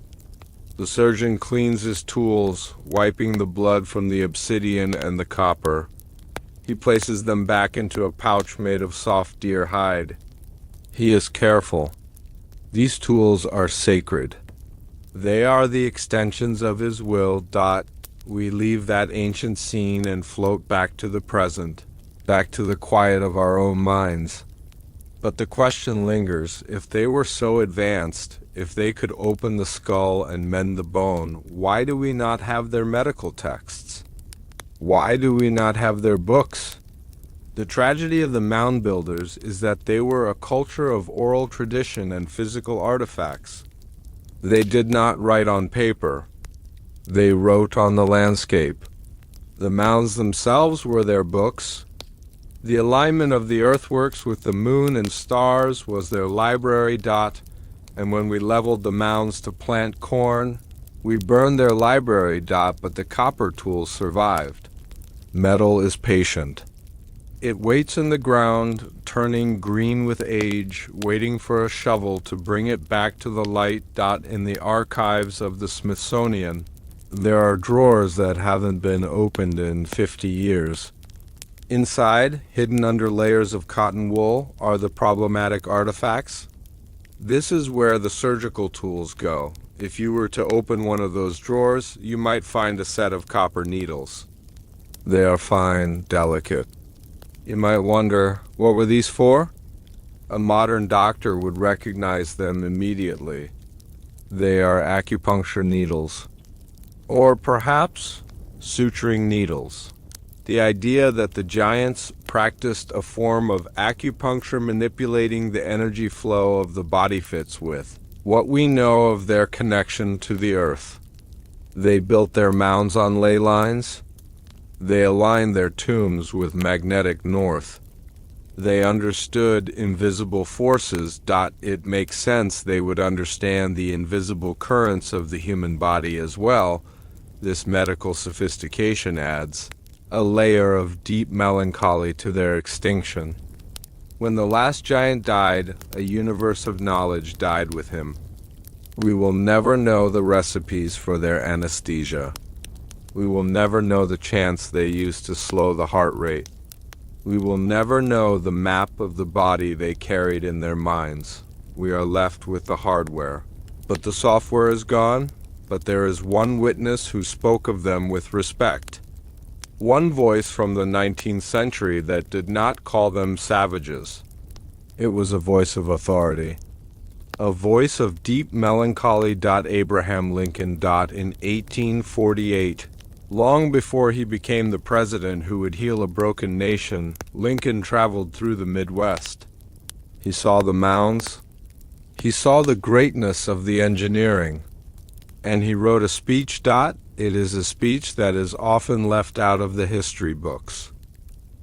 The surgeon cleans his tools, wiping the blood from the obsidian and the copper. He places them back into a pouch made of soft deer hide. He is careful. These tools are sacred. They are the extensions of his will. We leave that ancient scene and float back to the present, back to the quiet of our own minds. But the question lingers, if they were so advanced, if they could open the skull and mend the bone, why do we not have their medical texts? Why do we not have their books? The tragedy of the Mound Builders is that they were a culture of oral tradition and physical artifacts. They did not write on paper. They wrote on the landscape. The mounds themselves were their books. The alignment of the earthworks with the moon and stars was their library. And when we leveled the mounds to plant corn, we burned their library. But the copper tools survived. Metal is patient. It waits in the ground, turning green with age, waiting for a shovel to bring it back to the light. In the archives of the Smithsonian, there are drawers that haven't been opened in 50 years. Inside, hidden under layers of cotton wool, are the problematic artifacts. This is where the surgical tools go. If you were to open one of those drawers, you might find a set of copper needles. They are fine, delicate. You might wonder, what were these for? A modern doctor would recognize them immediately. They are acupuncture needles. Or perhaps suturing needles. The idea that the giants practiced a form of acupuncture manipulating the energy flow of the body fits with what we know of their connection to the earth. They built their mounds on ley lines. They aligned their tombs with magnetic north. They understood invisible forces. It makes sense they would understand the invisible currents of the human body as well. This medical sophistication adds a layer of deep melancholy to their extinction. When the last giant died, a universe of knowledge died with him. We will never know the recipes for their anesthesia. We will never know the chants they used to slow the heart rate. We will never know the map of the body they carried in their minds. We are left with the hardware. But the software is gone, but there is one witness who spoke of them with respect. One voice from the 19th century that did not call them savages. It was a voice of authority. A voice of deep melancholy. Abraham Lincoln. In 1848, long before he became the president who would heal a broken nation, Lincoln traveled through the Midwest. He saw the mounds. He saw the greatness of the engineering. And he wrote a speech. It is a speech that is often left out of the history books.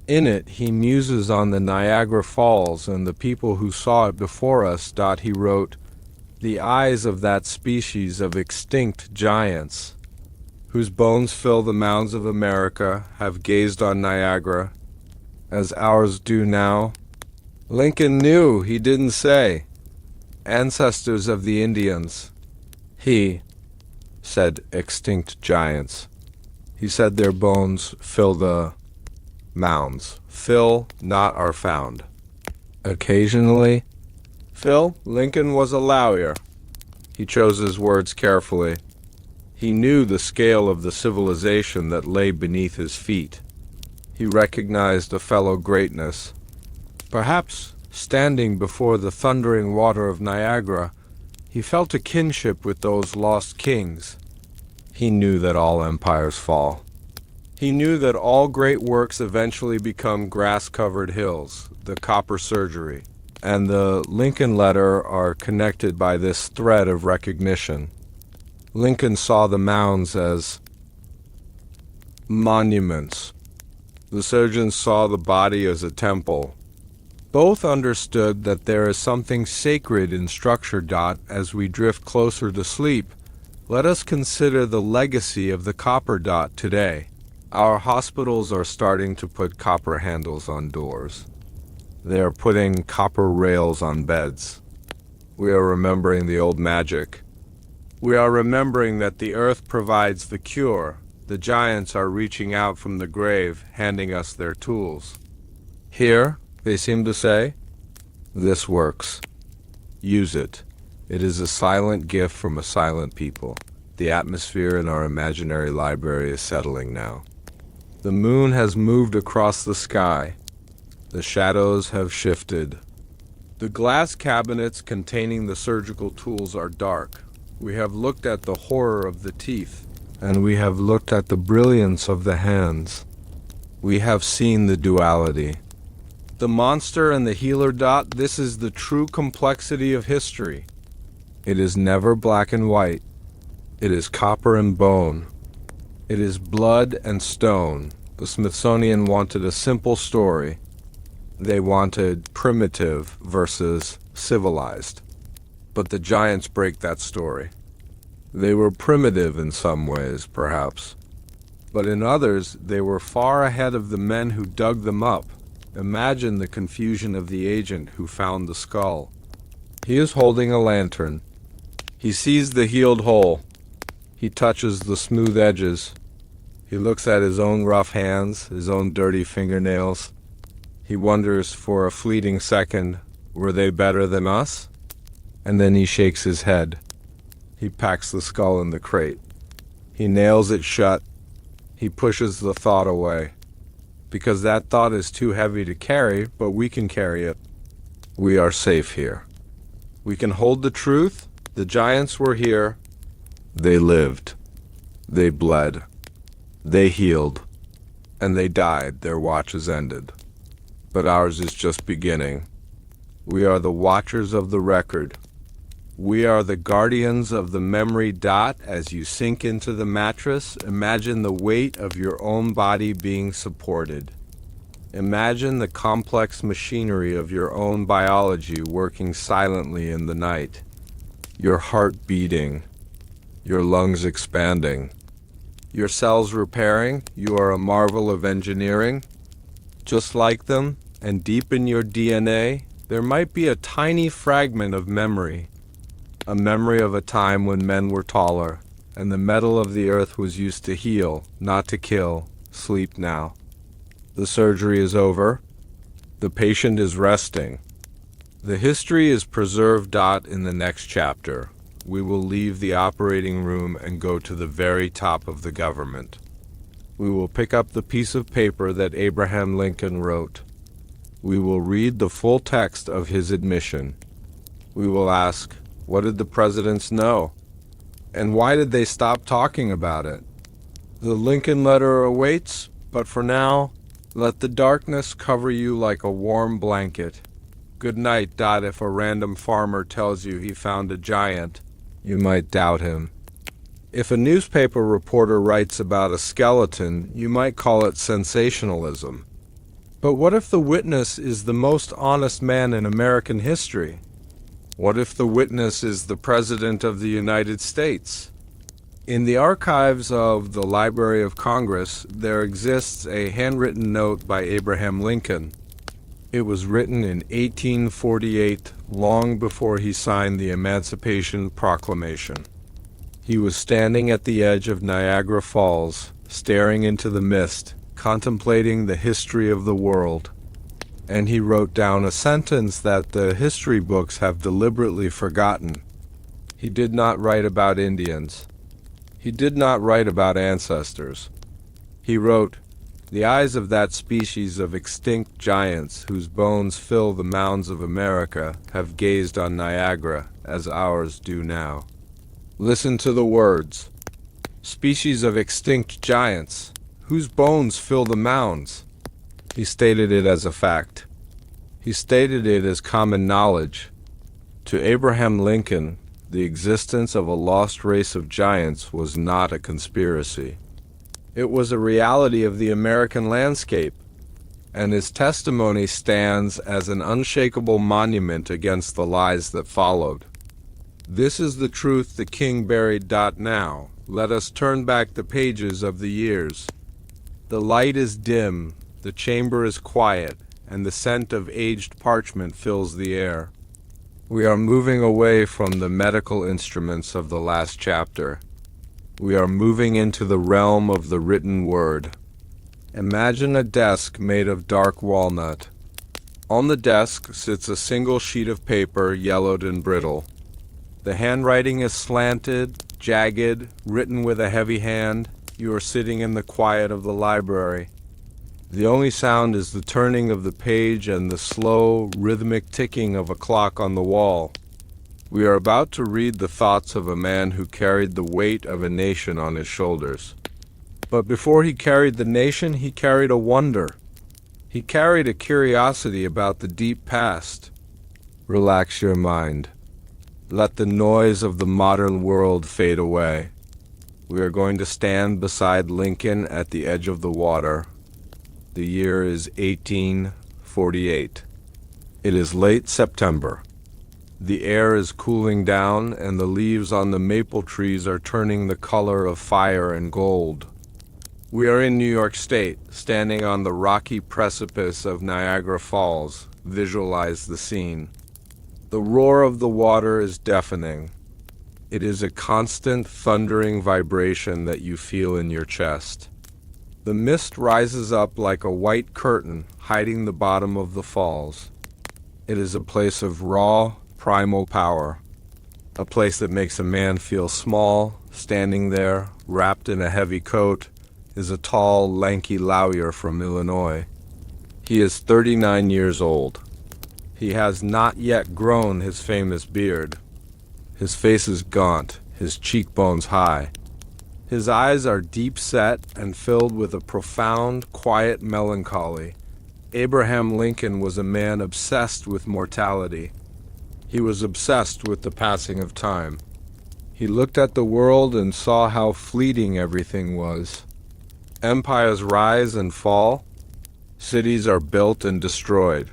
In it, he muses on the Niagara Falls and the people who saw it before us. He wrote, "The eyes of that species of extinct giants, whose bones fill the mounds of America, have gazed on Niagara, as ours do now." Lincoln knew, he didn't say. Ancestors of the Indians. He said extinct giants. He said their bones fill the mounds. Fill, not are found. Occasionally, Lincoln was a lawyer. He chose his words carefully. He knew the scale of the civilization that lay beneath his feet. He recognized a fellow greatness. Perhaps, standing before the thundering water of Niagara, he felt a kinship with those lost kings. He knew that all empires fall. He knew that all great works eventually become grass-covered hills, the copper surgery, and the Lincoln letter are connected by this thread of recognition. Lincoln saw the mounds as monuments. The surgeons saw the body as a temple. Both understood that there is something sacred in structure. As we drift closer to sleep, let us consider the legacy of the copper. Today, our hospitals are starting to put copper handles on doors. They are putting copper rails on beds. We are remembering the old magic. We are remembering that the earth provides the cure. The giants are reaching out from the grave, handing us their tools. Here, they seem to say, this works. Use it. It is a silent gift from a silent people. The atmosphere in our imaginary library is settling now. The moon has moved across the sky. The shadows have shifted. The glass cabinets containing the surgical tools are dark. We have looked at the horror of the teeth, and we have looked at the brilliance of the hands. We have seen the duality. The monster and the healer. This is the true complexity of history. It is never black and white. It is copper and bone. It is blood and stone. The Smithsonian wanted a simple story. They wanted primitive versus civilized. But the giants break that story. They were primitive in some ways, perhaps. But in others, they were far ahead of the men who dug them up. Imagine the confusion of the agent who found the skull. He is holding a lantern. He sees the healed hole. He touches the smooth edges. He looks at his own rough hands, his own dirty fingernails. He wonders for a fleeting second, were they better than us? And then he shakes his head. He packs the skull in the crate. He nails it shut. He pushes the thought away. Because that thought is too heavy to carry, but we can carry it. We are safe here. We can hold the truth. The giants were here. They lived. They bled. They healed. And they died. Their watch is ended. But ours is just beginning. We are the watchers of the record. We are the guardians of the memory. As you sink into the mattress, imagine the weight of your own body being supported. Imagine the complex machinery of your own biology working silently in the night. Your heart beating, your lungs expanding, your cells repairing. You are a marvel of engineering. Just like them, and deep in your DNA, there might be a tiny fragment of memory. A memory of a time when men were taller, and the metal of the earth was used to heal, not to kill. Sleep now. The surgery is over. The patient is resting. The history is preserved. In the next chapter, we will leave the operating room and go to the very top of the government. We will pick up the piece of paper that Abraham Lincoln wrote. We will read the full text of his admission. We will ask, what did the presidents know? And why did they stop talking about it? The Lincoln letter awaits, but for now, let the darkness cover you like a warm blanket. Good night. If a random farmer tells you he found a giant, you might doubt him. If a newspaper reporter writes about a skeleton, you might call it sensationalism. But what if the witness is the most honest man in American history? What if the witness is the President of the United States? In the archives of the Library of Congress, there exists a handwritten note by Abraham Lincoln. It was written in 1848, long before he signed the Emancipation Proclamation. He was standing at the edge of Niagara Falls, staring into the mist, contemplating the history of the world. And he wrote down a sentence that the history books have deliberately forgotten. He did not write about Indians. He did not write about ancestors. He wrote, "The eyes of that species of extinct giants whose bones fill the mounds of America have gazed on Niagara as ours do now." Listen to the words. Species of extinct giants whose bones fill the mounds. He stated it as a fact. He stated it as common knowledge. To Abraham Lincoln, the existence of a lost race of giants was not a conspiracy. It was a reality of the American landscape, and his testimony stands as an unshakable monument against the lies that followed. This is the truth the king buried. Now, let us turn back the pages of the years. The light is dim, the chamber is quiet, and the scent of aged parchment fills the air. We are moving away from the medical instruments of the last chapter. We are moving into the realm of the written word. Imagine a desk made of dark walnut. On the desk sits a single sheet of paper, yellowed and brittle. The handwriting is slanted, jagged, written with a heavy hand. You are sitting in the quiet of the library. The only sound is the turning of the page and the slow, rhythmic ticking of a clock on the wall. We are about to read the thoughts of a man who carried the weight of a nation on his shoulders. But before he carried the nation, he carried a wonder. He carried a curiosity about the deep past. Relax your mind. Let the noise of the modern world fade away. We are going to stand beside Lincoln at the edge of the water. The year is 1848. It is late September. The air is cooling down, and the leaves on the maple trees are turning the color of fire and gold. We are in New York State, standing on the rocky precipice of Niagara Falls. Visualize the scene. The roar of the water is deafening. It is a constant, thundering vibration that you feel in your chest. The mist rises up like a white curtain, hiding the bottom of the falls. It is a place of raw, primal power, a place that makes a man feel small. Standing there, wrapped in a heavy coat, is a tall, lanky lawyer from Illinois. He is 39 years old. He has not yet grown his famous beard. His face is gaunt, his cheekbones high. His eyes are deep-set and filled with a profound, quiet melancholy. Abraham Lincoln was a man obsessed with mortality. He was obsessed with the passing of time. He looked at the world and saw how fleeting everything was. Empires rise and fall. Cities are built and destroyed.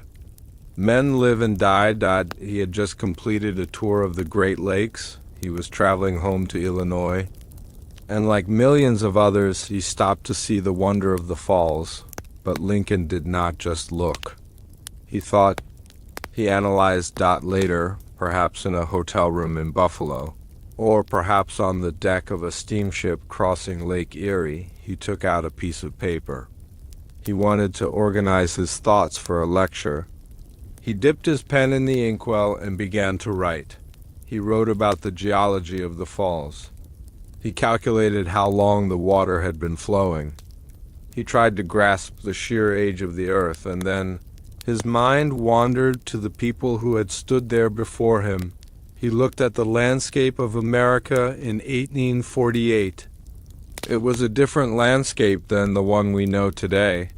Men live and die. He had just completed a tour of the Great Lakes. He was traveling home to Illinois. And like millions of others, he stopped to see the wonder of the falls. But Lincoln did not just look. He thought. He analyzed. Later, perhaps in a hotel room in Buffalo, Or perhaps on the deck of a steamship crossing Lake Erie, he took out a piece of paper. He wanted to organize his thoughts for a lecture. He dipped his pen in the inkwell and began to write. He wrote about the geology of the falls. He calculated how long the water had been flowing. He tried to grasp the sheer age of the earth, and then his mind wandered to the people who had stood there before him. He looked at the landscape of America in 1848. It was a different landscape than the one we know today.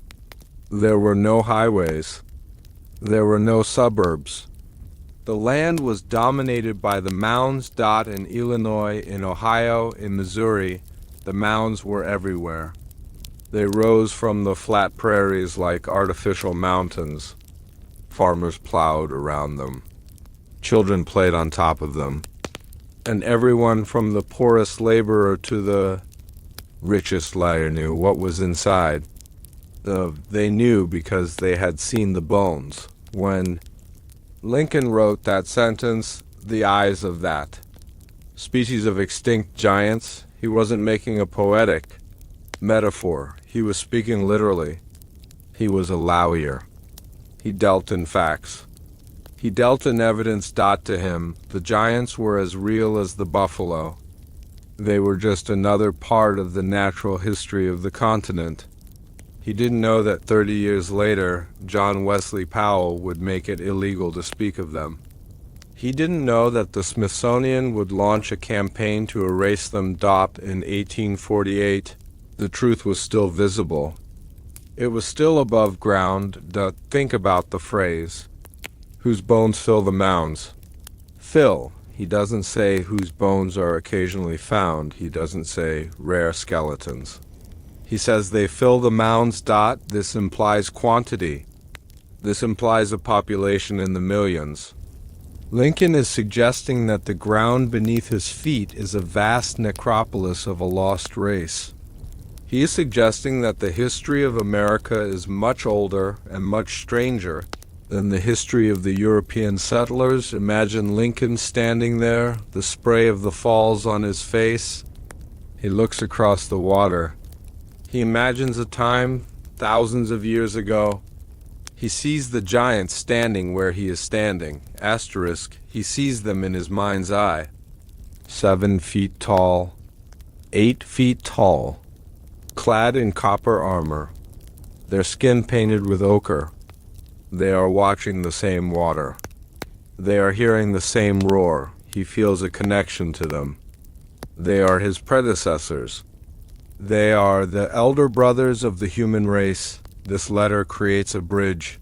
There were no highways. There were no suburbs. The land was dominated by the mounds. In Illinois, in Ohio, in Missouri, the mounds were everywhere. They rose from the flat prairies like artificial mountains. Farmers plowed around them. Children played on top of them. And everyone from the poorest laborer to the richest liar knew what was inside. They knew because they had seen the bones. When Lincoln wrote that sentence, the eyes of that species of extinct giants, he wasn't making a poetic metaphor. He was speaking literally. He was a lawyer. He dealt in facts. He dealt in evidence. To him, the giants were as real as the buffalo. They were just another part of the natural history of the continent. He didn't know that 30 years later, John Wesley Powell would make it illegal to speak of them. He didn't know that the Smithsonian would launch a campaign to erase them. In 1848, the truth was still visible. It was still above ground. Think about the phrase, whose bones fill the mounds. Fill. He doesn't say whose bones are occasionally found. He doesn't say rare skeletons. He says they fill the mounds. This implies quantity. This implies a population in the millions. Lincoln is suggesting that the ground beneath his feet is a vast necropolis of a lost race. He is suggesting that the history of America is much older and much stranger than the history of the European settlers. Imagine Lincoln standing there, the spray of the falls on his face. He looks across the water. He imagines a time thousands of years ago. He sees the giants standing where he is standing. He sees them in his mind's eye. 7 feet tall, 8 feet tall, clad in copper armor, their skin painted with ochre. They are watching the same water. They are hearing the same roar. He feels a connection to them. They are his predecessors. They are the elder brothers of the human race. This letter creates a bridge.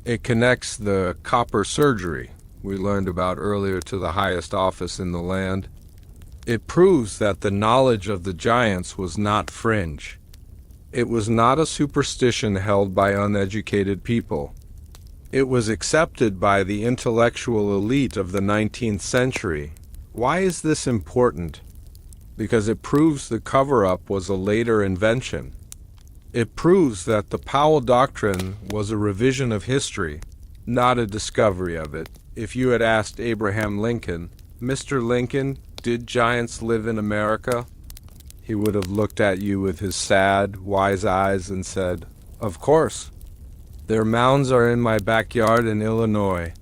It connects the copper surgery we learned about earlier to the highest office in the land. It proves that the knowledge of the giants was not fringe. It was not a superstition held by uneducated people. It was accepted by the intellectual elite of the 19th century. Why is this important? Because it proves the cover-up was a later invention. It proves that the Powell Doctrine was a revision of history, not a discovery of it. If you had asked Abraham Lincoln, "Mr. Lincoln, did giants live in America?" he would have looked at you with his sad, wise eyes and said, "Of course. Their mounds are in my backyard in Illinois."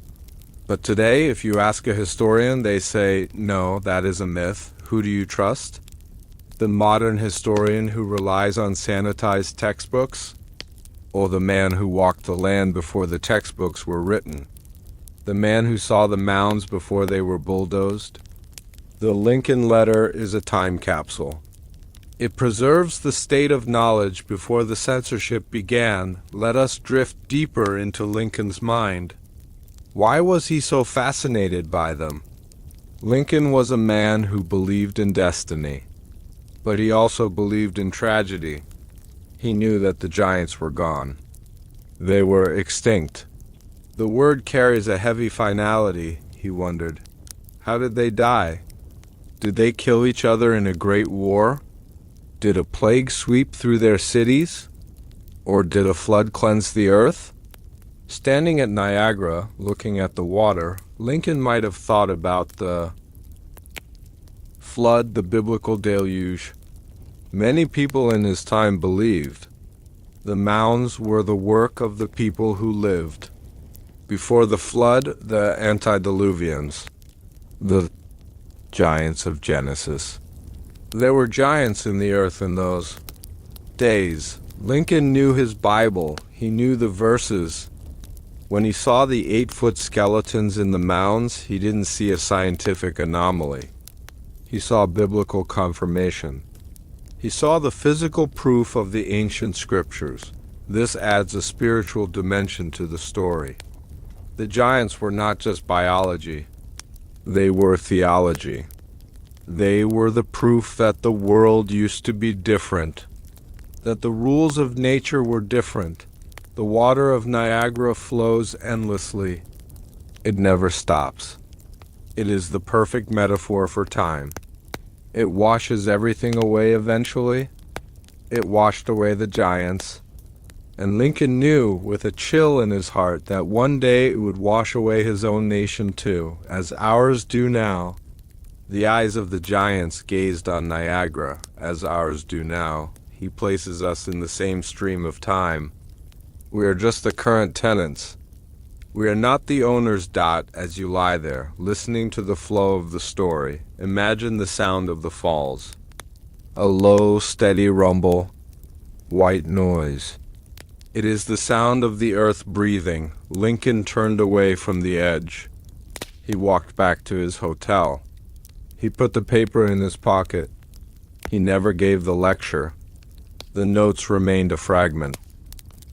But today, if you ask a historian, they say, "No, that is a myth." Who do you trust? The modern historian who relies on sanitized textbooks? Or the man who walked the land before the textbooks were written? The man who saw the mounds before they were bulldozed? The Lincoln letter is a time capsule. It preserves the state of knowledge before the censorship began. Let us drift deeper into Lincoln's mind. Why was he so fascinated by them? Lincoln was a man who believed in destiny, but he also believed in tragedy. He knew that the giants were gone. They were extinct. The word carries a heavy finality, he wondered. How did they die? Did they kill each other in a great war? Did a plague sweep through their cities? Or did a flood cleanse the earth? Standing at Niagara, looking at the water, Lincoln might have thought about the flood, the biblical deluge. Many people in his time believed the mounds were the work of the people who lived before the flood, the antediluvians, the giants of Genesis. There were giants in the earth in those days. Lincoln knew his Bible. He knew the verses. When he saw the 8-foot skeletons in the mounds, he didn't see a scientific anomaly. He saw biblical confirmation. He saw the physical proof of the ancient scriptures. This adds a spiritual dimension to the story. The giants were not just biology. They were theology. They were the proof that the world used to be different, that the rules of nature were different. The water of Niagara flows endlessly. It never stops. It is the perfect metaphor for time. It washes everything away eventually. It washed away the giants. And Lincoln knew with a chill in his heart that one day it would wash away his own nation too, as ours do now. The eyes of the giants gazed on Niagara, as ours do now. He places us in the same stream of time. We are just the current tenants. We are not the owners. As you lie there, listening to the flow of the story, imagine the sound of the falls. A low, steady rumble, white noise. It is the sound of the earth breathing. Lincoln turned away from the edge. He walked back to his hotel. He put the paper in his pocket. He never gave the lecture. The notes remained a fragment.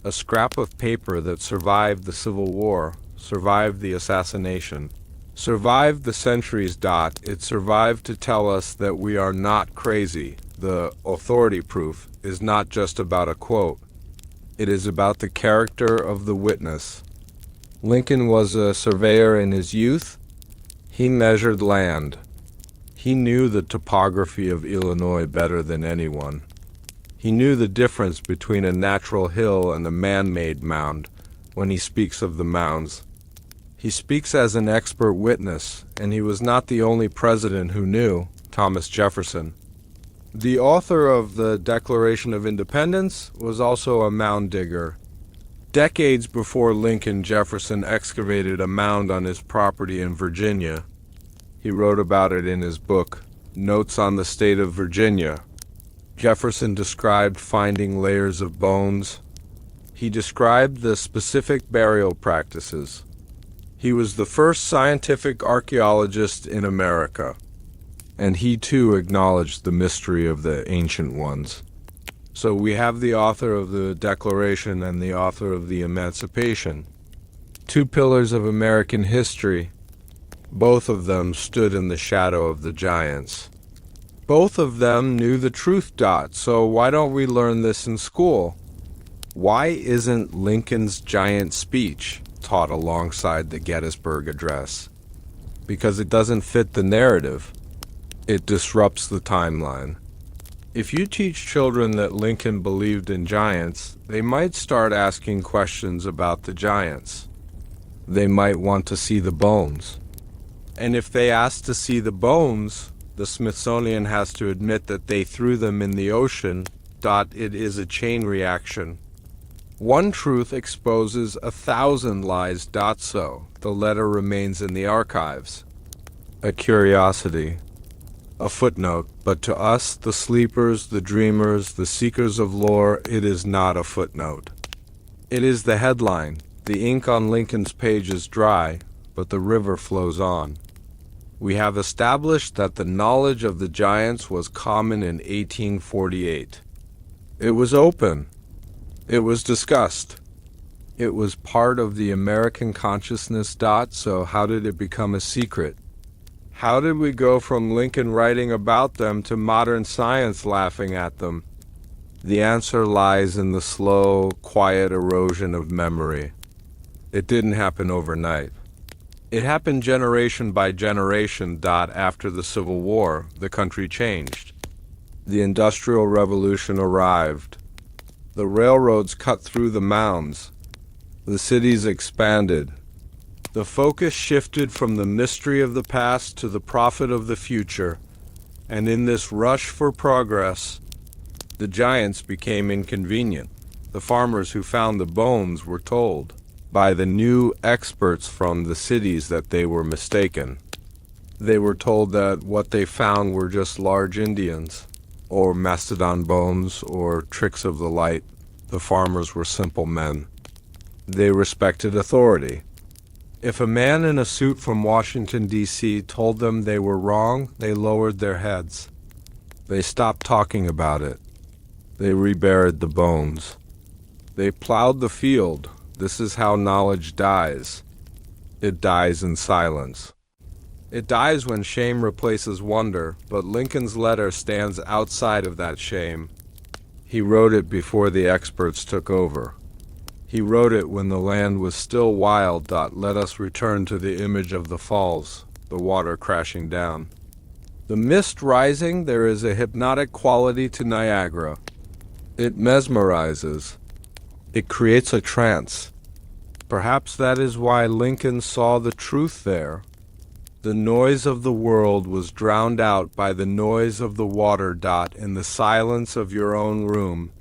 A scrap of paper that survived the Civil War, survived the assassination, survived the centuries. It survived to tell us that we are not crazy. The authority proof is not just about a quote. It is about the character of the witness. Lincoln was a surveyor in his youth. He measured land. He knew the topography of Illinois better than anyone. He knew the difference between a natural hill and a man-made mound when he speaks of the mounds. He speaks as an expert witness, and he was not the only president who knew. Thomas Jefferson, the author of the Declaration of Independence, was also a mound digger. Decades before Lincoln, Jefferson excavated a mound on his property in Virginia. He wrote about it in his book, Notes on the State of Virginia. Jefferson described finding layers of bones. He described the specific burial practices. He was the first scientific archaeologist in America, and he too acknowledged the mystery of the ancient ones. So we have the author of the Declaration and the author of the Emancipation, two pillars of American history. Both of them stood in the shadow of the giants. Both of them knew the truth. So why don't we learn this in school? Why isn't Lincoln's giant speech taught alongside the Gettysburg Address? Because it doesn't fit the narrative. It disrupts the timeline. If you teach children that Lincoln believed in giants, they might start asking questions about the giants. They might want to see the bones. And if they ask to see the bones, the Smithsonian has to admit that they threw them in the ocean. It is a chain reaction. One truth exposes 1,000 lies. So the letter remains in the archives. A curiosity, a footnote, but to us, the sleepers, the dreamers, the seekers of lore, it is not a footnote. It is the headline. The ink on Lincoln's page is dry, but the river flows on. We have established that the knowledge of the giants was common in 1848. It was open. It was discussed. It was part of the American consciousness. So how did it become a secret? How did we go from Lincoln writing about them to modern science laughing at them? The answer lies in the slow, quiet erosion of memory. It didn't happen overnight. It happened generation by generation. After the Civil War, the country changed. The Industrial Revolution arrived. The railroads cut through the mounds. The cities expanded. The focus shifted from the mystery of the past to the profit of the future. And in this rush for progress, the giants became inconvenient. The farmers who found the bones were told by the new experts from the cities that they were mistaken. They were told that what they found were just large Indians, or mastodon bones, or tricks of the light. The farmers were simple men. They respected authority. If a man in a suit from Washington, D.C. told them they were wrong, they lowered their heads. They stopped talking about it. They reburied the bones. They plowed the field. This is how knowledge dies. It dies in silence. It dies when shame replaces wonder, but Lincoln's letter stands outside of that shame. He wrote it before the experts took over. He wrote it when the land was still wild. Let us return to the image of the falls, the water crashing down. The mist rising, there is a hypnotic quality to Niagara. It mesmerizes. It creates a trance. Perhaps that is why Lincoln saw the truth there. The noise of the world was drowned out by the noise of the water. In the silence of your own room,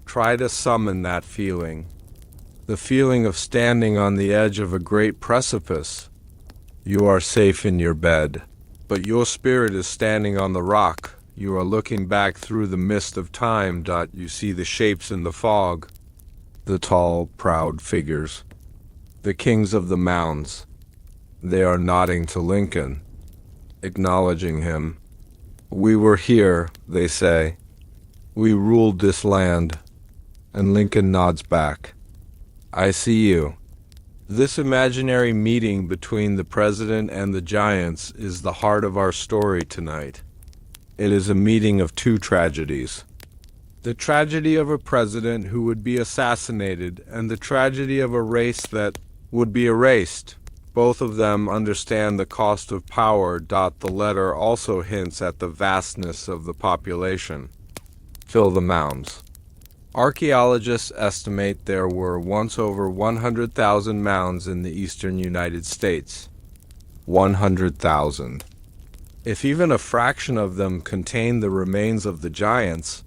try to summon that feeling. The feeling of standing on the edge of a great precipice. You are safe in your bed, but your spirit is standing on the rock. You are looking back through the mist of time. You see the shapes in the fog, the tall, proud figures, the kings of the mounds. They are nodding to Lincoln, acknowledging him. We were here, they say. We ruled this land. And Lincoln nods back. I see you. This imaginary meeting between the president and the giants is the heart of our story tonight. It is a meeting of two tragedies. The tragedy of a president who would be assassinated, and the tragedy of a race that would be erased. Both of them understand the cost of power. The letter also hints at the vastness of the population. Fill the mounds. Archaeologists estimate there were once over 100,000 mounds in the eastern United States. 100,000. If even a fraction of them contained the remains of the giants,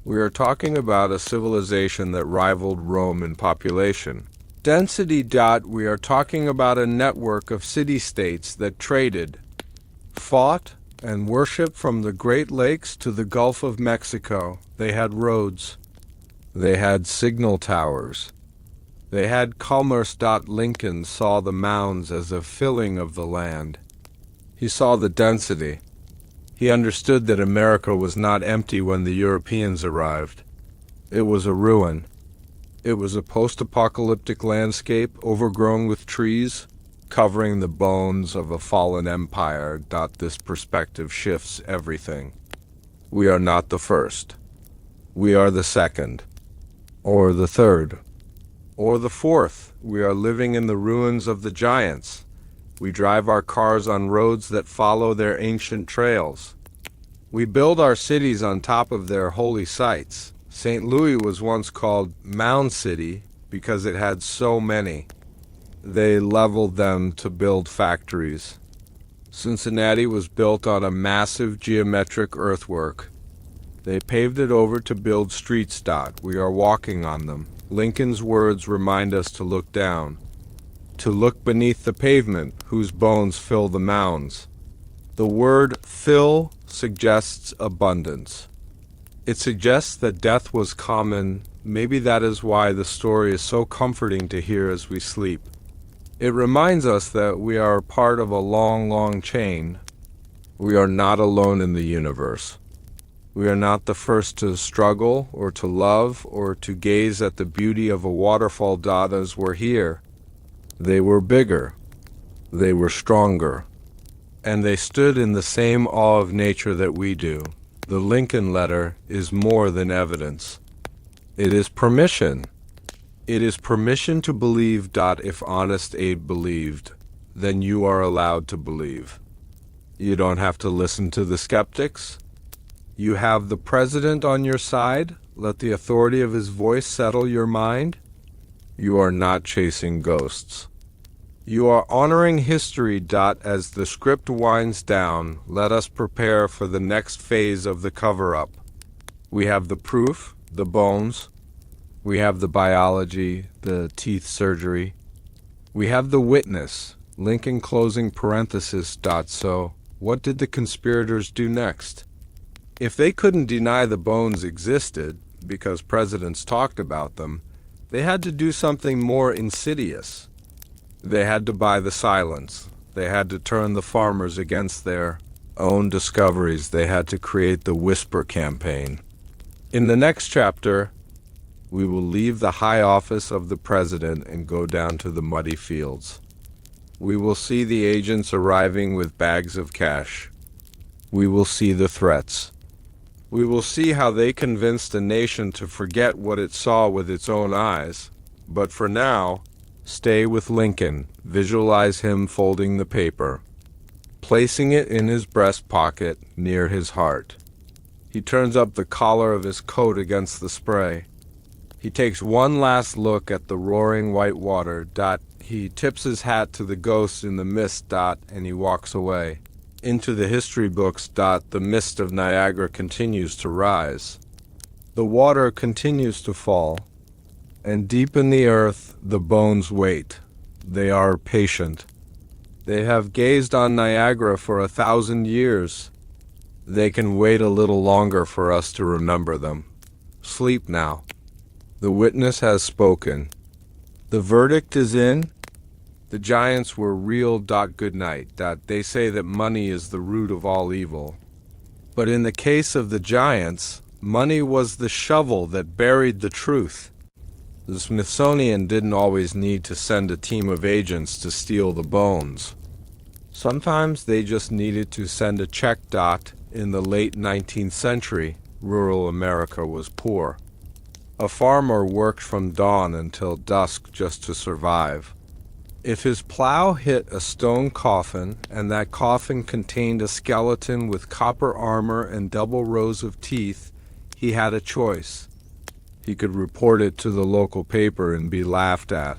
we are talking about a civilization that rivaled Rome in population. Density. We are talking about a network of city-states that traded, fought, and worshipped from the Great Lakes to the Gulf of Mexico. They had roads. They had signal towers. They had commerce. Lincoln saw the mounds as a filling of the land. He saw the density. He understood that America was not empty when the Europeans arrived. It was a ruin. It was a post-apocalyptic landscape overgrown with trees, covering the bones of a fallen empire. This perspective shifts everything. We are not the first. We are the second, or the third, or the fourth. We are living in the ruins of the giants. We drive our cars on roads that follow their ancient trails. We build our cities on top of their holy sites. St. Louis was once called Mound City because it had so many. They leveled them to build factories. Cincinnati was built on a massive geometric earthwork. They paved it over to build streets. We are walking on them. Lincoln's words remind us to look down, to look beneath the pavement whose bones fill the mounds. The word fill suggests abundance. It suggests that death was common. Maybe that is why the story is so comforting to hear as we sleep. It reminds us that we are part of a long, long chain. We are not alone in the universe. We are not the first to struggle or to love or to gaze at the beauty of a waterfall. As we're here. They were bigger. They were stronger. And they stood in the same awe of nature that we do. The Lincoln letter is more than evidence. It is permission. It is permission to believe. If Honest Abe believed, then you are allowed to believe. You don't have to listen to the skeptics. You have the president on your side. Let the authority of his voice settle your mind. You are not chasing ghosts. You are honoring history. As the script winds down, let us prepare for the next phase of the cover-up. We have the proof, the bones. We have the biology, the teeth surgery. We have the witness, Lincoln closing parenthesis. So, what did the conspirators do next? If they couldn't deny the bones existed, because presidents talked about them, they had to do something more insidious. They had to buy the silence. They had to turn the farmers against their own discoveries. They had to create the whisper campaign. In the next chapter, we will leave the high office of the president and go down to the muddy fields. We will see the agents arriving with bags of cash. We will see the threats. We will see how they convinced a nation to forget what it saw with its own eyes. But for now, stay with Lincoln. Visualize him folding the paper, placing it in his breast pocket near his heart. He turns up the collar of his coat against the spray. He takes one last look at the roaring white water. He tips his hat to the ghosts in the mist. And he walks away. Into the history books. The mist of Niagara continues to rise. The water continues to fall. And deep in the earth, the bones wait. They are patient. They have gazed on Niagara for 1,000 years. They can wait a little longer for us to remember them. Sleep now. The witness has spoken. The verdict is in. The giants were real. Good night. They say that money is the root of all evil. But in the case of the giants, money was the shovel that buried the truth. The Smithsonian didn't always need to send a team of agents to steal the bones. Sometimes they just needed to send a check. In the late 19th century, rural America was poor. A farmer worked from dawn until dusk just to survive. If his plow hit a stone coffin, and that coffin contained a skeleton with copper armor and double rows of teeth, he had a choice. He could report it to the local paper and be laughed at.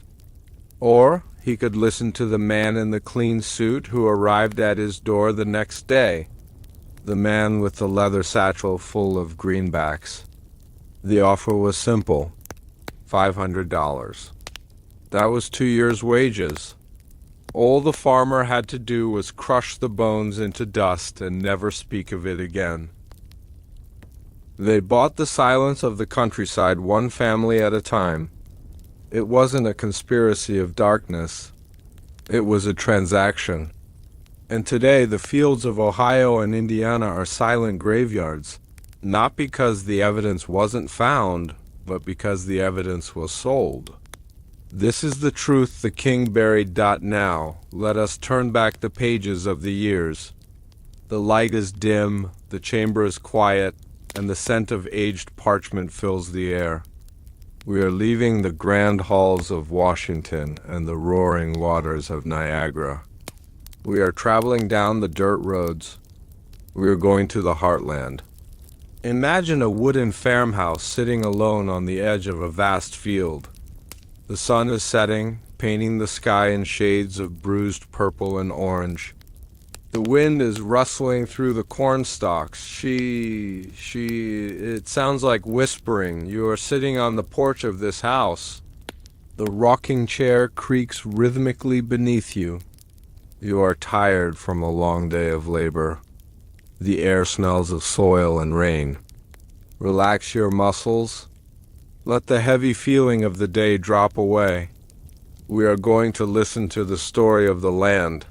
Or he could listen to the man in the clean suit who arrived at his door the next day, the man with the leather satchel full of greenbacks. The offer was simple, $500. That was 2 years' wages. All the farmer had to do was crush the bones into dust and never speak of it again. They bought the silence of the countryside, one family at a time. It wasn't a conspiracy of darkness. It was a transaction. And today the fields of Ohio and Indiana are silent graveyards, not because the evidence wasn't found, but because the evidence was sold. This is the truth the king buried. Now, let us turn back the pages of the years. The light is dim, the chamber is quiet, and the scent of aged parchment fills the air. We are leaving the grand halls of Washington and the roaring waters of Niagara. We are traveling down the dirt roads. We are going to the heartland. Imagine a wooden farmhouse sitting alone on the edge of a vast field. The sun is setting, painting the sky in shades of bruised purple and orange. The wind is rustling through the corn stalks. It sounds like whispering. You are sitting on the porch of this house. The rocking chair creaks rhythmically beneath you. You are tired from a long day of labor. The air smells of soil and rain. Relax your muscles. Let the heavy feeling of the day drop away. We are going to listen to the story of the land.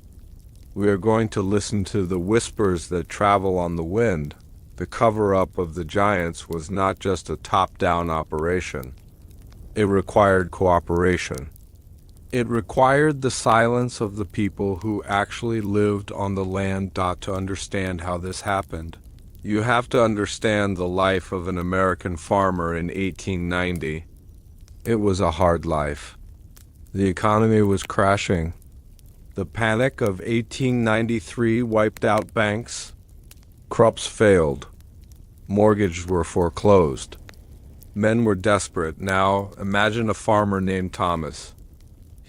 We are going to listen to the whispers that travel on the wind. The cover-up of the giants was not just a top-down operation. It required cooperation. It required the silence of the people who actually lived on the land. To understand how this happened, you have to understand the life of an American farmer in 1890. It was a hard life. The economy was crashing. The panic of 1893 wiped out banks. Crops failed. Mortgages were foreclosed. Men were desperate. Now, imagine a farmer named Thomas.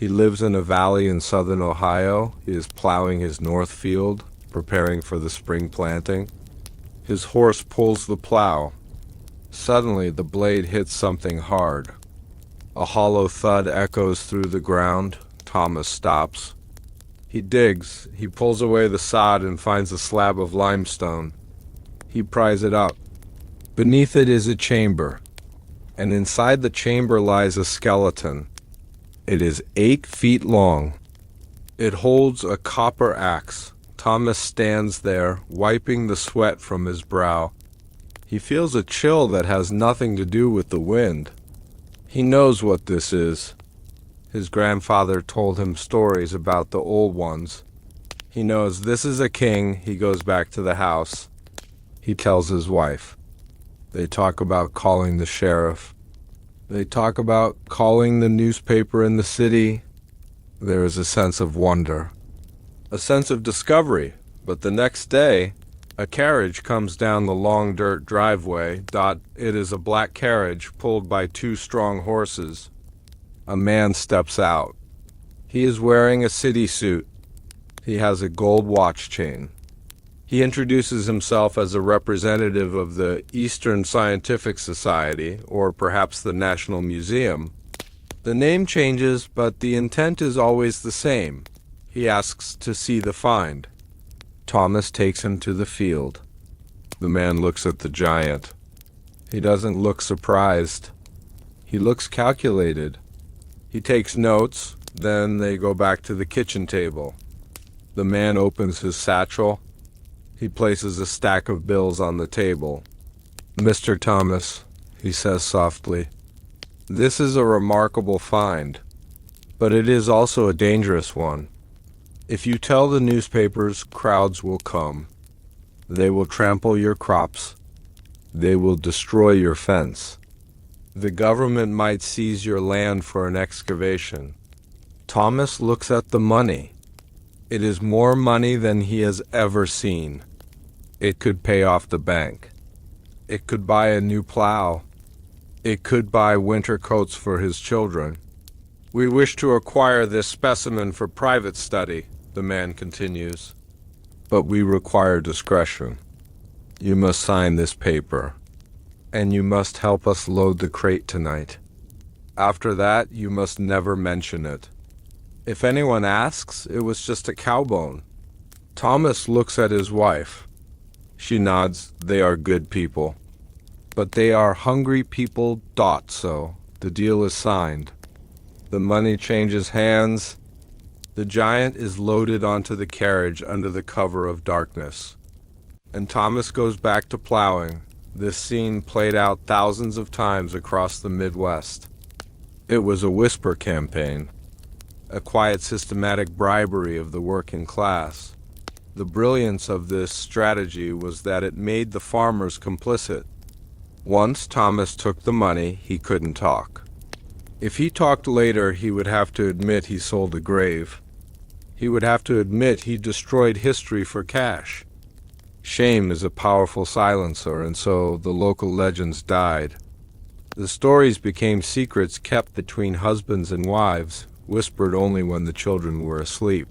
He lives in a valley in southern Ohio. He is plowing his north field, preparing for the spring planting. His horse pulls the plow. Suddenly, the blade hits something hard. A hollow thud echoes through the ground. Thomas stops. He digs. He pulls away the sod and finds a slab of limestone. He pries it up. Beneath it is a chamber, and inside the chamber lies a skeleton. It is 8 feet long. It holds a copper axe. Thomas stands there, wiping the sweat from his brow. He feels a chill that has nothing to do with the wind. He knows what this is. His grandfather told him stories about the old ones. He knows this is a king. He goes back to the house. He tells his wife. They talk about calling the sheriff. They talk about calling the newspaper in the city. There is a sense of wonder, a sense of discovery. But the next day, a carriage comes down the long dirt driveway. It is a black carriage pulled by 2 strong horses. A man steps out. He is wearing a city suit. He has a gold watch chain. He introduces himself as a representative of the Eastern Scientific Society, or perhaps the National Museum. The name changes, but the intent is always the same. He asks to see the find. Thomas takes him to the field. The man looks at the giant. He doesn't look surprised. He looks calculated. He takes notes, then they go back to the kitchen table. The man opens his satchel. He places a stack of bills on the table. "Mr. Thomas," he says softly, "this is a remarkable find, but it is also a dangerous one. If you tell the newspapers, crowds will come. They will trample your crops. They will destroy your fence. The government might seize your land for an excavation." Thomas looks at the money. It is more money than he has ever seen. It could pay off the bank. It could buy a new plow. It could buy winter coats for his children. "We wish to acquire this specimen for private study," the man continues, "but we require discretion. You must sign this paper, and you must help us load the crate tonight. After that, you must never mention it. If anyone asks, it was just a cowbone." Thomas looks at his wife. She nods. They are good people. But they are hungry people. So the deal is signed. The money changes hands. The giant is loaded onto the carriage under the cover of darkness. And Thomas goes back to plowing. This scene played out thousands of times across the Midwest. It was a whisper campaign, a quiet, systematic bribery of the working class. The brilliance of this strategy was that it made the farmers complicit. Once Thomas took the money, he couldn't talk. If he talked later, he would have to admit he sold a grave. He would have to admit he destroyed history for cash. Shame is a powerful silencer, and so the local legends died. The stories became secrets kept between husbands and wives, whispered only when the children were asleep.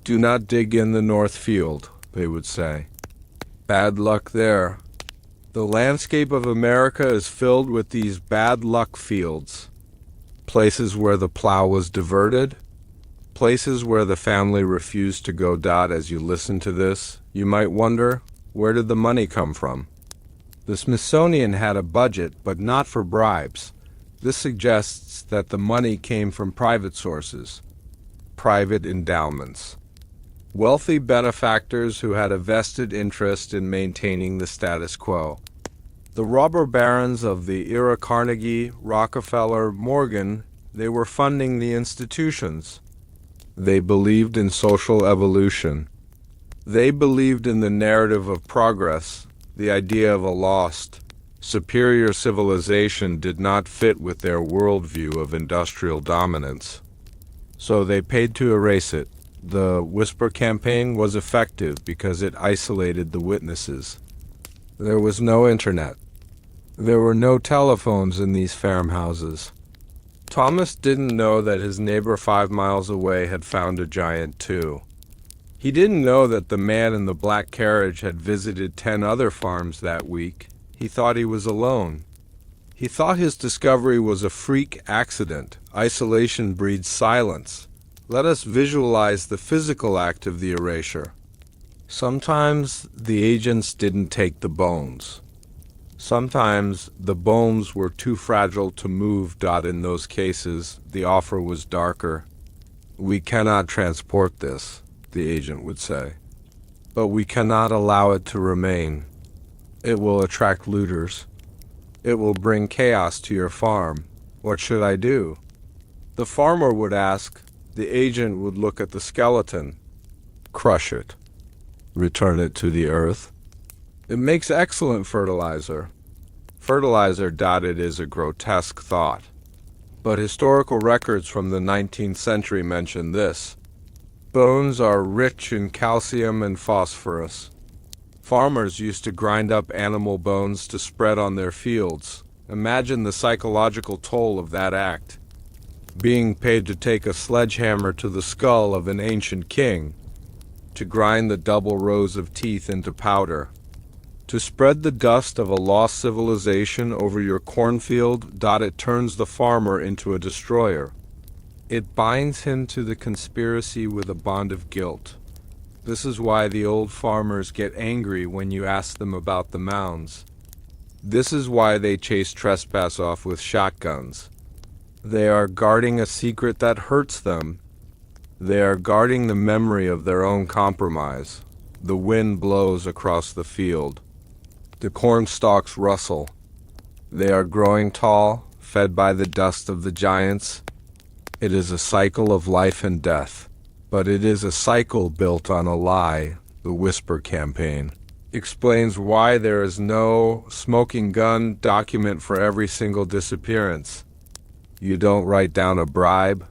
"Do not dig in the north field," they would say. Bad luck there. The landscape of America is filled with these bad luck fields. Places where the plow was diverted. Places where the family refused to go. As you listen to this, you might wonder, where did the money come from? The Smithsonian had a budget, but not for bribes. This suggests that the money came from private sources, private endowments. Wealthy benefactors who had a vested interest in maintaining the status quo. The robber barons of the era, Carnegie, Rockefeller, Morgan, they were funding the institutions. They believed in social evolution. They believed in the narrative of progress. The idea of a lost, superior civilization did not fit with their worldview of industrial dominance. So they paid to erase it. The whisper campaign was effective because it isolated the witnesses. There was no internet. There were no telephones in these farmhouses. Thomas didn't know that his neighbor 5 miles away had found a giant too. He didn't know that the man in the black carriage had visited 10 other farms that week. He thought he was alone. He thought his discovery was a freak accident. Isolation breeds silence. Let us visualize the physical act of the erasure. Sometimes the agents didn't take the bones. Sometimes the bones were too fragile to move. In those cases, the offer was darker. We cannot transport this, the agent would say, but we cannot allow it to remain. It will attract looters. It will bring chaos to your farm. What should I do? The farmer would ask. The agent would look at the skeleton. Crush it. Return it to the earth. It makes excellent fertilizer. Fertilizer. It is a grotesque thought. But historical records from the 19th century mention this. Bones are rich in calcium and phosphorus. Farmers used to grind up animal bones to spread on their fields. Imagine the psychological toll of that act. Being paid to take a sledgehammer to the skull of an ancient king, to grind the double rows of teeth into powder, to spread the dust of a lost civilization over your cornfield. It turns the farmer into a destroyer. It binds him to the conspiracy with a bond of guilt. This is why the old farmers get angry when you ask them about the mounds. This is why they chase trespass off with shotguns. They are guarding a secret that hurts them. They are guarding the memory of their own compromise. The wind blows across the field. The corn stalks rustle. They are growing tall, fed by the dust of the giants. It is a cycle of life and death. But it is a cycle built on a lie. The Whisper campaign explains why there is no smoking gun document for every single disappearance. You don't write down a bribe.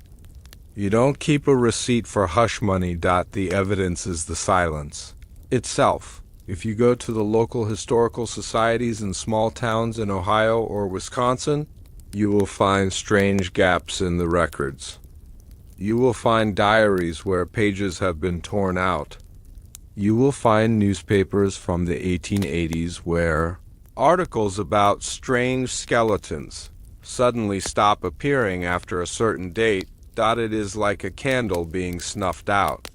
You don't keep a receipt for hush money. The evidence is the silence itself. If you go to the local historical societies in small towns in Ohio or Wisconsin, you will find strange gaps in the records. You will find diaries where pages have been torn out. You will find newspapers from the 1880s where articles about strange skeletons suddenly stop appearing after a certain date. It is like a candle being snuffed out.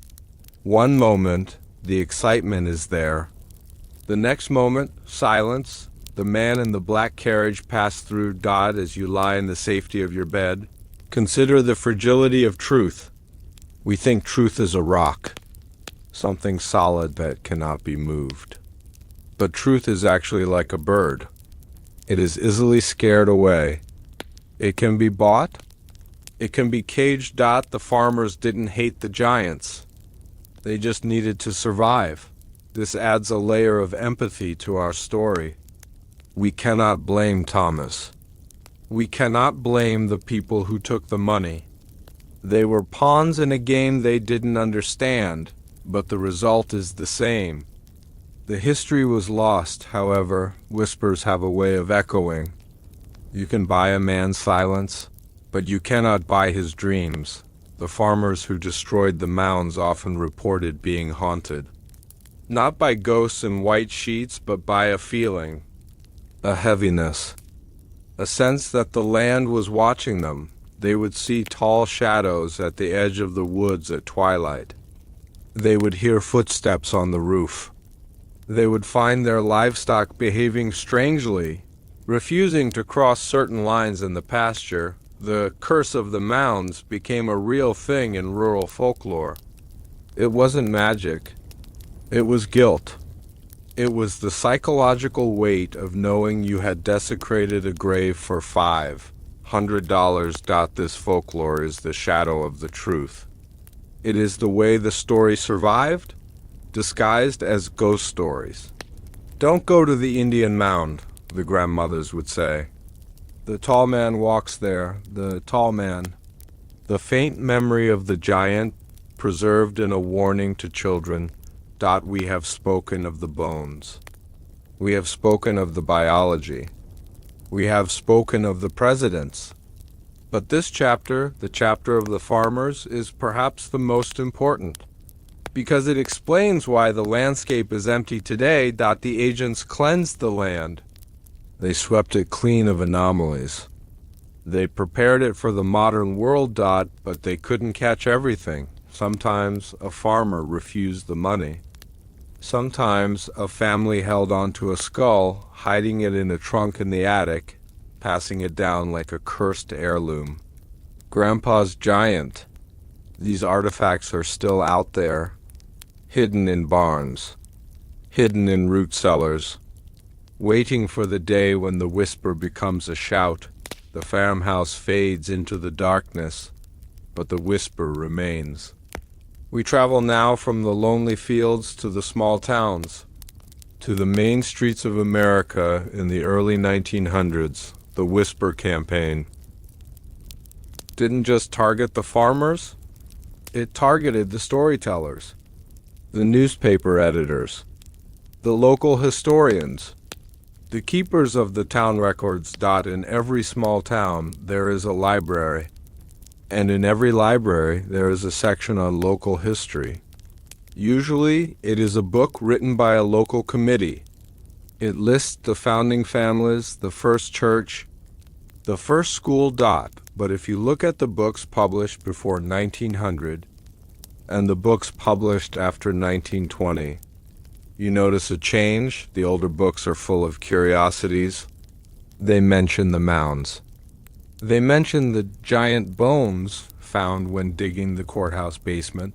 One moment, the excitement is there. The next moment, silence. The man in the black carriage passed through. As you lie in the safety of your bed, consider the fragility of truth. We think truth is a rock, something solid that cannot be moved. But truth is actually like a bird. It is easily scared away. It can be bought. It can be caged. The farmers didn't hate the giants. They just needed to survive. This adds a layer of empathy to our story. We cannot blame Thomas. We cannot blame the people who took the money. They were pawns in a game they didn't understand, but the result is the same. The history was lost, however. Whispers have a way of echoing. You can buy a man's silence, but you cannot buy his dreams. The farmers who destroyed the mounds often reported being haunted. Not by ghosts in white sheets, but by a feeling, a heaviness. A sense that the land was watching them. They would see tall shadows at the edge of the woods at twilight. They would hear footsteps on the roof. They would find their livestock behaving strangely, refusing to cross certain lines in the pasture. The curse of the mounds became a real thing in rural folklore. It wasn't magic. It was guilt. It was the psychological weight of knowing you had desecrated a grave for $500. This folklore is the shadow of the truth. It is the way the story survived, disguised as ghost stories. Don't go to the Indian mound, the grandmothers would say. The tall man walks there, the tall man. The faint memory of the giant, preserved in a warning to children. We have spoken of the bones. We have spoken of the biology. We have spoken of the presidents. But this chapter, the chapter of the farmers, is perhaps the most important, because it explains why the landscape is empty today. The agents cleansed the land. They swept it clean of anomalies. They prepared it for the modern world. But they couldn't catch everything. Sometimes a farmer refused the money. Sometimes a family held onto a skull, hiding it in a trunk in the attic, passing it down like a cursed heirloom. Grandpa's giant. These artifacts are still out there, hidden in barns, hidden in root cellars, waiting for the day when the whisper becomes a shout. The farmhouse fades into the darkness, but the whisper remains. We travel now from the lonely fields to the small towns, to the main streets of America in the early 1900s. The Whisper campaign didn't just target the farmers, it targeted the storytellers, the newspaper editors, the local historians, the keepers of the town records. In every small town there is a library, and in every library there is a section on local history. Usually it is a book written by a local committee. It lists the founding families, the first church, the first school. But if you look at the books published before 1900 and the books published after 1920, you notice a change. The older books are full of curiosities. They mention the mounds. They mention the giant bones found when digging the courthouse basement.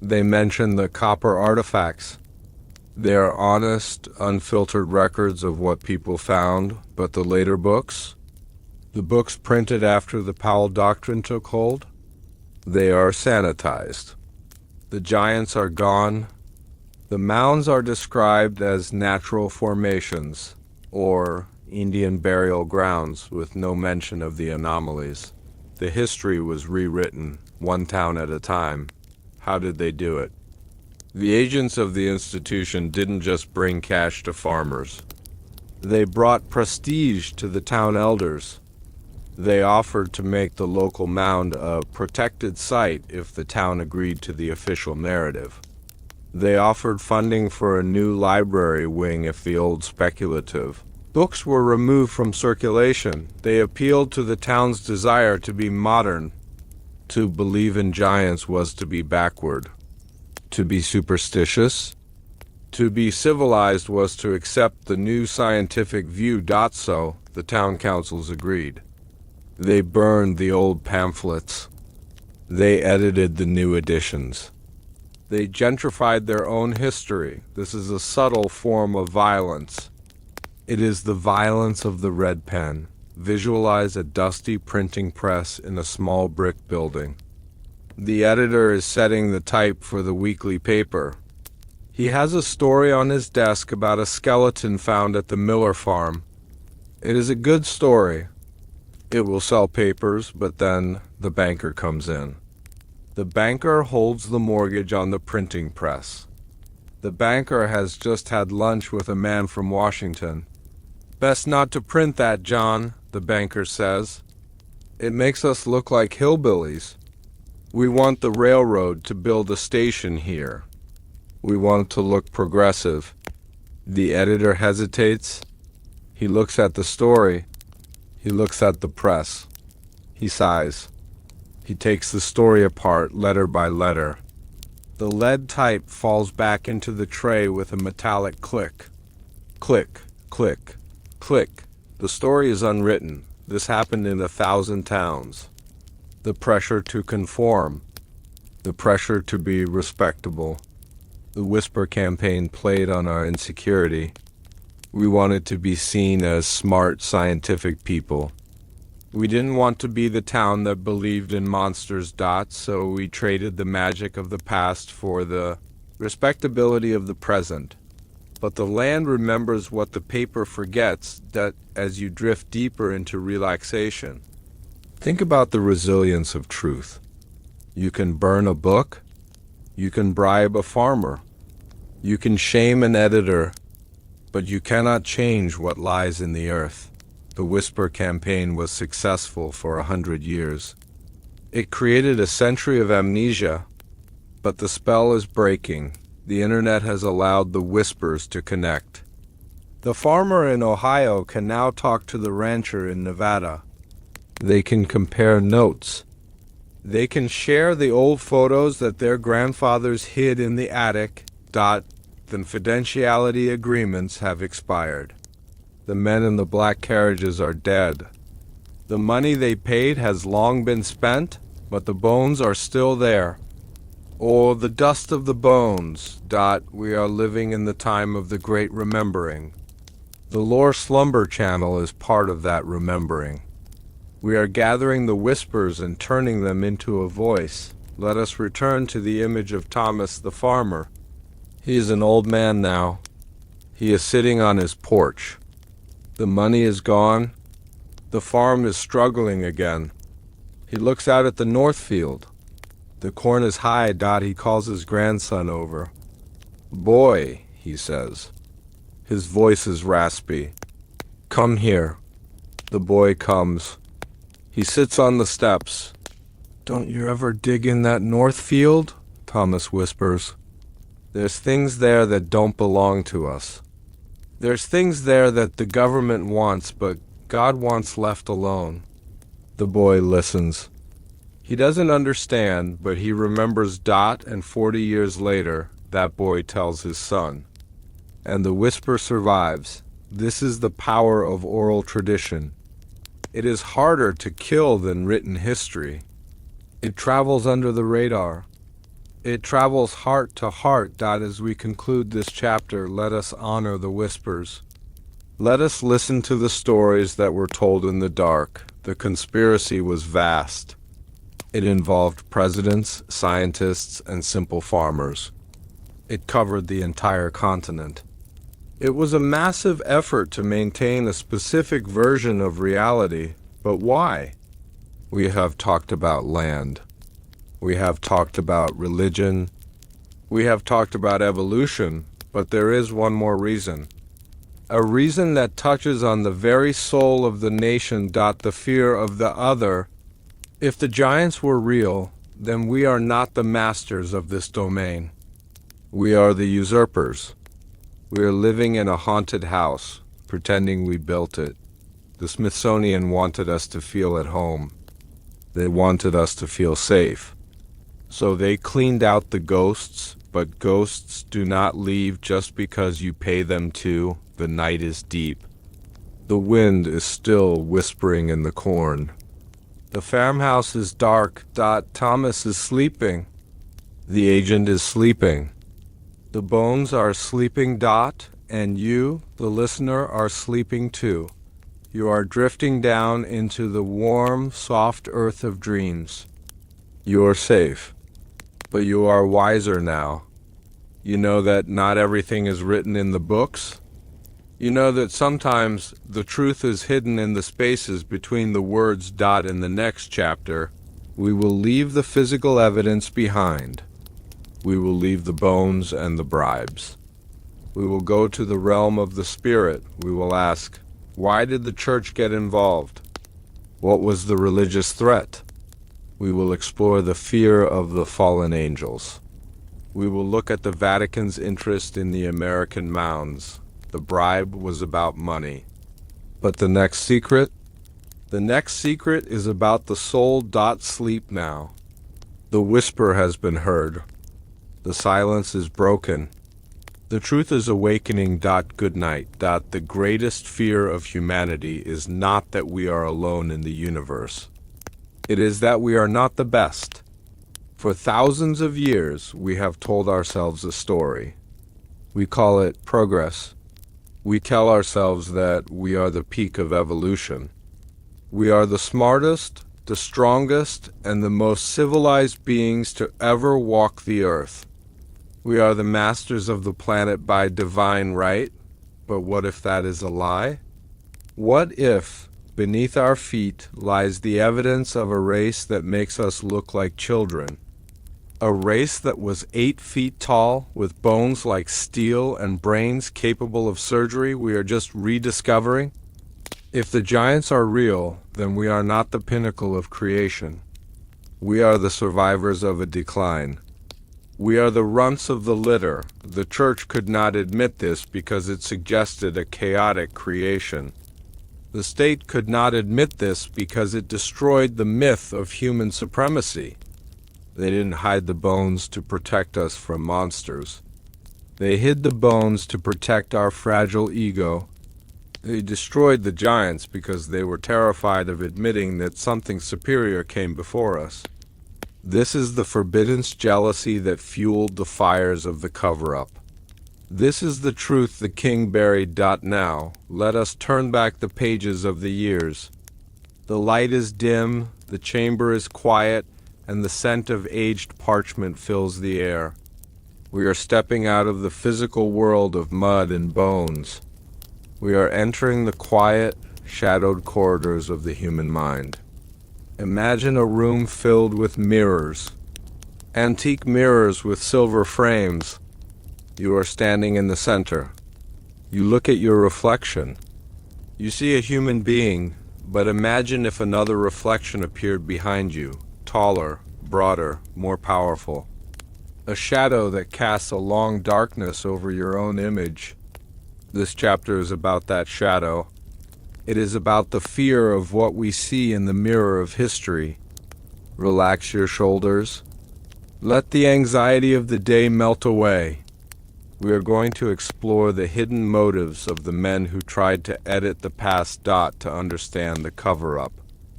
They mention the copper artifacts. They are honest, unfiltered records of what people found. But the later books, the books printed after the Powell Doctrine took hold, they are sanitized. The giants are gone. The mounds are described as natural formations, or Indian burial grounds, with no mention of the anomalies. The history was rewritten, one town at a time. How did they do it? The agents of the institution didn't just bring cash to farmers. They brought prestige to the town elders. They offered to make the local mound a protected site if the town agreed to the official narrative. They offered funding for a new library wing if the old speculative books were removed from circulation. They appealed to the town's desire to be modern. To believe in giants was to be backward. To be superstitious, to be civilized was to accept the new scientific view. So the town councils agreed. They burned the old pamphlets. They edited the new editions. They gentrified their own history. This is a subtle form of violence. It is the violence of the red pen. Visualize a dusty printing press in a small brick building. The editor is setting the type for the weekly paper. He has a story on his desk about a skeleton found at the Miller farm. It is a good story. It will sell papers, but then the banker comes in. The banker holds the mortgage on the printing press. The banker has just had lunch with a man from Washington. "Best not to print that, John," the banker says. "It makes us look like hillbillies. We want the railroad to build a station here. We want to look progressive." The editor hesitates. He looks at the story. He looks at the press. He sighs. He takes the story apart, letter by letter. The lead type falls back into the tray with a metallic click. Click, click, click. The story is unwritten. This happened in 1,000 towns. The pressure to conform. The pressure to be respectable. The Whisper campaign played on our insecurity. We wanted to be seen as smart, scientific people. We didn't want to be the town that believed in monsters. So we traded the magic of the past for the respectability of the present. But the land remembers what the paper forgets, that as you drift deeper into relaxation. Think about the resilience of truth. You can burn a book. You can bribe a farmer. You can shame an editor. But you cannot change what lies in the earth. The Whisper campaign was successful for 100 years. It created a century of amnesia, but the spell is breaking. The internet has allowed the whispers to connect. The farmer in Ohio can now talk to the rancher in Nevada. They can compare notes. They can share the old photos that their grandfathers hid in the attic. The confidentiality agreements have expired. The men in the black carriages are dead. The money they paid has long been spent, but the bones are still there. Oh, the dust of the bones. We are living in the time of the great remembering. The Lore Slumber Channel is part of that remembering. We are gathering the whispers and turning them into a voice. Let us return to the image of Thomas the farmer. He is an old man now. He is sitting on his porch. The money is gone. The farm is struggling again. He looks out at the north field. The corn is high. He calls his grandson over. Boy, he says. His voice is raspy. Come here. The boy comes. He sits on the steps. Don't you ever dig in that north field? Thomas whispers. There's things there that don't belong to us. There's things there that the government wants, but God wants left alone. The boy listens. He doesn't understand, but he remembers and 40 years later, that boy tells his son. And the whisper survives. This is the power of oral tradition. It is harder to kill than written history. It travels under the radar. It travels heart to heart. As we conclude this chapter, let us honor the whispers. Let us listen to the stories that were told in the dark. The conspiracy was vast. It involved presidents, scientists, and simple farmers. It covered the entire continent. It was a massive effort to maintain a specific version of reality, but why? We have talked about land. We have talked about religion. We have talked about evolution, but there is one more reason. A reason that touches on the very soul of the nation. The fear of the other. If the giants were real, then we are not the masters of this domain. We are the usurpers. We are living in a haunted house, pretending we built it. The Smithsonian wanted us to feel at home. They wanted us to feel safe. So they cleaned out the ghosts, but ghosts do not leave just because you pay them to. The night is deep. The wind is still whispering in the corn. The farmhouse is dark. Thomas is sleeping. The agent is sleeping. The bones are sleeping. And you, the listener, are sleeping too. You are drifting down into the warm, soft earth of dreams. You are safe. But you are wiser now. You know that not everything is written in the books. You know that sometimes the truth is hidden in the spaces between the words. In the next chapter, we will leave the physical evidence behind. We will leave the bones and the bribes. We will go to the realm of the spirit. We will ask, why did the church get involved? What was the religious threat? We will explore the fear of the fallen angels. We will look at the Vatican's interest in the American mounds. The bribe was about money. But the next secret? The next secret is about the soul. Sleep now. The whisper has been heard. The silence is broken. The truth is awakening. Good night. The greatest fear of humanity is not that we are alone in the universe. It is that we are not the best. For thousands of years, we have told ourselves a story. We call it progress. We tell ourselves that we are the peak of evolution. We are the smartest, the strongest, and the most civilized beings to ever walk the earth. We are the masters of the planet by divine right. But what if that is a lie? What if beneath our feet lies the evidence of a race that makes us look like children? A race that was 8 feet tall, with bones like steel and brains capable of surgery we are just rediscovering? If the giants are real, then we are not the pinnacle of creation. We are the survivors of a decline. We are the runts of the litter. The church could not admit this because it suggested a chaotic creation. The state could not admit this because it destroyed the myth of human supremacy. They didn't hide the bones to protect us from monsters. They hid the bones to protect our fragile ego. They destroyed the giants because they were terrified of admitting that something superior came before us. This is the forbidden jealousy that fueled the fires of the cover-up. This is the truth the king buried. Now, let us turn back the pages of the years. The light is dim, the chamber is quiet, and the scent of aged parchment fills the air. We are stepping out of the physical world of mud and bones. We are entering the quiet, shadowed corridors of the human mind. Imagine a room filled with mirrors, antique mirrors with silver frames. You are standing in the center. You look at your reflection. You see a human being, but imagine if another reflection appeared behind you, taller, broader, more powerful. A shadow that casts a long darkness over your own image. This chapter is about that shadow. It is about the fear of what we see in the mirror of history. Relax your shoulders. Let the anxiety of the day melt away. We are going to explore the hidden motives of the men who tried to edit the past. To understand the cover-up,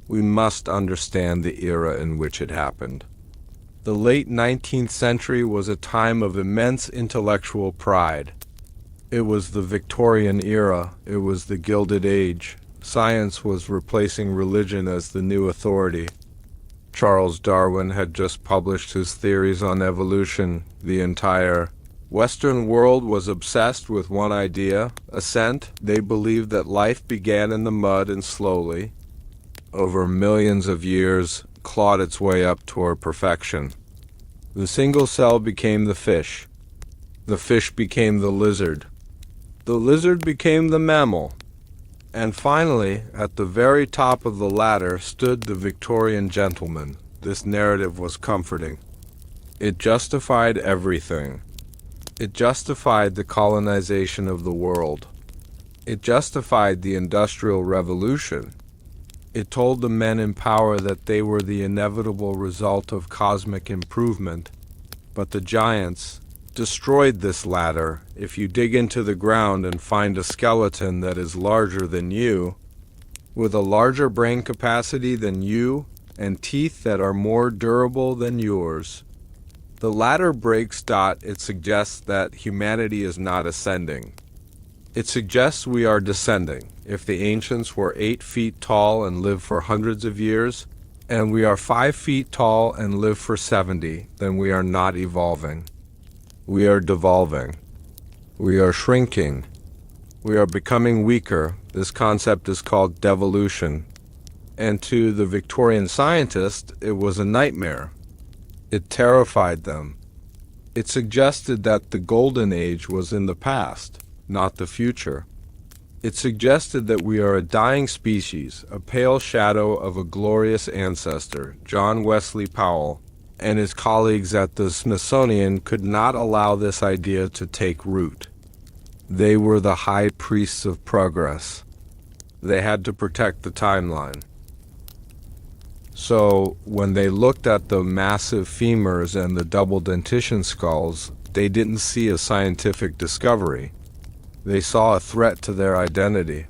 we must understand the era in which it happened. The late 19th century was a time of immense intellectual pride. It was the Victorian era. It was the Gilded Age. Science was replacing religion as the new authority. Charles Darwin had just published his theories on evolution. The entire Western world was obsessed with one idea, ascent. They believed that life began in the mud and slowly, over millions of years, clawed its way up toward perfection. The single cell became the fish. The fish became the lizard. The lizard became the mammal. And finally, at the very top of the ladder stood the Victorian gentleman. This narrative was comforting. It justified everything. It justified the colonization of the world. It justified the Industrial Revolution. It told the men in power that they were the inevitable result of cosmic improvement. But the giants destroyed this ladder. If you dig into the ground and find a skeleton that is larger than you, with a larger brain capacity than you, and teeth that are more durable than yours, the ladder breaks. It suggests that humanity is not ascending. It suggests we are descending. If the ancients were 8 feet tall and lived for hundreds of years, and we are 5 feet tall and live for 70, then we are not evolving. We are devolving. We are shrinking. We are becoming weaker. This concept is called devolution. And to the Victorian scientists, it was a nightmare. It terrified them. It suggested that the golden age was in the past, not the future. It suggested that we are a dying species, a pale shadow of a glorious ancestor. John Wesley Powell and his colleagues at the Smithsonian could not allow this idea to take root. They were the high priests of progress. They had to protect the timeline. So when they looked at the massive femurs and the double-dentition skulls, they didn't see a scientific discovery. They saw a threat to their identity.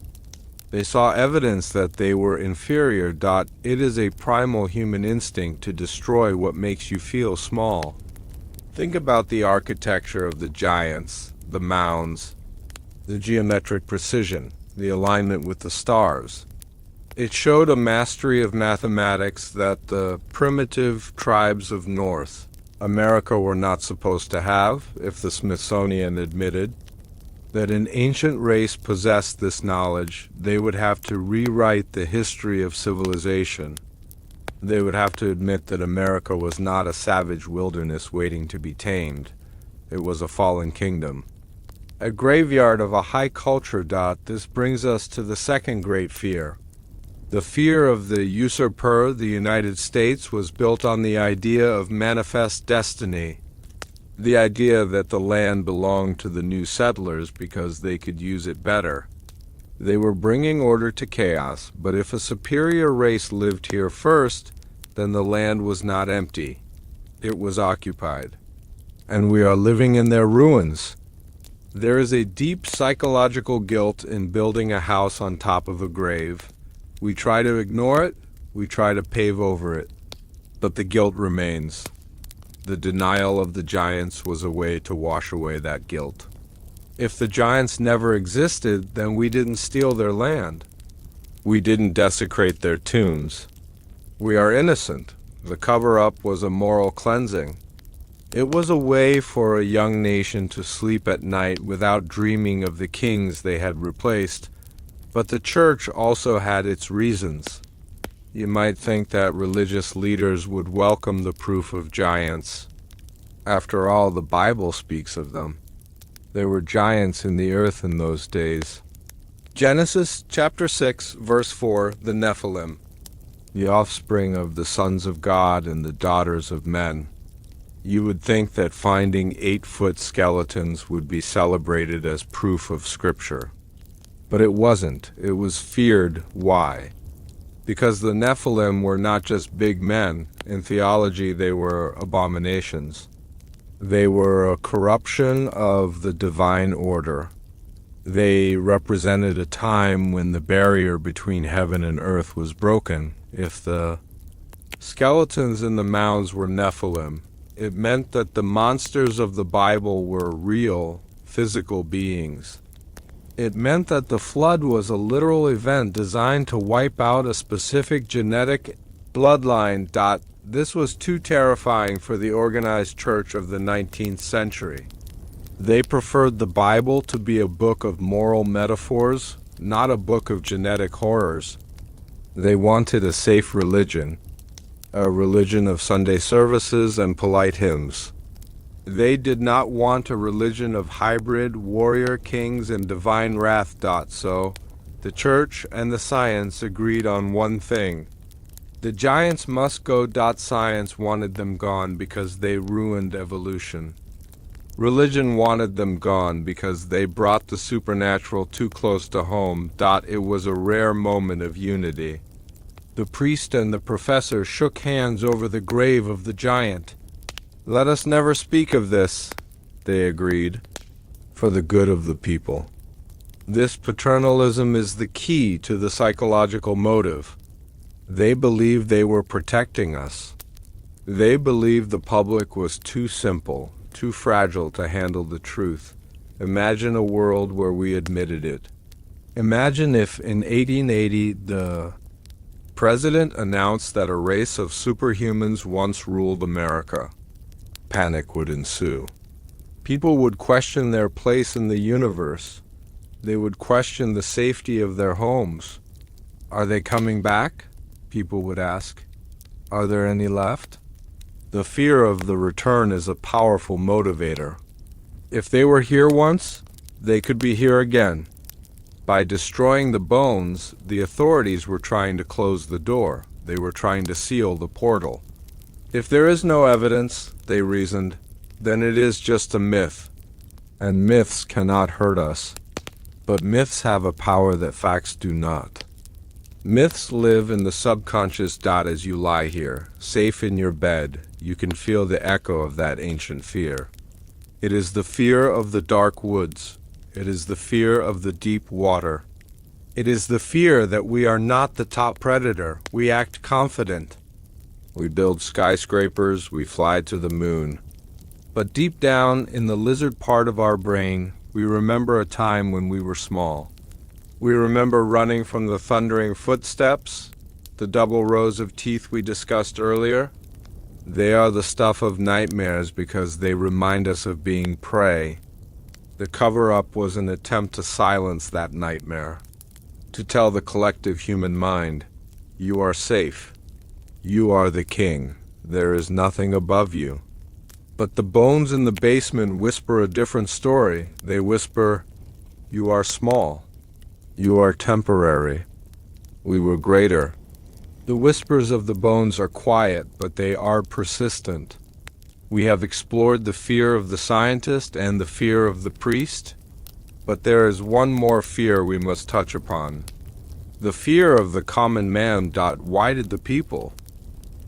They saw evidence that they were inferior. It is a primal human instinct to destroy what makes you feel small. Think about the architecture of the giants, the mounds, the geometric precision, the alignment with the stars. It showed a mastery of mathematics that the primitive tribes of North America were not supposed to have, if the Smithsonian admitted that an ancient race possessed this knowledge. They would have to rewrite the history of civilization. They would have to admit that America was not a savage wilderness waiting to be tamed. It was a fallen kingdom. A graveyard of a high culture. This brings us to the second great fear. The fear of the usurper, the United States, was built on the idea of manifest destiny. The idea that the land belonged to the new settlers because they could use it better. They were bringing order to chaos, but if a superior race lived here first, then the land was not empty. It was occupied. And we are living in their ruins. There is a deep psychological guilt in building a house on top of a grave. We try to ignore it, we try to pave over it, but the guilt remains. The denial of the giants was a way to wash away that guilt. If the giants never existed, then we didn't steal their land. We didn't desecrate their tombs. We are innocent. The cover-up was a moral cleansing. It was a way for a young nation to sleep at night without dreaming of the kings they had replaced, but the church also had its reasons. You might think that religious leaders would welcome the proof of giants. After all, the Bible speaks of them. There were giants in the earth in those days. Genesis chapter 6, verse 4, the Nephilim, the offspring of the sons of God and the daughters of men. You would think that finding 8-foot skeletons would be celebrated as proof of Scripture. But it wasn't. It was feared. Why? Because the Nephilim were not just big men. In theology, they were abominations. They were a corruption of the divine order. They represented a time when the barrier between heaven and earth was broken. If the skeletons in the mounds were Nephilim, it meant that the monsters of the Bible were real, physical beings. It meant that the flood was a literal event designed to wipe out a specific genetic bloodline. This was too terrifying for the organized church of the 19th century. They preferred the Bible to be a book of moral metaphors, not a book of genetic horrors. They wanted a safe religion, a religion of Sunday services and polite hymns. They did not want a religion of hybrid warrior kings and divine wrath. So, the church and the science agreed on one thing. The giants must go. Science wanted them gone because they ruined evolution. Religion wanted them gone because they brought the supernatural too close to home. It was a rare moment of unity. The priest and the professor shook hands over the grave of the giant. Let us never speak of this, they agreed, for the good of the people. This paternalism is the key to the psychological motive. They believed they were protecting us. They believed the public was too simple, too fragile to handle the truth. Imagine a world where we admitted it. Imagine if in 1880 the president announced that a race of superhumans once ruled America. Panic would ensue. People would question their place in the universe. They would question the safety of their homes. Are they coming back? People would ask. Are there any left? The fear of the return is a powerful motivator. If they were here once, they could be here again. By destroying the bones, the authorities were trying to close the door. They were trying to seal the portal. If there is no evidence, they reasoned, then it is just a myth. And myths cannot hurt us. But myths have a power that facts do not. Myths live in the subconscious. As you lie here, safe in your bed, you can feel the echo of that ancient fear. It is the fear of the dark woods. It is the fear of the deep water. It is the fear that we are not the top predator. We act confident. We build skyscrapers, we fly to the moon. But deep down in the lizard part of our brain, we remember a time when we were small. We remember running from the thundering footsteps, the double rows of teeth we discussed earlier. They are the stuff of nightmares because they remind us of being prey. The cover-up was an attempt to silence that nightmare, to tell the collective human mind, you are safe. You are the king. There is nothing above you. But the bones in the basement whisper a different story. They whisper, "You are small. You are temporary. We were greater." The whispers of the bones are quiet, but they are persistent. We have explored the fear of the scientist and the fear of the priest, but there is one more fear we must touch upon. The fear of the common man. Why did the people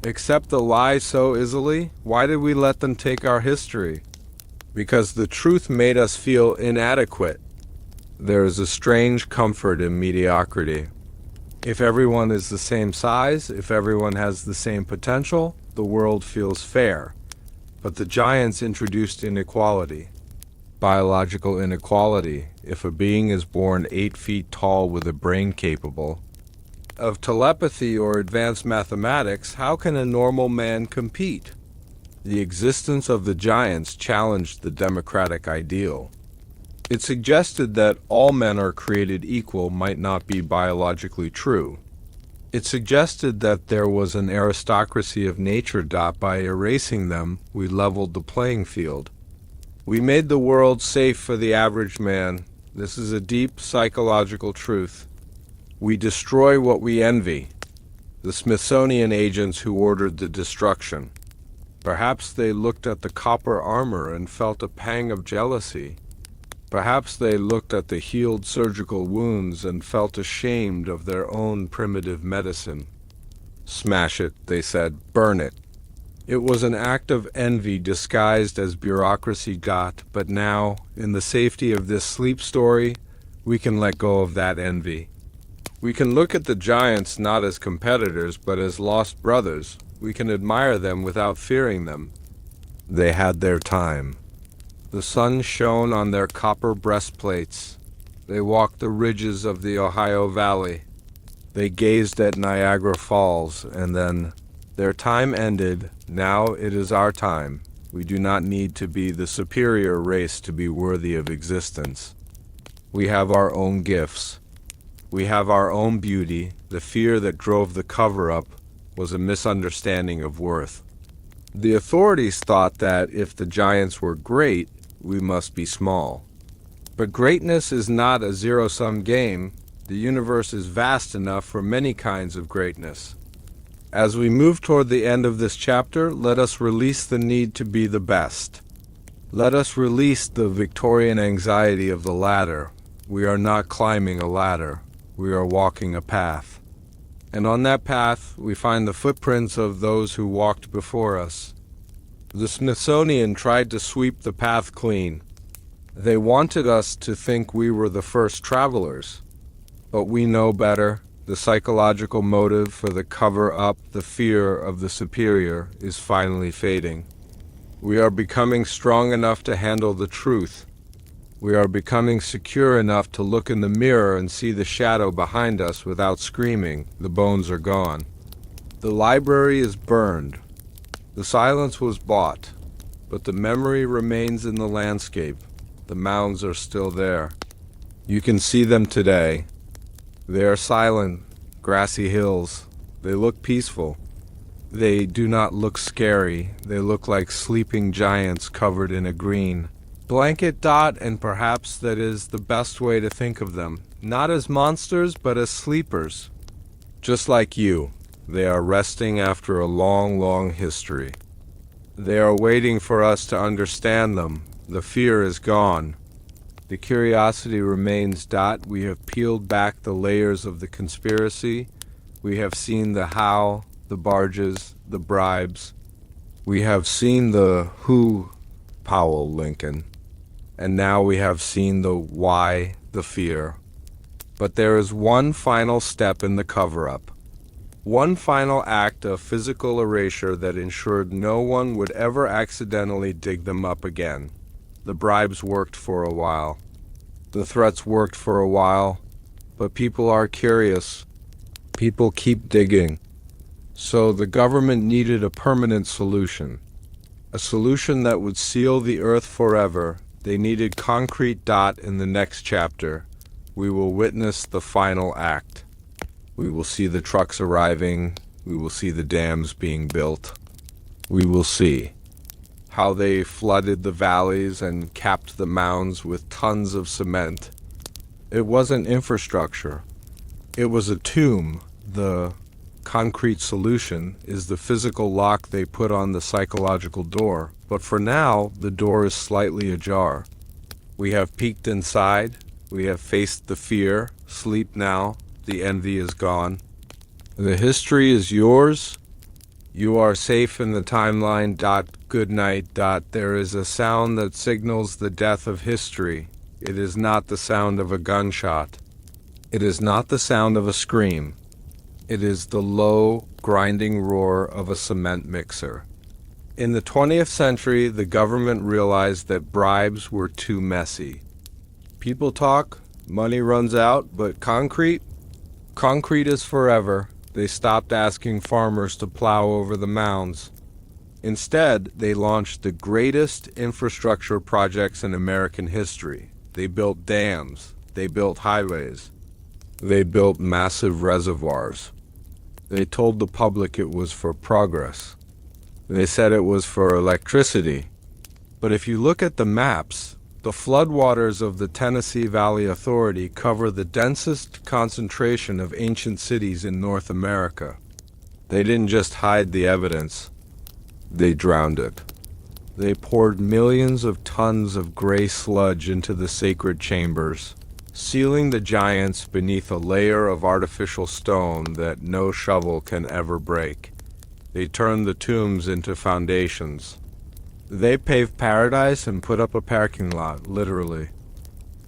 accept the lie so easily? Why did we let them take our history? Because the truth made us feel inadequate. There is a strange comfort in mediocrity. If everyone is the same size, if everyone has the same potential, the world feels fair. But the giants introduced inequality. Biological inequality. If a being is born 8 feet tall with a brain capable of telepathy or advanced mathematics, how can a normal man compete? The existence of the giants challenged the democratic ideal. It suggested that all men are created equal might not be biologically true. It suggested that there was an aristocracy of nature. By erasing them, we leveled the playing field. We made the world safe for the average man. This is a deep psychological truth. We destroy what we envy. The Smithsonian agents who ordered the destruction. Perhaps they looked at the copper armor and felt a pang of jealousy. Perhaps they looked at the healed surgical wounds and felt ashamed of their own primitive medicine. "Smash it," they said. "Burn it." It was an act of envy disguised as bureaucracy. But now, in the safety of this sleep story, we can let go of that envy. We can look at the giants not as competitors, but as lost brothers. We can admire them without fearing them. They had their time. The sun shone on their copper breastplates. They walked the ridges of the Ohio Valley. They gazed at Niagara Falls, and then their time ended. Now it is our time. We do not need to be the superior race to be worthy of existence. We have our own gifts. We have our own beauty. The fear that drove the cover-up was a misunderstanding of worth. The authorities thought that if the giants were great, we must be small. But greatness is not a zero-sum game. The universe is vast enough for many kinds of greatness. As we move toward the end of this chapter, let us release the need to be the best. Let us release the Victorian anxiety of the ladder. We are not climbing a ladder. We are walking a path. And on that path, we find the footprints of those who walked before us. The Smithsonian tried to sweep the path clean. They wanted us to think we were the first travelers. But we know better. The psychological motive for the cover-up, the fear of the superior, is finally fading. We are becoming strong enough to handle the truth. We are becoming secure enough to look in the mirror and see the shadow behind us without screaming. The bones are gone. The library is burned. The silence was bought, but the memory remains in the landscape. The mounds are still there. You can see them today. They are silent, grassy hills. They look peaceful. They do not look scary. They look like sleeping giants covered in a green blanket. And perhaps that is the best way to think of them. Not as monsters, but as sleepers. Just like you. They are resting after a long, long history. They are waiting for us to understand them. The fear is gone. The curiosity remains. We have peeled back the layers of the conspiracy. We have seen the how, the barges, the bribes. We have seen the who, Powell, Lincoln. And now we have seen the why, the fear. But there is one final step in the cover-up. One final act of physical erasure that ensured no one would ever accidentally dig them up again. The bribes worked for a while. The threats worked for a while. But people are curious. People keep digging. So the government needed a permanent solution. A solution that would seal the earth forever. They needed concrete. In the next chapter, we will witness the final act. We will see the trucks arriving. We will see the dams being built. We will see how they flooded the valleys and capped the mounds with tons of cement. It wasn't infrastructure. It was a tomb. The concrete solution is the physical lock they put on the psychological door. But for now, the door is slightly ajar. We have peeked inside. We have faced the fear. Sleep now. The envy is gone. The history is yours. You are safe in the timeline. Good night. There is a sound that signals the death of history. It is not the sound of a gunshot. It is not the sound of a scream. It is the low, grinding roar of a cement mixer. In the 20th century, the government realized that bribes were too messy. People talk, money runs out, but concrete is forever. They stopped asking farmers to plow over the mounds. Instead, they launched the greatest infrastructure projects in American history. They built dams. They built highways. They built massive reservoirs. They told the public it was for progress. They said it was for electricity. But if you look at the maps, the floodwaters of the Tennessee Valley Authority cover the densest concentration of ancient cities in North America. They didn't just hide the evidence. They drowned it. They poured millions of tons of gray sludge into the sacred chambers, sealing the giants beneath a layer of artificial stone that no shovel can ever break. They turned the tombs into foundations. They paved paradise and put up a parking lot, literally.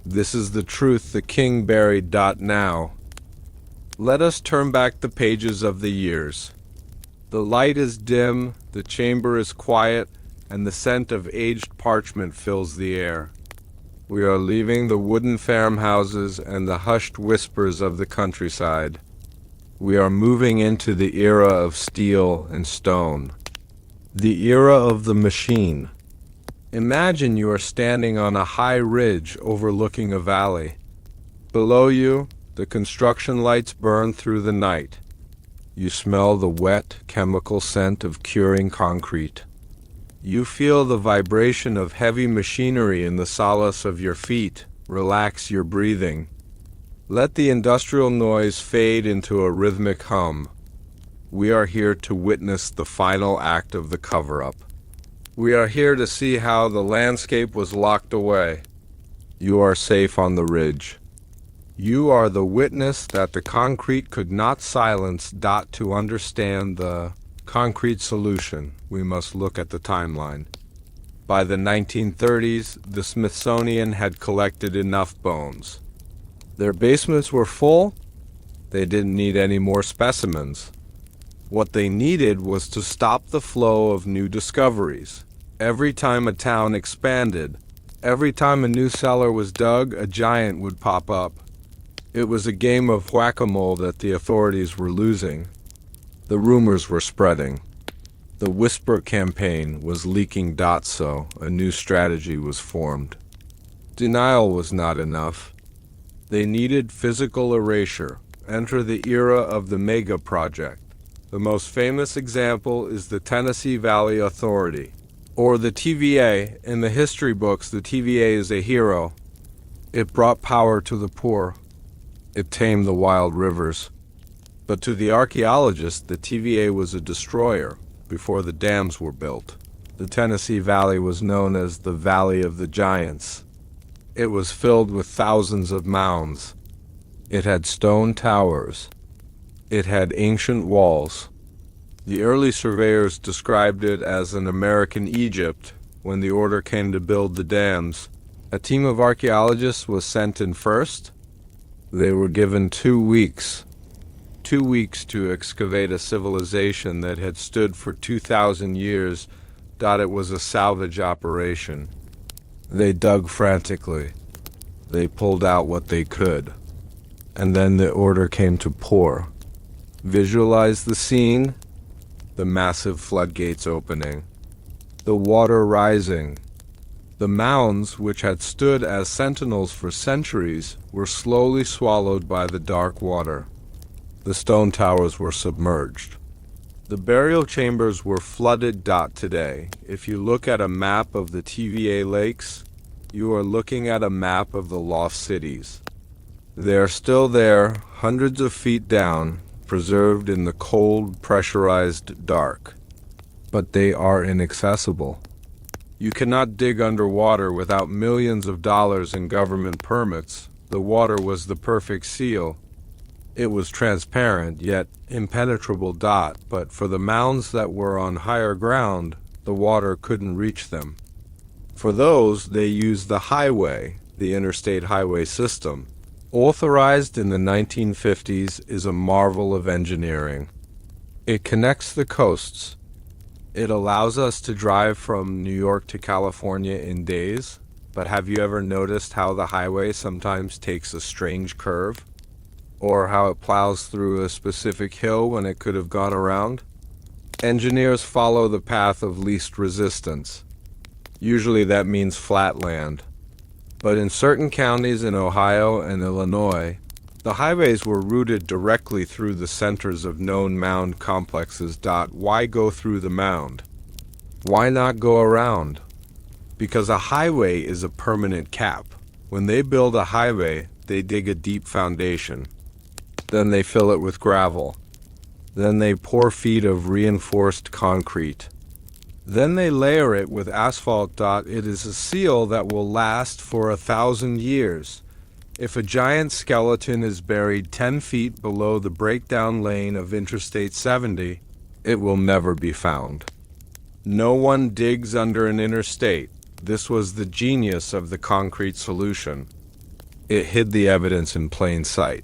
This is the truth the king buried. Now, let us turn back the pages of the years. The light is dim, the chamber is quiet, and the scent of aged parchment fills the air. We are leaving the wooden farmhouses and the hushed whispers of the countryside. We are moving into the era of steel and stone. The era of the machine. Imagine you are standing on a high ridge overlooking a valley. Below you, the construction lights burn through the night. You smell the wet, chemical scent of curing concrete. You feel the vibration of heavy machinery in the solace of your feet. Relax your breathing. Let the industrial noise fade into a rhythmic hum. We are here to witness the final act of the cover-up. We are here to see how the landscape was locked away. You are safe on the ridge. You are the witness that the concrete could not silence. To understand the concrete solution, we must look at the timeline. By the 1930s, the Smithsonian had collected enough bones. Their basements were full. They didn't need any more specimens. What they needed was to stop the flow of new discoveries. Every time a town expanded, every time a new cellar was dug, a giant would pop up. It was a game of whack-a-mole that the authorities were losing. The rumors were spreading. The whisper campaign was leaking. So a new strategy was formed. Denial was not enough. They needed physical erasure. Enter the era of the mega project. The most famous example is the Tennessee Valley Authority, or the TVA. In the history books, the TVA is a hero. It brought power to the poor. It tamed the wild rivers. But to the archaeologists, the TVA was a destroyer before the dams were built. The Tennessee Valley was known as the Valley of the Giants. It was filled with thousands of mounds. It had stone towers. It had ancient walls. The early surveyors described it as an American Egypt. When the order came to build the dams, a team of archaeologists was sent in first. They were given 2 weeks. 2 weeks to excavate a civilization that had stood for 2,000 years. It was a salvage operation. They dug frantically. They pulled out what they could. And then the order came to pour. Visualize the scene, the massive floodgates opening, the water rising. The mounds, which had stood as sentinels for centuries, were slowly swallowed by the dark water. The stone towers were submerged. The burial chambers were flooded. Today, if you look at a map of the TVA lakes, you are looking at a map of the lost cities. They are still there, hundreds of feet down, preserved in the cold, pressurized dark. But they are inaccessible. You cannot dig underwater without millions of dollars in government permits. The water was the perfect seal. It was transparent, yet impenetrable. But for the mounds that were on higher ground, the water couldn't reach them. For those, they used the highway, the interstate highway system. Authorized in the 1950s, is a marvel of engineering. It connects the coasts. It allows us to drive from New York to California in days. But have you ever noticed how the highway sometimes takes a strange curve? Or how it plows through a specific hill when it could have gone around? Engineers follow the path of least resistance. Usually that means flat land. But in certain counties in Ohio and Illinois, the highways were routed directly through the centers of known mound complexes. Why go through the mound? Why not go around? Because a highway is a permanent cap. When they build a highway, they dig a deep foundation. Then they fill it with gravel. Then they pour feet of reinforced concrete. Then they layer it with asphalt. It is a seal that will last for 1,000 years. If a giant skeleton is buried 10 feet below the breakdown lane of Interstate 70, it will never be found. No one digs under an interstate. This was the genius of the concrete solution. It hid the evidence in plain sight.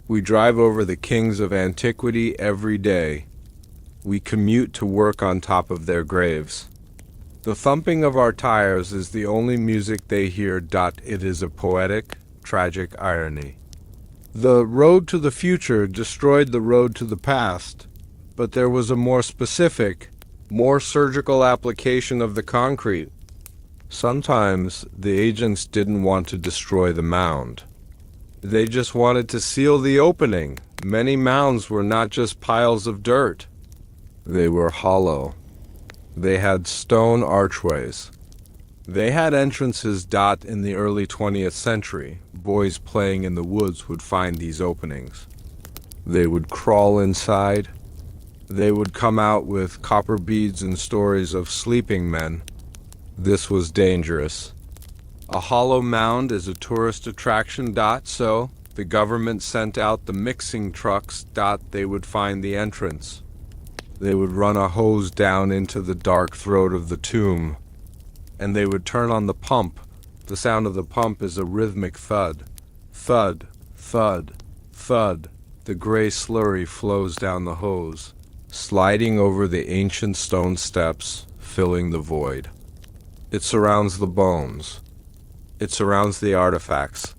We drive over the kings of antiquity every day. We commute to work on top of their graves. The thumping of our tires is the only music they hear. It is a poetic, tragic irony. The road to the future destroyed the road to the past, but there was a more specific, more surgical application of the concrete. Sometimes the agents didn't want to destroy the mound. They just wanted to seal the opening. Many mounds were not just piles of dirt. They were hollow. They had stone archways. They had entrances. In the early 20th century, boys playing in the woods would find these openings. They would crawl inside. They would come out with copper beads and stories of sleeping men. This was dangerous. A hollow mound is a tourist attraction. So the government sent out the mixing trucks. They would find the entrance. They would run a hose down into the dark throat of the tomb, and they would turn on the pump. The sound of the pump is a rhythmic thud. Thud, thud, thud. The gray slurry flows down the hose, sliding over the ancient stone steps, filling the void. It surrounds the bones. It surrounds the artifacts.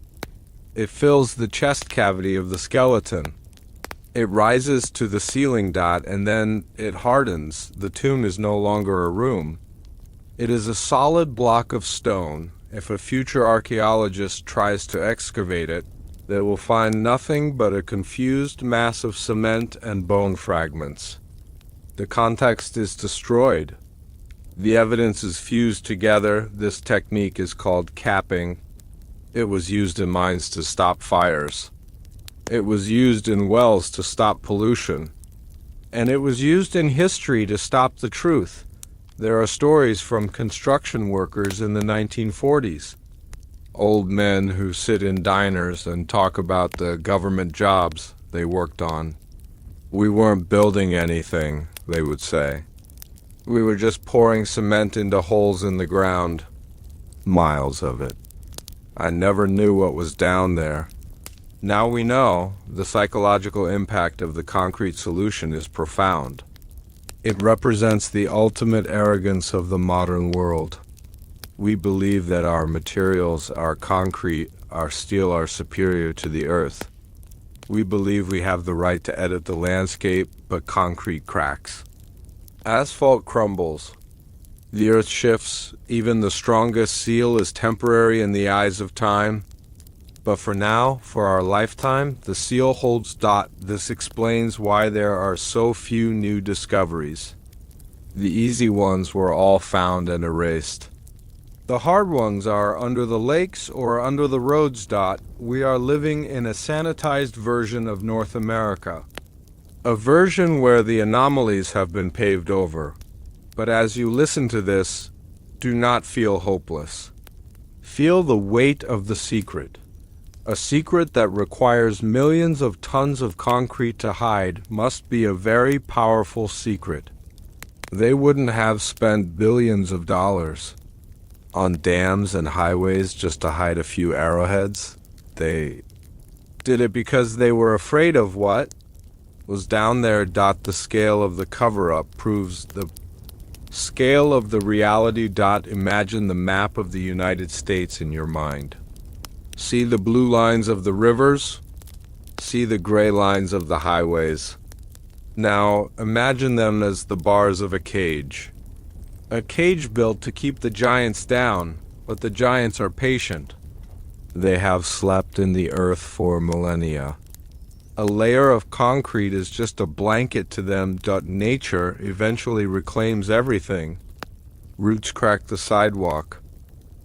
It fills the chest cavity of the skeleton. It rises to the ceiling. And then it hardens. The tomb is no longer a room. It is a solid block of stone. If a future archaeologist tries to excavate it, they will find nothing but a confused mass of cement and bone fragments. The context is destroyed. The evidence is fused together. This technique is called capping. It was used in mines to stop fires. It was used in wells to stop pollution. And it was used in history to stop the truth. There are stories from construction workers in the 1940s. Old men who sit in diners and talk about the government jobs they worked on. We weren't building anything, they would say. We were just pouring cement into holes in the ground. Miles of it. I never knew what was down there. Now we know. The psychological impact of the concrete solution is profound. It represents the ultimate arrogance of the modern world. We believe that our materials, our concrete, our steel are superior to the earth. We believe we have the right to edit the landscape, but concrete cracks. Asphalt crumbles. The earth shifts. Even the strongest seal is temporary in the eyes of time. But for now, for our lifetime, the seal holds. This explains why there are so few new discoveries. The easy ones were all found and erased. The hard ones are under the lakes or under the roads. We are living in a sanitized version of North America. A version where the anomalies have been paved over. But as you listen to this, do not feel hopeless. Feel the weight of the secret. A secret that requires millions of tons of concrete to hide must be a very powerful secret. They wouldn't have spent billions of dollars on dams and highways just to hide a few arrowheads. They did it because they were afraid of what was down there. The scale of the cover-up proves the scale of the reality. Imagine the map of the United States in your mind. See the blue lines of the rivers? See the gray lines of the highways. Now imagine them as the bars of a cage. A cage built to keep the giants down, but the giants are patient. They have slept in the earth for millennia. A layer of concrete is just a blanket to them. Nature eventually reclaims everything. Roots crack the sidewalk.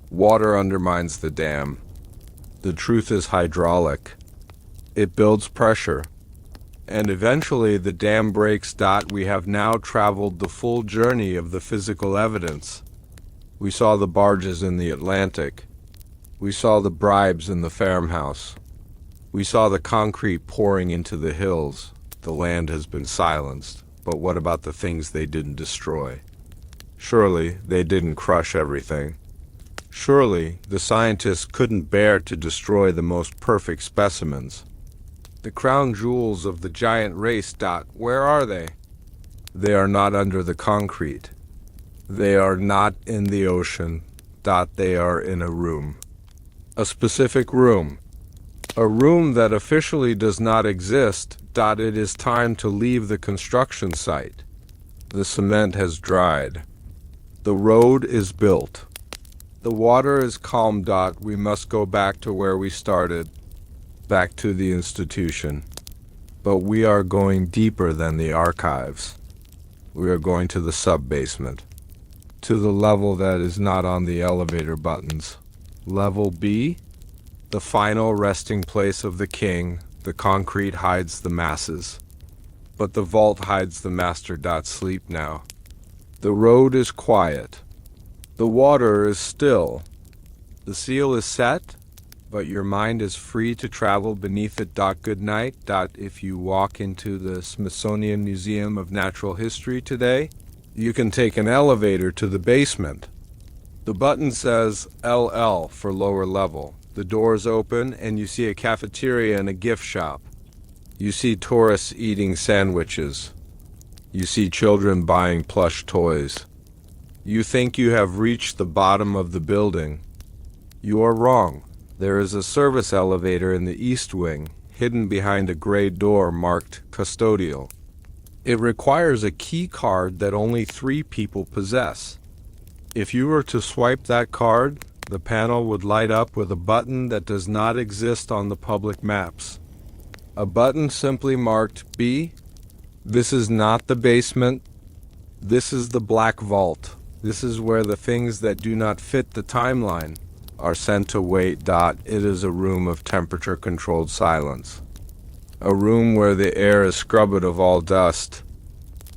Water undermines the dam. The truth is hydraulic. It builds pressure. And eventually the dam breaks. We have now traveled the full journey of the physical evidence. We saw the barges in the Atlantic. We saw the bribes in the farmhouse. We saw the concrete pouring into the hills. The land has been silenced. But what about the things they didn't destroy? Surely they didn't crush everything. Surely the scientists couldn't bear to destroy the most perfect specimens. The crown jewels of the giant race. Where are they? They are not under the concrete. They are not in the ocean. They are in a room. A specific room. A room that officially does not exist. It is time to leave the construction site. The cement has dried. The road is built. The water is calm. We must go back to where we started. Back to the institution. But we are going deeper than the archives. We are going to the sub-basement. To the level that is not on the elevator buttons. Level B? The final resting place of the king. The concrete hides the masses. But the vault hides the master. Sleep now. The road is quiet. The water is still. The seal is set, but your mind is free to travel beneath it. Good night. If you walk into the Smithsonian Museum of Natural History today, you can take an elevator to the basement. The button says LL for lower level. The doors open and you see a cafeteria and a gift shop. You see tourists eating sandwiches. You see children buying plush toys. You think you have reached the bottom of the building. You are wrong. There is a service elevator in the east wing, hidden behind a gray door marked custodial. It requires a key card that only 3 people possess. If you were to swipe that card, the panel would light up with a button that does not exist on the public maps. A button simply marked B. This is not the basement. This is the black vault. This is where the things that do not fit the timeline are sent to wait. It is a room of temperature-controlled silence. A room where the air is scrubbed of all dust.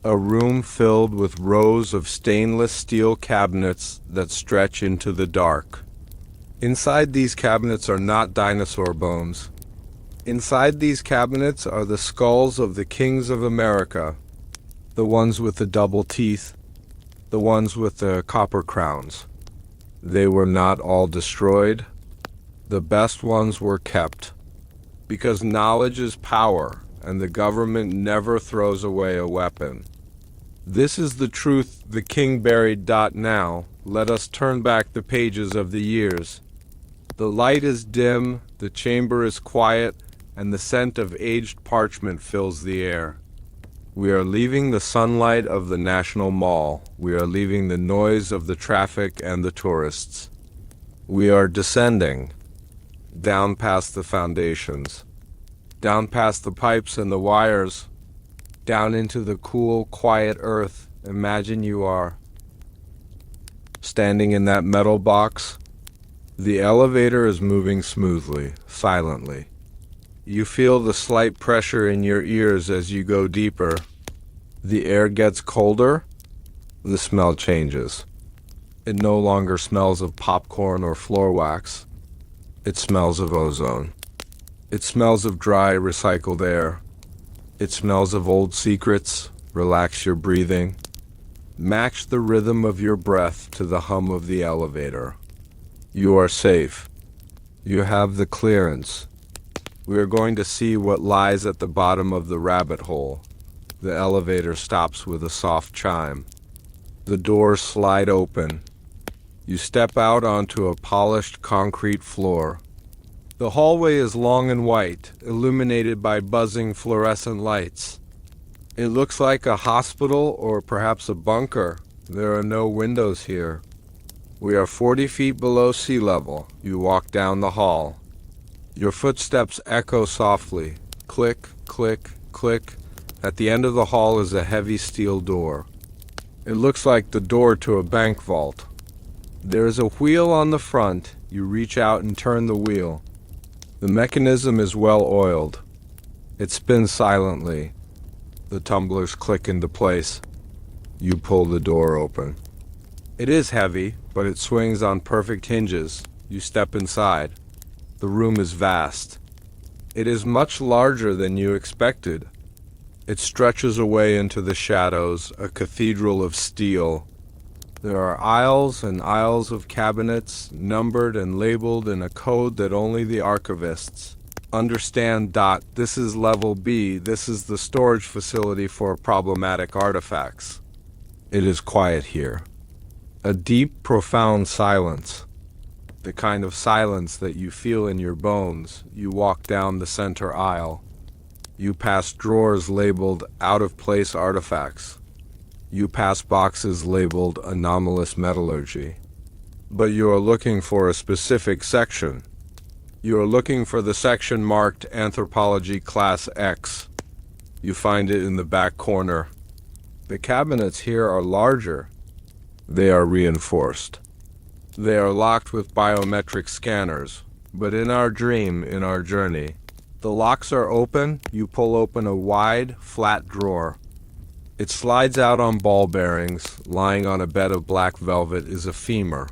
A room filled with rows of stainless steel cabinets that stretch into the dark. Inside these cabinets are not dinosaur bones. Inside these cabinets are the skulls of the kings of America, the ones with the double teeth, the ones with the copper crowns. They were not all destroyed. The best ones were kept, because knowledge is power, and the government never throws away a weapon. This is the truth the king buried. Now, let us turn back the pages of the years. The light is dim, the chamber is quiet, and the scent of aged parchment fills the air. We are leaving the sunlight of the National Mall. We are leaving the noise of the traffic and the tourists. We are descending down past the foundations, down past the pipes and the wires, down into the cool, quiet earth. Imagine you are standing in that metal box. The elevator is moving smoothly, silently. You feel the slight pressure in your ears as you go deeper. The air gets colder. The smell changes. It no longer smells of popcorn or floor wax. It smells of ozone. It smells of dry, recycled air. It smells of old secrets. Relax your breathing. Match the rhythm of your breath to the hum of the elevator. You are safe. You have the clearance. We are going to see what lies at the bottom of the rabbit hole. The elevator stops with a soft chime. The doors slide open. You step out onto a polished concrete floor. The hallway is long and white, illuminated by buzzing fluorescent lights. It looks like a hospital or perhaps a bunker. There are no windows here. We are 40 feet below sea level. You walk down the hall. Your footsteps echo softly. Click, click, click. At the end of the hall is a heavy steel door. It looks like the door to a bank vault. There is a wheel on the front. You reach out and turn the wheel. The mechanism is well oiled. It spins silently. The tumblers click into place. You pull the door open. It is heavy, but it swings on perfect hinges. You step inside. The room is vast. It is much larger than you expected. It stretches away into the shadows, a cathedral of steel. There are aisles and aisles of cabinets, numbered and labeled in a code that only the archivists understand. This is level B. This is the storage facility for problematic artifacts. It is quiet here. A deep, profound silence. The kind of silence that you feel in your bones. You walk down the center aisle. You pass drawers labeled out-of-place artifacts. You pass boxes labeled anomalous metallurgy. But you are looking for a specific section. You are looking for the section marked Anthropology Class X. You find it in the back corner. The cabinets here are larger. They are reinforced. They are locked with biometric scanners. But in our dream, in our journey, the locks are open. You pull open a wide, flat drawer. It slides out on ball bearings. Lying on a bed of black velvet is a femur,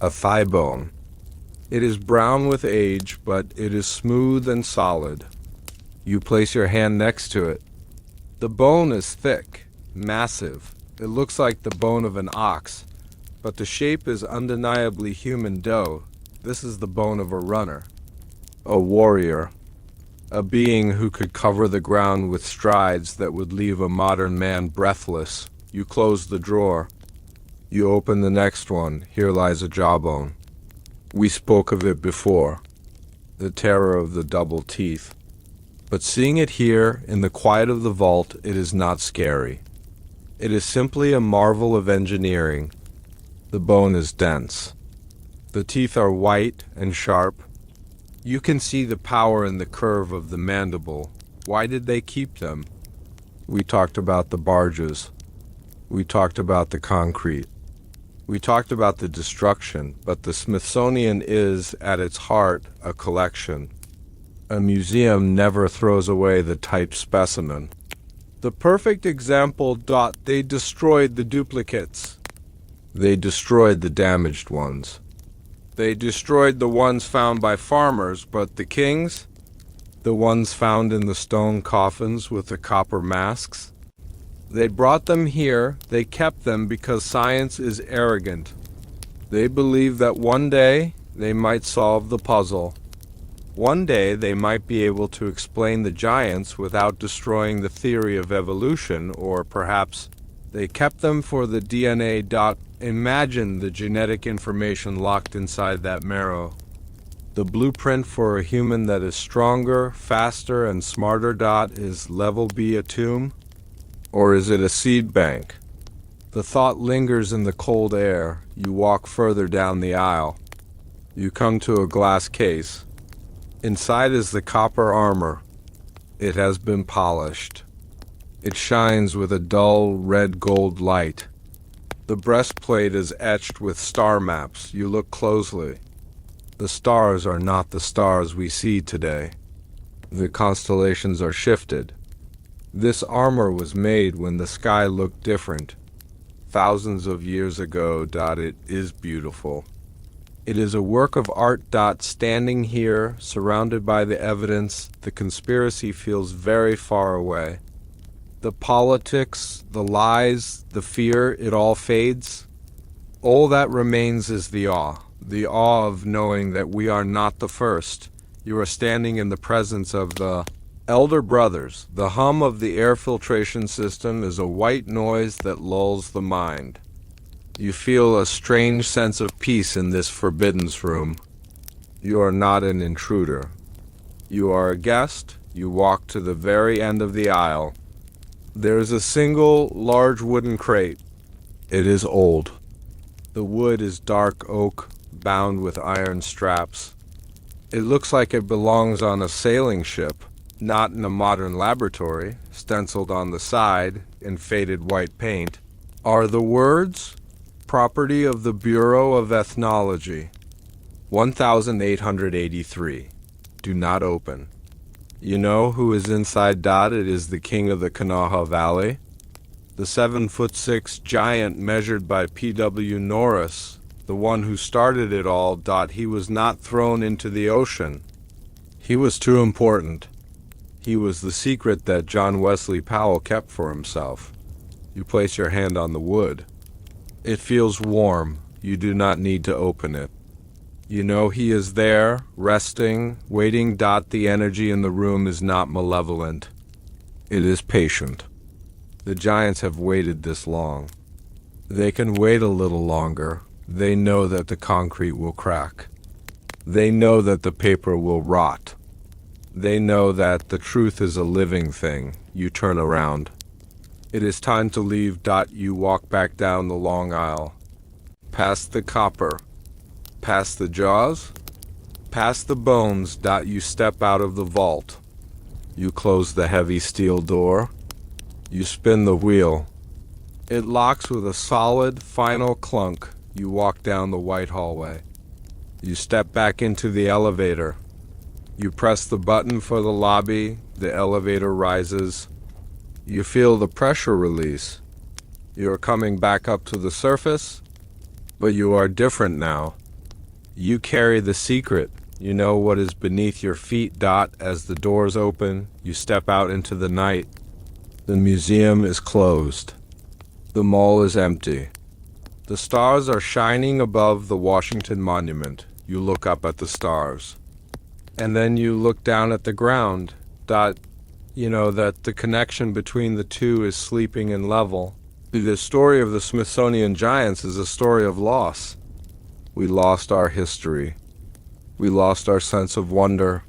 a thigh bone. It is brown with age, but it is smooth and solid. You place your hand next to it. The bone is thick, massive. It looks like the bone of an ox, but the shape is undeniably human dough. This is the bone of a runner, a warrior, a being who could cover the ground with strides that would leave a modern man breathless. You close the drawer. You open the next one. Here lies a jawbone. We spoke of it before, the terror of the double teeth. But seeing it here, in the quiet of the vault, it is not scary. It is simply a marvel of engineering. The bone is dense. The teeth are white and sharp. You can see the power in the curve of the mandible. Why did they keep them? We talked about the barges. We talked about the concrete. We talked about the destruction, but the Smithsonian is, at its heart, a collection. A museum never throws away the type specimen. The perfect example. They destroyed the duplicates. They destroyed the damaged ones. They destroyed the ones found by farmers, but the kings, the ones found in the stone coffins with the copper masks, they brought them here. They kept them because science is arrogant. They believe that one day they might solve the puzzle. One day they might be able to explain the giants without destroying the theory of evolution, or perhaps they kept them for the DNA. Imagine the genetic information locked inside that marrow. The blueprint for a human that is stronger, faster, and smarter. Is level B a tomb? Or is it a seed bank? The thought lingers in the cold air. You walk further down the aisle. You come to a glass case. Inside is the copper armor. It has been polished. It shines with a dull red-gold light. The breastplate is etched with star maps. You look closely. The stars are not the stars we see today. The constellations are shifted. This armor was made when the sky looked different. Thousands of years ago. It is beautiful. It is a work of art. Standing here, surrounded by the evidence, the conspiracy feels very far away. The politics, the lies, the fear, it all fades. All that remains is the awe of knowing that we are not the first. You are standing in the presence of the elder brothers. The hum of the air filtration system is a white noise that lulls the mind. You feel a strange sense of peace in this forbidden room. You are not an intruder. You are a guest. You walk to the very end of the aisle. There is a single large wooden crate. It is old. The wood is dark oak, bound with iron straps. It looks like it belongs on a sailing ship, not in a modern laboratory. Stenciled on the side, in faded white paint, are the words, "Property of the Bureau of Ethnology, 1883. Do not open." You know who is inside. It is the king of the Kanawha Valley. The 7'6" giant measured by P.W. Norris, the one who started it all. He was not thrown into the ocean. He was too important. He was the secret that John Wesley Powell kept for himself. You place your hand on the wood. It feels warm. You do not need to open it. You know he is there, resting, waiting. The energy in the room is not malevolent. It is patient. The giants have waited this long. They can wait a little longer. They know that the concrete will crack. They know that the paper will rot. They know that the truth is a living thing. You turn around. It is time to leave. You walk back down the long aisle. Past the copper. Past the jaws. Past the bones. You step out of the vault. You close the heavy steel door. You spin the wheel. It locks with a solid, final clunk. You walk down the white hallway. You step back into the elevator. You press the button for the lobby. The elevator rises. You feel the pressure release. You are coming back up to the surface, but you are different now. You carry the secret. You know what is beneath your feet. As the doors open, you step out into the night. The museum is closed. The mall is empty. The stars are shining above the Washington Monument. You look up at the stars. And then you look down at the ground. You know that the connection between the two is sleeping and level. The story of the Smithsonian giants is a story of loss. We lost our history. We lost our sense of wonder.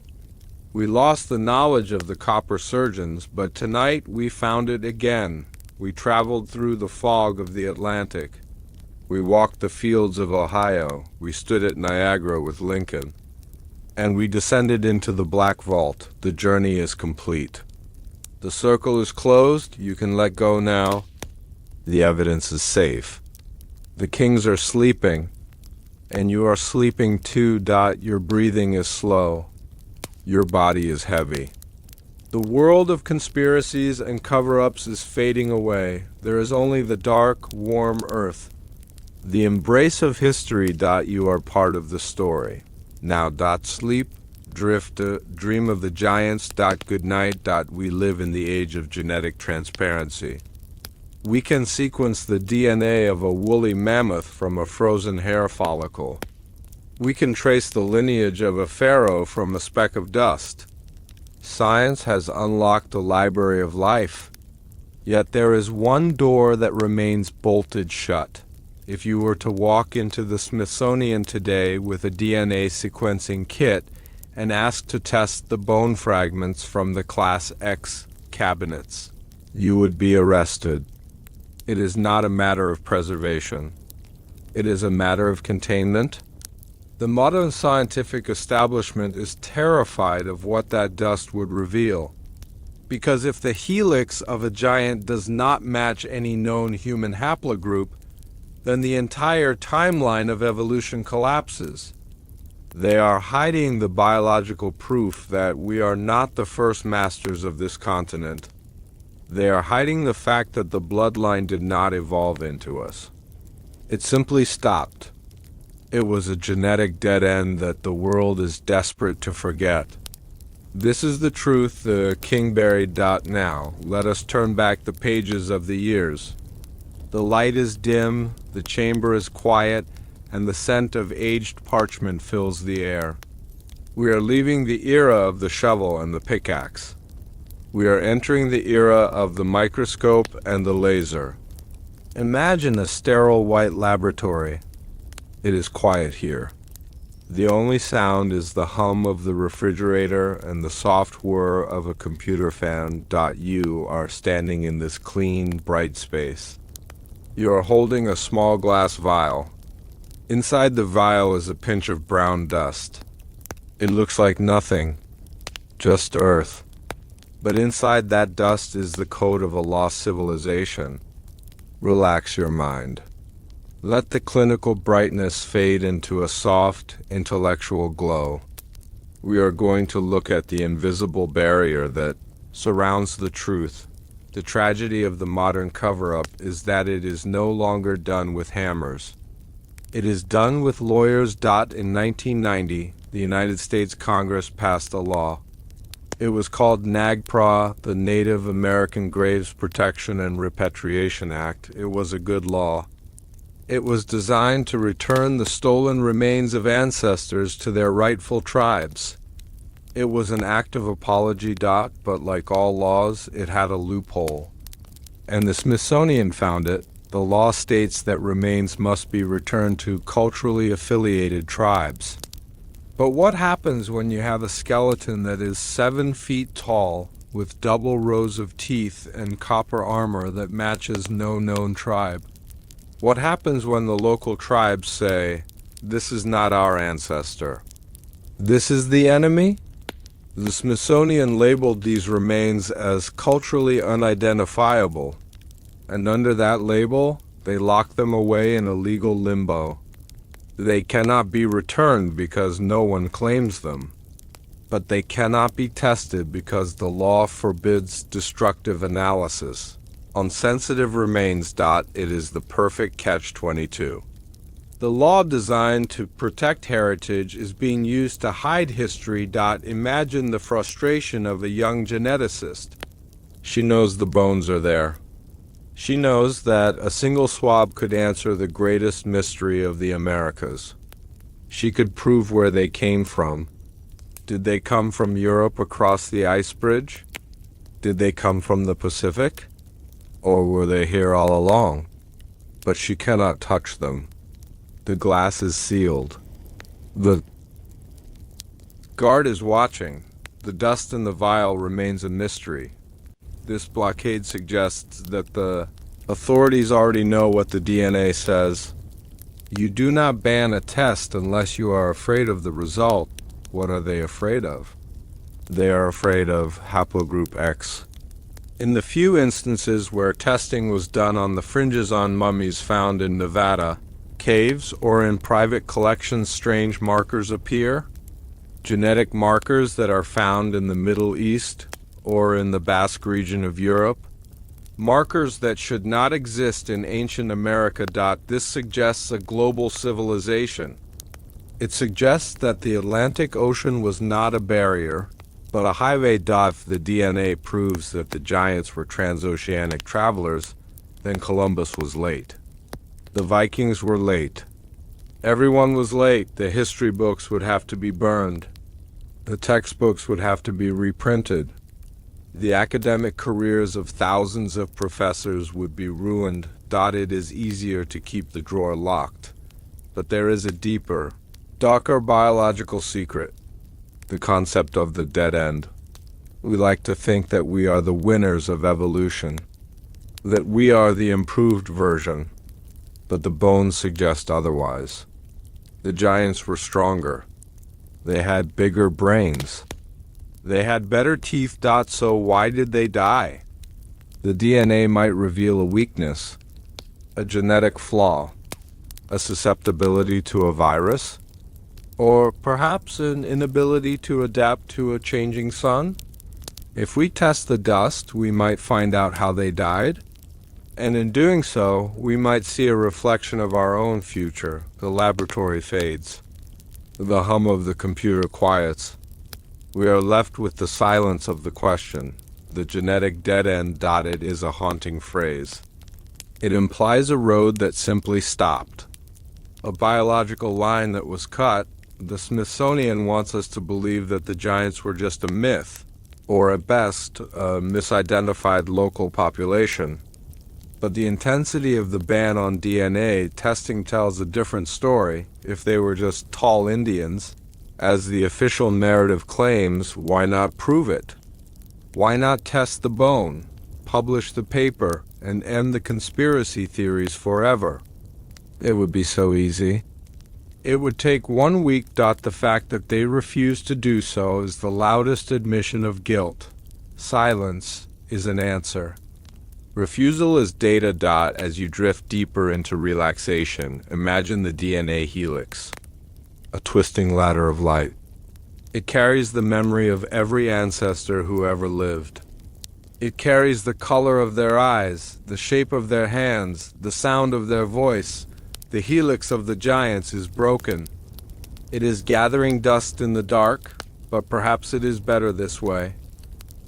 We lost the knowledge of the copper surgeons, but tonight we found it again. We traveled through the fog of the Atlantic. We walked the fields of Ohio. We stood at Niagara with Lincoln. And we descended into the Black Vault. The journey is complete. The circle is closed. You can let go now. The evidence is safe. The kings are sleeping, and you are sleeping too. Your breathing is slow. Your body is heavy. The world of conspiracies and cover-ups is fading away. There is only the dark, warm earth. The embrace of history. You are part of the story. Now. Sleep. Drift, dream of the giants. Good night. We live in the age of genetic transparency. We can sequence the DNA of a woolly mammoth from a frozen hair follicle. We can trace the lineage of a pharaoh from a speck of dust. Science has unlocked the library of life. Yet there is one door that remains bolted shut. If you were to walk into the Smithsonian today with a DNA sequencing kit and ask to test the bone fragments from the Class X cabinets, you would be arrested. It is not a matter of preservation. It is a matter of containment. The modern scientific establishment is terrified of what that dust would reveal. Because if the helix of a giant does not match any known human haplogroup, then the entire timeline of evolution collapses. They are hiding the biological proof that we are not the first masters of this continent. They are hiding the fact that the bloodline did not evolve into us. It simply stopped. It was a genetic dead end that the world is desperate to forget. This is the truth the king buried. Now, let us turn back the pages of the years. The light is dim, the chamber is quiet, and the scent of aged parchment fills the air. We are leaving the era of the shovel and the pickaxe. We are entering the era of the microscope and the laser. Imagine a sterile white laboratory. It is quiet here. The only sound is the hum of the refrigerator and the soft whir of a computer fan. You are standing in this clean, bright space. You are holding a small glass vial. Inside the vial is a pinch of brown dust. It looks like nothing, just earth. But inside that dust is the code of a lost civilization. Relax your mind. Let the clinical brightness fade into a soft, intellectual glow. We are going to look at the invisible barrier that surrounds the truth. The tragedy of the modern cover-up is that it is no longer done with hammers. It is done with lawyers. In 1990, the United States Congress passed a law. It was called NAGPRA, the Native American Graves Protection and Repatriation Act. It was a good law. It was designed to return the stolen remains of ancestors to their rightful tribes. It was an act of apology. But like all laws, it had a loophole. And the Smithsonian found it. The law states that remains must be returned to culturally affiliated tribes. But what happens when you have a skeleton that is 7 feet tall, with double rows of teeth and copper armor that matches no known tribe? What happens when the local tribes say, "This is not our ancestor. This is the enemy"? The Smithsonian labeled these remains as culturally unidentifiable, and under that label, they lock them away in a legal limbo. They cannot be returned because no one claims them, but they cannot be tested because the law forbids destructive analysis. On sensitive remains. It is the perfect catch-22. The law designed to protect heritage is being used to hide history. Imagine the frustration of a young geneticist. She knows the bones are there. She knows that a single swab could answer the greatest mystery of the Americas. She could prove where they came from. Did they come from Europe across the ice bridge? Did they come from the Pacific? Or were they here all along? But she cannot touch them. The glass is sealed. The guard is watching. The dust in the vial remains a mystery. This blockade suggests that the authorities already know what the DNA says. You do not ban a test unless you are afraid of the result. What are they afraid of? They are afraid of haplogroup X. In the few instances where testing was done on the fringes on mummies found in Nevada, caves, or in private collections, strange markers appear. Genetic markers that are found in the Middle East or in the Basque region of Europe. Markers that should not exist in ancient America. This suggests a global civilization. It suggests that the Atlantic Ocean was not a barrier, but a highway. If the DNA proves that the giants were transoceanic travelers, then Columbus was late. The Vikings were late. Everyone was late. The history books would have to be burned. The textbooks would have to be reprinted. The academic careers of thousands of professors would be ruined. It is easier to keep the drawer locked. But there is a deeper, darker biological secret. The concept of the dead end. We like to think that we are the winners of evolution, that we are the improved version, but the bones suggest otherwise. The giants were stronger. They had bigger brains. They had better teeth. So why did they die? The DNA might reveal a weakness, a genetic flaw, a susceptibility to a virus, or perhaps an inability to adapt to a changing sun. If we test the dust, we might find out how they died, and in doing so, we might see a reflection of our own future. The laboratory fades. The hum of the computer quiets. We are left with the silence of the question. The genetic dead end. It is a haunting phrase. It implies a road that simply stopped, a biological line that was cut. The Smithsonian wants us to believe that the giants were just a myth, or at best, a misidentified local population. But the intensity of the ban on DNA testing tells a different story. If they were just tall Indians, as the official narrative claims, why not prove it? Why not test the bone, publish the paper, and end the conspiracy theories forever? It would be so easy. It would take 1 week. The fact that they refuse to do so is the loudest admission of guilt. Silence is an answer. Refusal is data. As you drift deeper into relaxation, imagine the DNA helix, a twisting ladder of light. It carries the memory of every ancestor who ever lived. It carries the color of their eyes, the shape of their hands, the sound of their voice. The helix of the giants is broken. It is gathering dust in the dark, but perhaps it is better this way.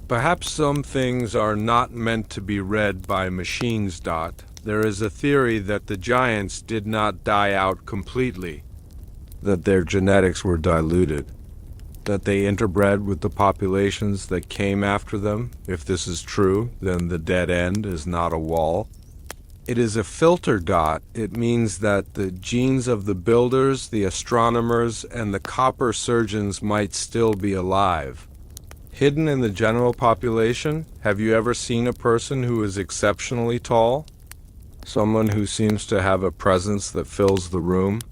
Perhaps some things are not meant to be read by machines. There is a theory that the giants did not die out completely, that their genetics were diluted, that they interbred with the populations that came after them. If this is true, then the dead end is not a wall. It is a filter. It means that the genes of the builders, the astronomers, and the copper surgeons might still be alive. Hidden in the general population, have you ever seen a person who is exceptionally tall? Someone who seems to have a presence that fills the room?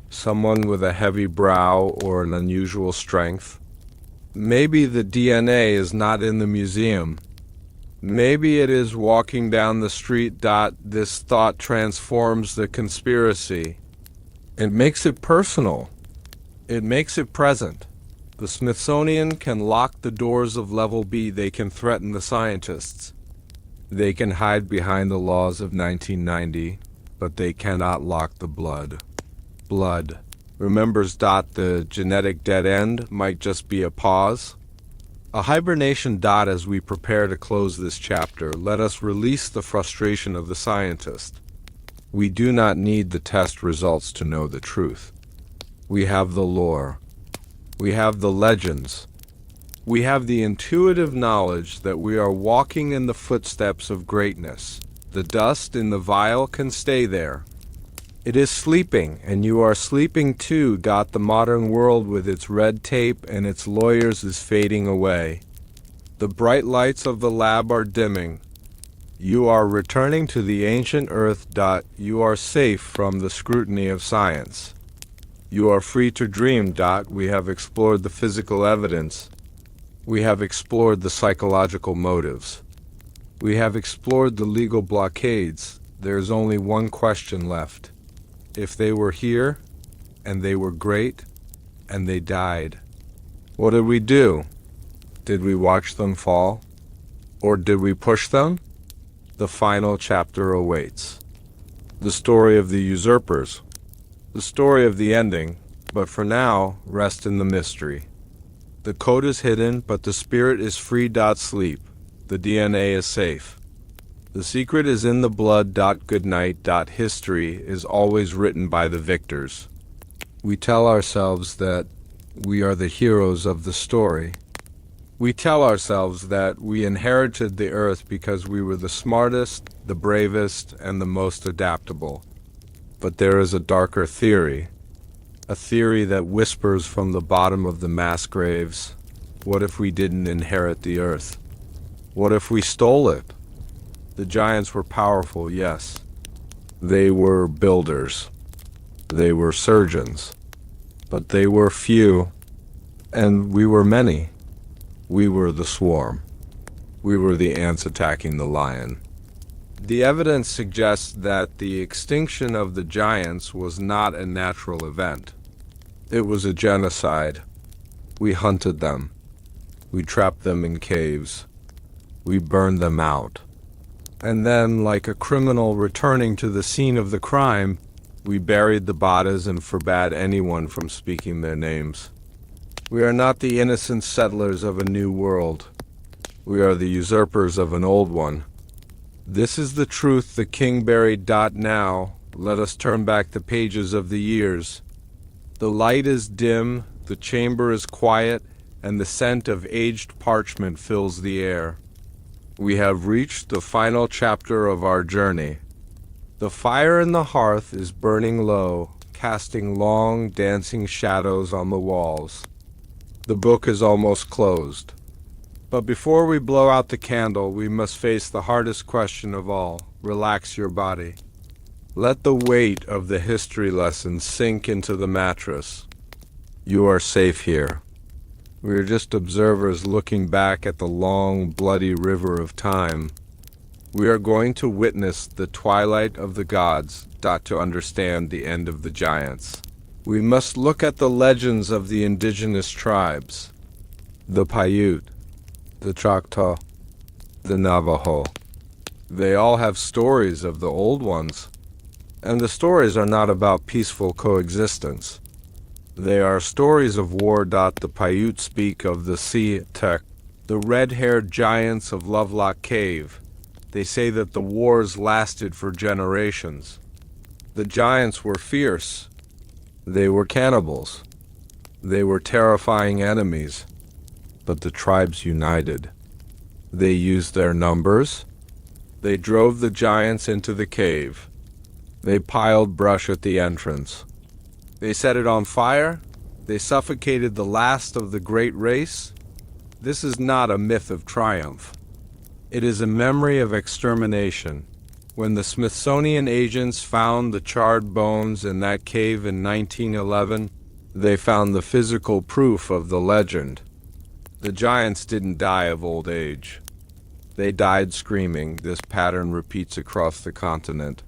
Someone with a heavy brow or an unusual strength? Maybe the DNA is not in the museum. Maybe it is walking down the street. This thought transforms the conspiracy. It makes it personal. It makes it present. The Smithsonian can lock the doors of Level B. They can threaten the scientists. They can hide behind the laws of 1990, but they cannot lock the blood. Blood. Remembers. The genetic dead end might just be a pause. A hibernation. As we prepare to close this chapter, let us release the frustration of the scientist. We do not need the test results to know the truth. We have the lore. We have the legends. We have the intuitive knowledge that we are walking in the footsteps of greatness. The dust in the vial can stay there. It is sleeping, and you are sleeping too. The modern world with its red tape and its lawyers is fading away. The bright lights of the lab are dimming. You are returning to the ancient earth. You are safe from the scrutiny of science. You are free to dream. We have explored the physical evidence. We have explored the psychological motives. We have explored the legal blockades. There is only one question left. If they were here, and they were great, and they died, what did we do? Did we watch them fall? Or did we push them? The final chapter awaits. The story of the usurpers. The story of the ending, but for now, rest in the mystery. The code is hidden, but the spirit is free. Sleep. The DNA is safe. The secret is in the blood. Good night. History is always written by the victors. We tell ourselves that we are the heroes of the story. We tell ourselves that we inherited the earth because we were the smartest, the bravest, and the most adaptable. But there is a darker theory, a theory that whispers from the bottom of the mass graves. What if we didn't inherit the earth? What if we stole it? The giants were powerful, yes. They were builders. They were surgeons. But they were few, and we were many. We were the swarm. We were the ants attacking the lion. The evidence suggests that the extinction of the giants was not a natural event. It was a genocide. We hunted them. We trapped them in caves. We burned them out. And then, like a criminal returning to the scene of the crime, we buried the bodies and forbade anyone from speaking their names. We are not the innocent settlers of a new world. We are the usurpers of an old one. This is the truth the king buried. Now, let us turn back the pages of the years. The light is dim, the chamber is quiet, and the scent of aged parchment fills the air. We have reached the final chapter of our journey. The fire in the hearth is burning low, casting long, dancing shadows on the walls. The book is almost closed. But before we blow out the candle, we must face the hardest question of all. Relax your body. Let the weight of the history lesson sink into the mattress. You are safe here. We are just observers looking back at the long, bloody river of time. We are going to witness the twilight of the gods, to understand the end of the giants. We must look at the legends of the indigenous tribes, the Paiute, the Choctaw, the Navajo. They all have stories of the old ones, and the stories are not about peaceful coexistence. They are stories of war. The Paiute speak of the Sea-Tek, the red-haired giants of Lovelock Cave. They say that the wars lasted for generations. The giants were fierce. They were cannibals. They were terrifying enemies. But the tribes united. They used their numbers. They drove the giants into the cave. They piled brush at the entrance. They set it on fire. They suffocated the last of the great race. This is not a myth of triumph. It is a memory of extermination. When the Smithsonian agents found the charred bones in that cave in 1911, they found the physical proof of the legend. The giants didn't die of old age. They died screaming. This pattern repeats across the continent.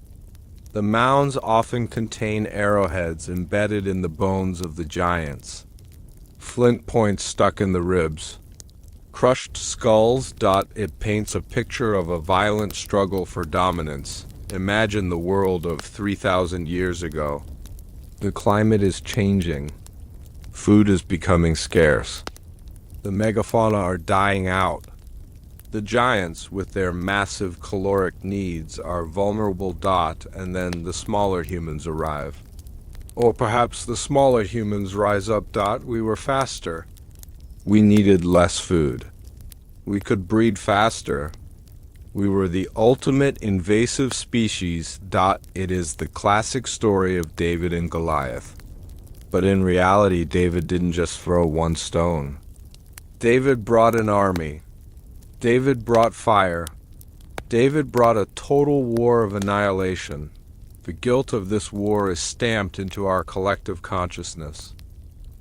The mounds often contain arrowheads embedded in the bones of the giants, flint points stuck in the ribs, crushed skulls. It paints a picture of a violent struggle for dominance. Imagine the world of 3,000 years ago. The climate is changing. Food is becoming scarce. The megafauna are dying out. The giants, with their massive caloric needs, are vulnerable. And then the smaller humans arrive. Or perhaps the smaller humans rise up. We were faster. We needed less food. We could breed faster. We were the ultimate invasive species. It is the classic story of David and Goliath. But in reality, David didn't just throw one stone. David brought an army. David brought fire. David brought a total war of annihilation. The guilt of this war is stamped into our collective consciousness.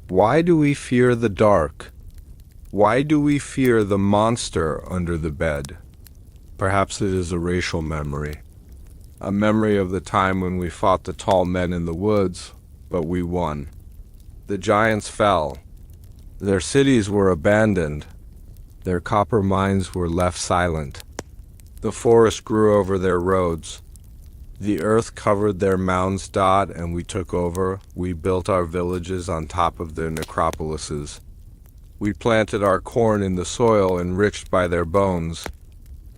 Why do we fear the dark? Why do we fear the monster under the bed? Perhaps it is a racial memory. A memory of the time when we fought the tall men in the woods, but we won. The giants fell. Their cities were abandoned. Their copper mines were left silent. The forest grew over their roads. The earth covered their mounds. And we took over. We built our villages on top of their necropolises. We planted our corn in the soil enriched by their bones.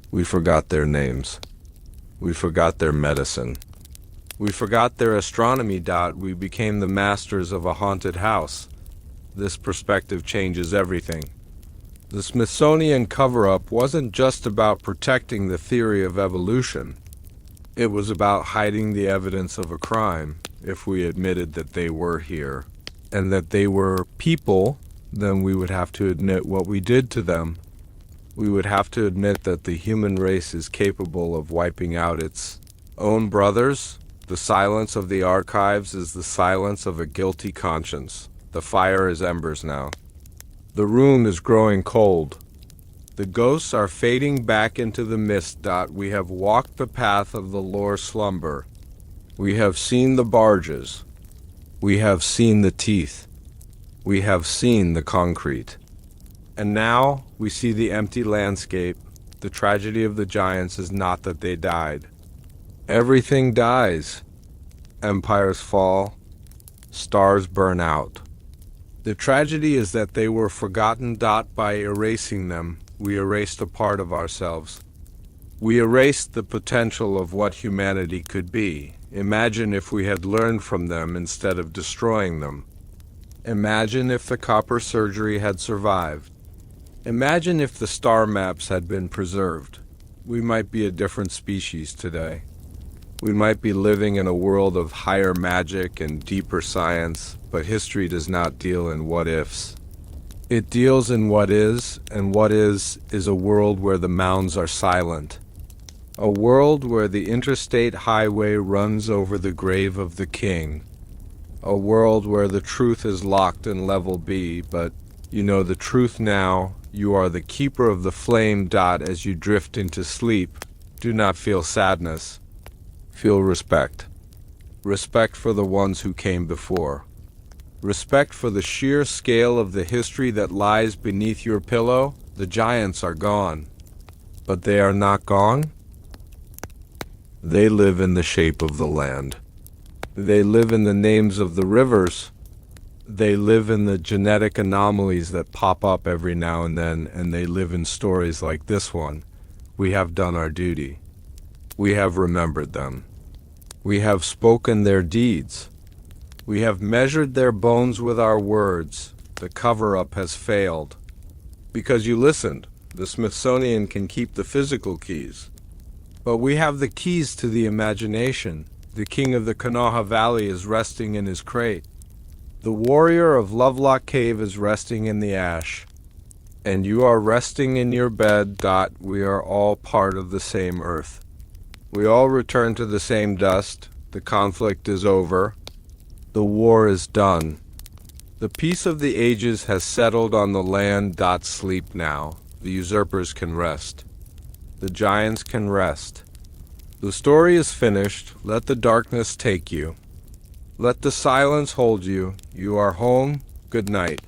We forgot their names. We forgot their medicine. We forgot their astronomy. We became the masters of a haunted house. This perspective changes everything. The Smithsonian cover-up wasn't just about protecting the theory of evolution. It was about hiding the evidence of a crime. If we admitted that they were here, and that they were people, then we would have to admit what we did to them. We would have to admit that the human race is capable of wiping out its own brothers, The silence of the archives is the silence of a guilty conscience. The fire is embers now. The room is growing cold. The ghosts are fading back into the mist. We have walked the path of the lore slumber. We have seen the barges. We have seen the teeth. We have seen the concrete. And now we see the empty landscape. The tragedy of the giants is not that they died. Everything dies. Empires fall. Stars burn out. The tragedy is that they were forgotten. By erasing them, we erased a part of ourselves. We erased the potential of what humanity could be. Imagine if we had learned from them instead of destroying them. Imagine if the copper surgery had survived. Imagine if the star maps had been preserved. We might be a different species today. We might be living in a world of higher magic and deeper science, but history does not deal in what-ifs. It deals in what is, and what is a world where the mounds are silent. A world where the interstate highway runs over the grave of the king. A world where the truth is locked in level B, but you know the truth now. You are the keeper of the flame. As you drift into sleep, do not feel sadness. Feel respect. Respect for the ones who came before. Respect for the sheer scale of the history that lies beneath your pillow. The giants are gone. But they are not gone. They live in the shape of the land. They live in the names of the rivers. They live in the genetic anomalies that pop up every now and then, and they live in stories like this one. We have done our duty. We have remembered them. We have spoken their deeds. We have measured their bones with our words. The cover-up has failed. Because you listened, the Smithsonian can keep the physical keys. But we have the keys to the imagination. The king of the Kanawha Valley is resting in his crate. The warrior of Lovelock Cave is resting in the ash. And you are resting in your bed. We are all part of the same earth. We all return to the same dust. The conflict is over. The war is done. The peace of the ages has settled on the land. Sleep now. The usurpers can rest. The giants can rest. The story is finished. Let the darkness take you. Let the silence hold you. You are home. Good night.